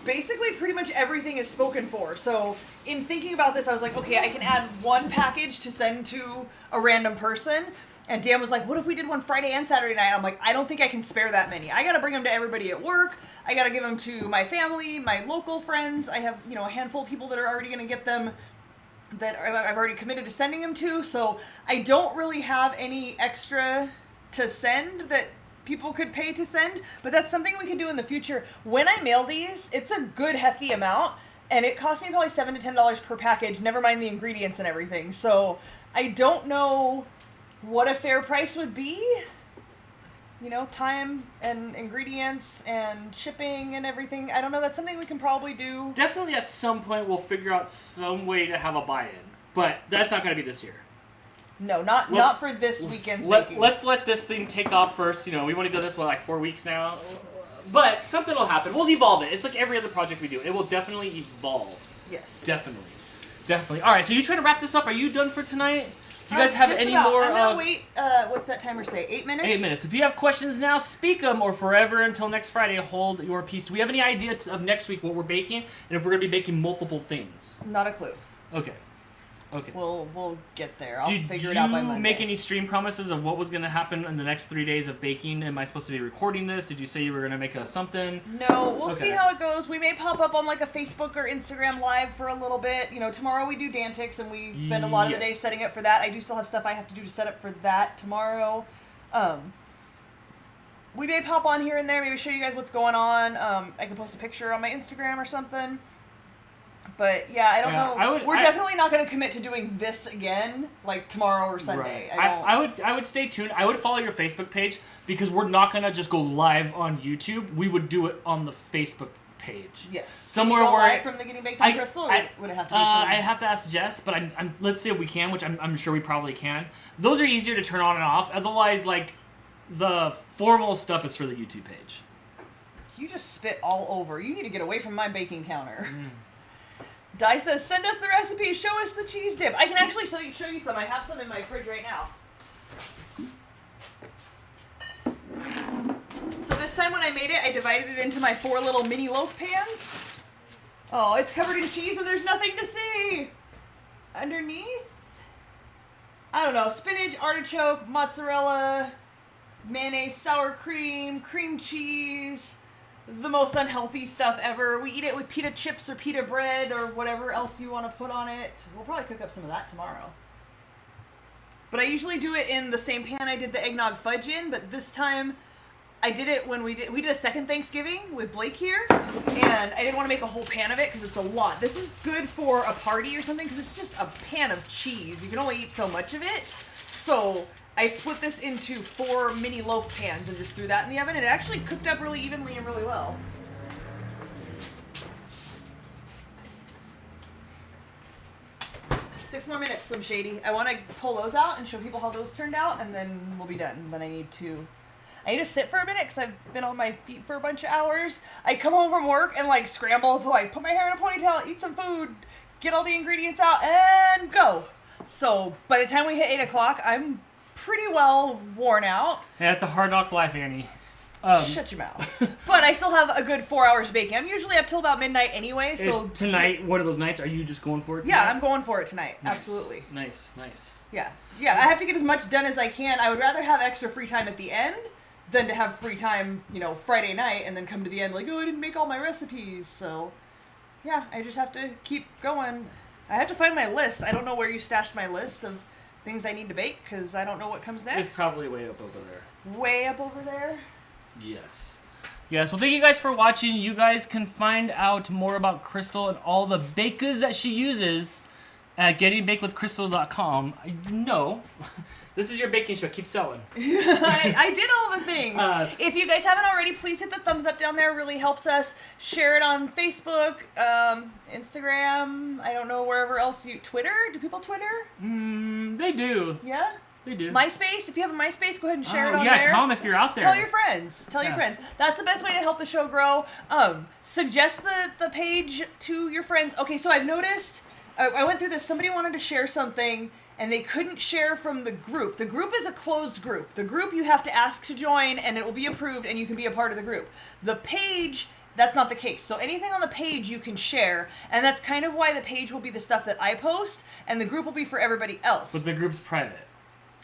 Basically, pretty much everything is spoken for. So, in thinking about this, I was like, okay, I can add one package to send to a random person. And Dan was like, what if we did one Friday and Saturday night? I'm like, I don't think I can spare that many. I got to bring them to everybody at work. I got to give them to my family, my local friends. I have, a handful of people that are already going to get them that I've already committed to sending them to. So, I don't really have any extra to send that people could pay to send, but that's something we can do in the future. When I mail these, it's a good hefty amount, and it cost me probably $7 to $10 per package, never mind the ingredients and everything. So I don't know what a fair price would be. Time and ingredients and shipping and everything. I don't know. That's something we can probably do. Definitely at some point we'll figure out some way to have a buy-in, but that's not going to be this year. No, not for this weekend's baking. Let's let this thing take off first. We've only done this, 4 weeks now? But something will happen. We'll evolve it. It's like every other project we do. It will definitely evolve. Yes. Definitely. All right, so you trying to wrap this up? Are you done for tonight? Do you guys have any more? I'm going to wait, what's that timer say? 8 minutes? 8 minutes. If you have questions now, speak them, or forever until next Friday, hold your peace. Do we have any idea of next week what we're baking, and if we're going to be baking multiple things? Not a clue. Okay. We'll get there. I'll figure it out by Monday. Did you make any stream promises of what was going to happen in the next 3 days of baking? Am I supposed to be recording this? Did you say you were going to make something? No, we'll see how it goes. We may pop up on a Facebook or Instagram live for a little bit. Tomorrow we do Dantix and we spend a lot of the day setting up for that. I do still have stuff I have to do to set up for that tomorrow. We may pop on here and there, maybe show you guys what's going on. I can post a picture on my Instagram or something. But yeah, I don't know. We're definitely not going to commit to doing this again, like tomorrow or Sunday. Right. I would stay tuned. I would follow your Facebook page because we're not going to just go live on YouTube. We would do it on the Facebook page. Yes. Somewhere where live from the Getting Baked with Crystal, or would it have to be from? I have to ask Jess, but let's say we can, which I'm sure we probably can. Those are easier to turn on and off. Otherwise, like, the formal stuff is for the YouTube page. You just spit all over. You need to get away from my baking counter. Di says, send us the recipe. Show us the cheese dip. I can actually show you some. I have some in my fridge right now. So this time when I made it, I divided it into my 4 little mini loaf pans. Oh, it's covered in cheese and there's nothing to see. Underneath? I don't know. Spinach, artichoke, mozzarella, mayonnaise, sour cream, cream cheese. The most unhealthy stuff ever. We eat it with pita chips or pita bread or whatever else you want to put on it. We'll probably cook up some of that tomorrow. But I usually do it in the same pan I did the eggnog fudge in, but this time I did it when we did a second Thanksgiving with Blake here, and I didn't want to make a whole pan of it because it's a lot. This is good for a party or something because it's just a pan of cheese. You can only eat so much of it. So I split this into 4 mini loaf pans and just threw that in the oven, and it actually cooked up really evenly and really well. Six more minutes, Slim Shady. I want to pull those out and show people how those turned out, and then we'll be done. Then I need to sit for a minute because I've been on my feet for a bunch of hours. I come home from work and like scramble to like put my hair in a ponytail, eat some food, get all the ingredients out, and go. So by the time we hit 8 o'clock, I'm pretty well worn out. Yeah, it's a hard knock life, Annie. Shut your mouth. But I still have a good 4 hours baking. I'm usually up till about midnight anyway. So is tonight one of those nights? Are you just going for it tonight? Yeah, I'm going for it tonight. Nice. Absolutely. Nice. Yeah. I have to get as much done as I can. I would rather have extra free time at the end than to have free time, Friday night and then come to the end like, oh, I didn't make all my recipes. So, yeah, I just have to keep going. I have to find my list. I don't know where you stashed my list of things I need to bake because I don't know what comes next. It's probably way up over there. Way up over there? Yes. Well, thank you guys for watching. You guys can find out more about Crystal and all the bakers that she uses at gettingbakedwithcrystal.com. No. This is your baking show. Keep selling. I did all the things. If you guys haven't already, please hit the thumbs up down there. It really helps us. Share it on Facebook, Instagram. I don't know, wherever else Twitter? Do people Twitter? They do. Yeah? They do. MySpace? If you have a MySpace, go ahead and share it on there. Yeah, tell them if you're out there. Tell your friends. Tell your friends. That's the best way to help the show grow. Suggest the page to your friends. Okay, so I've noticed, I went through this, somebody wanted to share something, and they couldn't share from the group. The group is a closed group. The group you have to ask to join, and it will be approved, and you can be a part of the group. The page, that's not the case. So anything on the page you can share, and that's kind of why the page will be the stuff that I post, and the group will be for everybody else. But the group's private.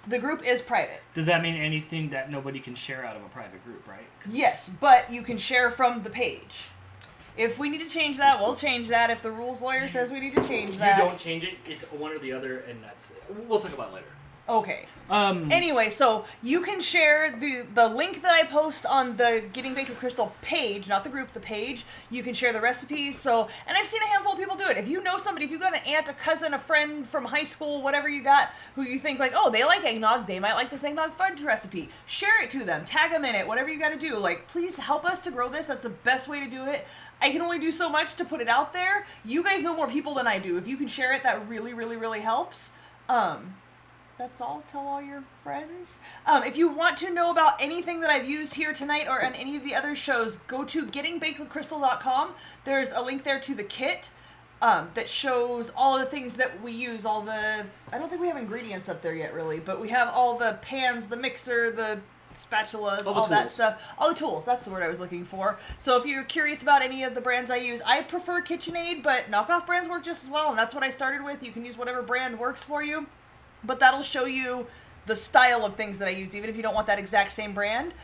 The group is private. Does that mean anything that nobody can share out of a private group, right? Yes, but you can share from the page. If we need to change that, we'll change that. If the rules lawyer says we need to change that. You don't change it. It's one or the other, and that's it. We'll talk about it later. Okay. Anyway, so you can share the link that I post on the Getting Baked with Crystal page, not the group, the page. You can share the recipes. So, and I've seen a handful of people do it. If you know somebody, if you've got an aunt, a cousin, a friend from high school, whatever you got, who you think like, oh, they like eggnog, they might like this eggnog fudge recipe. Share it to them. Tag them in it. Whatever you got to do. Like, please help us to grow this. That's the best way to do it. I can only do so much to put it out there. You guys know more people than I do. If you can share it, that really, really, really helps. That's all. Tell all your friends. If you want to know about anything that I've used here tonight or on any of the other shows, go to gettingbakedwithcrystal.com. There's a link there to the kit that shows all of the things that we use. I don't think we have ingredients up there yet, really, but we have all the pans, the mixer, the spatulas, all that stuff. All the tools. That's the word I was looking for. So if you're curious about any of the brands I use, I prefer KitchenAid, but knockoff brands work just as well, and that's what I started with. You can use whatever brand works for you. But that'll show you the style of things that I use, even if you don't want that exact same brand.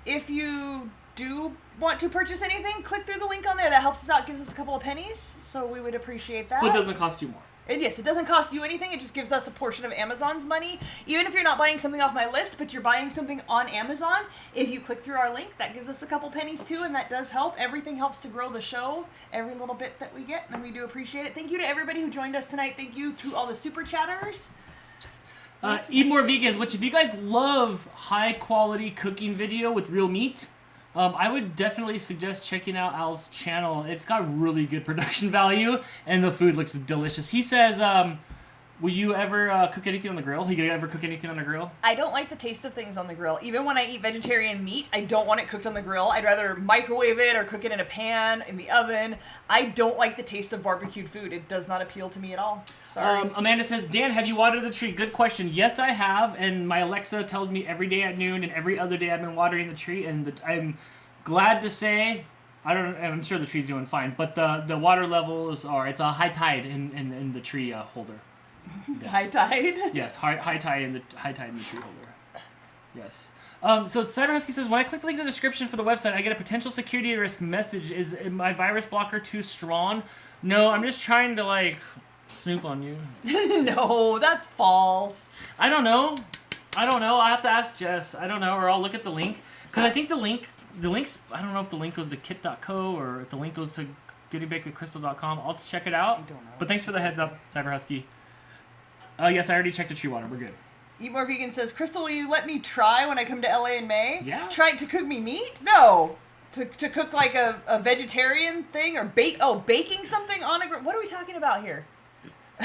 If you do want to purchase anything, click through the link on there. That helps us out, gives us a couple of pennies, so we would appreciate that. But it doesn't cost you more. And yes, it doesn't cost you anything. It just gives us a portion of Amazon's money. Even if you're not buying something off my list, but you're buying something on Amazon, if you click through our link, that gives us a couple pennies too, and that does help. Everything helps to grow the show, every little bit that we get, and we do appreciate it. Thank you to everybody who joined us tonight. Thank you to all the super chatters. Eat More Vegans, which if you guys love high quality cooking video with real meat, I would definitely suggest checking out Al's channel. It's got really good production value, and the food looks delicious. He says, will you ever cook anything on the grill? You ever cook anything on the grill? I don't like the taste of things on the grill. Even when I eat vegetarian meat, I don't want it cooked on the grill. I'd rather microwave it or cook it in a pan, in the oven. I don't like the taste of barbecued food. It does not appeal to me at all. Sorry. Amanda says, Dan, have you watered the tree? Good question. Yes, I have, and my Alexa tells me every day at noon, and every other day I've been watering the tree, and I'm glad to say, I'm sure the tree's doing fine, but the water levels it's a high tide in the tree holder. Yes. High tide? Yes, high tide in the tree holder. Yes. So Cyber Husky says, when I click the link in the description for the website, I get a potential security risk message. Is my virus blocker too strong? No, I'm just trying to snoop on you. No, that's false. I don't know. I have to ask Jess. I don't know, or I'll look at the link. Because I think the links, I don't know if the link goes to kit.co or if the link goes to goodiebakedwithcrystal.com. I'll check it out. I don't know. But thanks for the heads up, Cyber Husky. Yes, I already checked the tree water. We're good. Eat More Vegan says, Crystal, will you let me try when I come to LA in May? Yeah. Try to cook me meat? No. To cook like a vegetarian thing or baking something on a grill? What are we talking about here?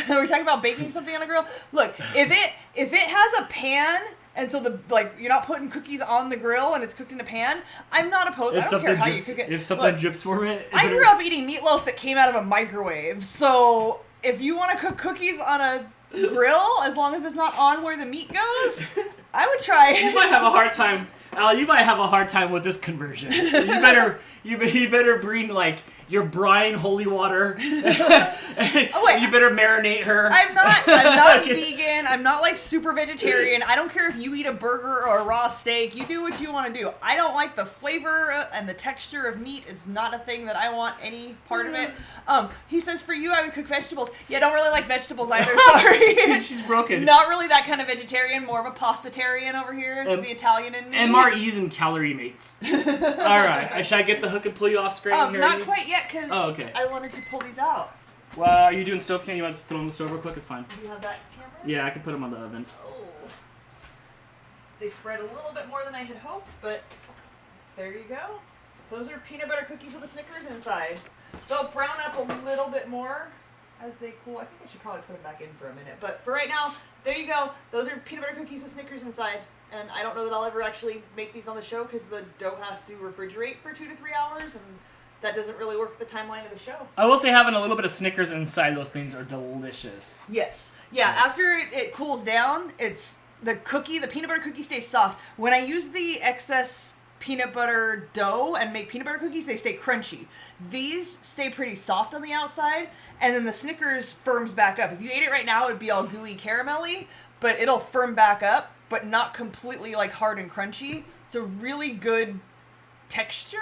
Are we talking about baking something on a grill? Look, if it has a pan and so you're not putting cookies on the grill and it's cooked in a pan, I'm not opposed. I don't care how you cook it. If something drips from it, I grew up eating meatloaf that came out of a microwave, so if you want to cook cookies on a grill, as long as it's not on where the meat goes, I would try it. You might have a hard time, Al. You might have a hard time with this conversion. You better bring your brine holy water. Oh wait, you better marinate her. I'm not vegan. I'm not super vegetarian. I don't care if you eat a burger or a raw steak. You do what you want to do. I don't like the flavor and the texture of meat. It's not a thing that I want any part of it. He says for you I would cook vegetables. Yeah, I don't really like vegetables either. Sorry. She's broken. Not really that kind of vegetarian. More of a pastatarian over here. It's the Italian in me. MREs and calorie mates. All right. Should I get the hook and pull you off screen here? Not quite yet because okay. I wanted to pull these out. Well, are you doing stove can? You want to throw them on the stove real quick? It's fine. Do you have that camera? Yeah, I can put them on the oven. Oh. They spread a little bit more than I had hoped, but there you go. Those are peanut butter cookies with a Snickers inside. They'll brown up a little bit more as they cool. I think I should probably put them back in for a minute. But for right now, there you go. Those are peanut butter cookies with Snickers inside. And I don't know that I'll ever actually make these on the show because the dough has to refrigerate for 2 to 3 hours, and that doesn't really work with the timeline of the show. I will say having a little bit of Snickers inside those things are delicious. Yes. Yeah, yes. After it cools down, the peanut butter cookie stays soft. When I use the excess peanut butter dough and make peanut butter cookies, they stay crunchy. These stay pretty soft on the outside, and then the Snickers firms back up. If you ate it right now, it would be all gooey caramelly, but it'll firm back up, but not completely hard and crunchy. It's a really good texture.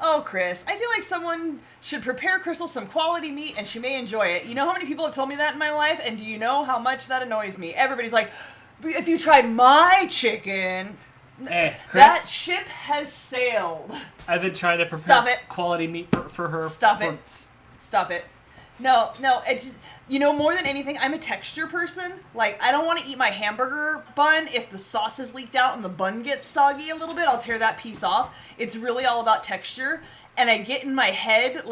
Oh, Chris, I feel like someone should prepare Crystal some quality meat and she may enjoy it. You know how many people have told me that in my life? And do you know how much that annoys me? Everybody's like, if you tried my chicken... Hey, Chris, that ship has sailed. I've been trying to prepare quality meat for her. Stop it. No, it's just, more than anything, I'm a texture person. I don't want to eat my hamburger bun if the sauce is leaked out and the bun gets soggy a little bit. I'll tear that piece off. It's really all about texture. And I get in my head,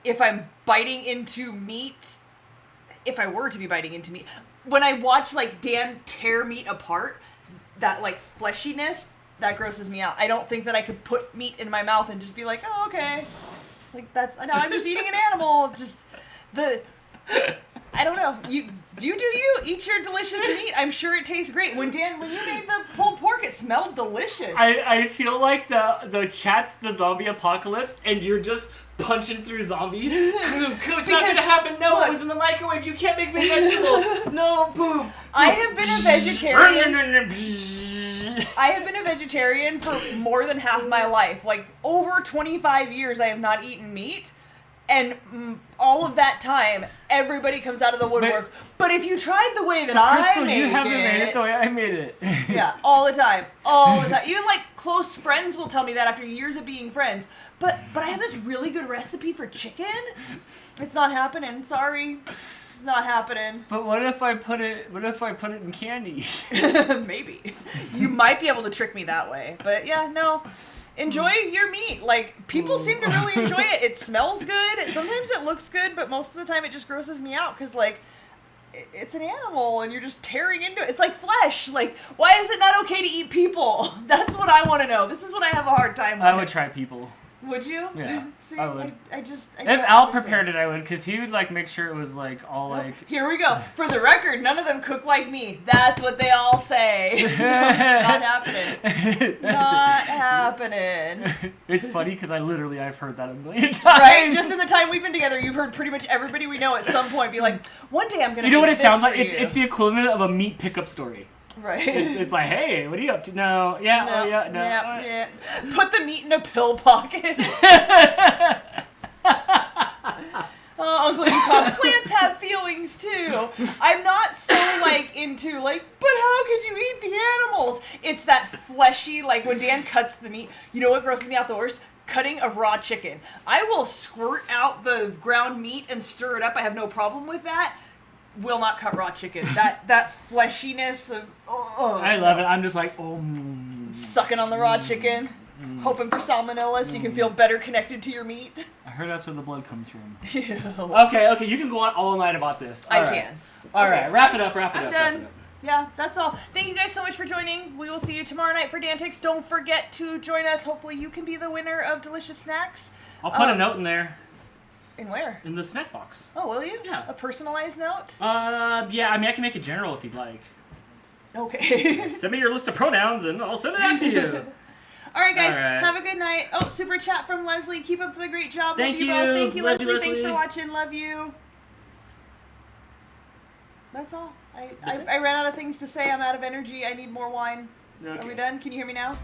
if I'm biting into meat, if I were to be biting into meat, when I watch, Dan tear meat apart, that, fleshiness, that grosses me out. I don't think that I could put meat in my mouth and just be like, oh, okay. I'm just eating an animal. I don't know. You eat your delicious meat. I'm sure it tastes great. When you made the pulled pork, it smelled delicious. I feel like the chat's the zombie apocalypse, and you're just punching through zombies. It's not gonna happen. No, look, it was in the microwave. You can't make me vegetables. No, boom. I have been a vegetarian. I have been a vegetarian for more than half my life. Over 25 years, I have not eaten meat. And all of that time, everybody comes out of the woodwork. But if you tried the way that Crystal, I made you haven't made it the way I made it. Yeah, all the time. All the time. Even, like, close friends will tell me that after years of being friends. But I have this really good recipe for chicken. It's not happening. Sorry. It's not happening. But what if I put it in candy? Maybe. You might be able to trick me that way. But, yeah, no. Enjoy your meat. Like, people seem to really enjoy it. It smells good. Sometimes it looks good, but most of the time it just grosses me out because, like, it's an animal and you're just tearing into it. It's like flesh. Like, why is it not okay to eat people? That's what I want to know. This is what I have a hard time with. I would try people. Would you? Yeah, See, I would. I just... If Al prepared it, I would, because he would, like, make sure it was, like, all, like... Here we go. For the record, none of them cook like me. That's what they all say. Not happening. Not happening. It's funny, because I've heard that a million times. Right? Just in the time we've been together, you've heard pretty much everybody we know at some point be like, one day I'm going to You know what it sounds like? You. It's the equivalent of a meat pickup story. Right. It's like, hey, what are you up to? No, yeah, No, oh yeah, no. yeah. Put the meat in a pill pocket. Oh, Uncle Yukon, plants have feelings too. I'm not so, like, into, like, but how could you eat the animals? It's that fleshy, like, when Dan cuts the meat, you know what grosses me out the worst? Cutting of raw chicken. I will squirt out the ground meat and stir it up. I have no problem with that. Will not cut raw chicken. That fleshiness of... I love it. I'm just like, sucking on the raw chicken. Hoping for salmonella so you can feel better connected to your meat. I heard that's where the blood comes from. Ew. Okay, you can go on all night about this. I can. All right, wrap it up. I'm done. Yeah, that's all. Thank you guys so much for joining. We will see you tomorrow night for Dantics. Don't forget to join us. Hopefully you can be the winner of delicious snacks. I'll put a note in there. In where? In the snack box. Oh, will you? Yeah. A personalized note? Yeah, I mean, I can make it general if you'd like. Okay. Send me your list of pronouns and I'll send it out to you. All right, guys. All right. Have a good night. Oh, super chat from Leslie. Keep up the great job. Thank you. Love you both. Thank you, Love you, Leslie. Thanks Leslie. for watching. Love you. That's all. That's it? I ran out of things to say. I'm out of energy. I need more wine. Okay. Are we done? Can you hear me now?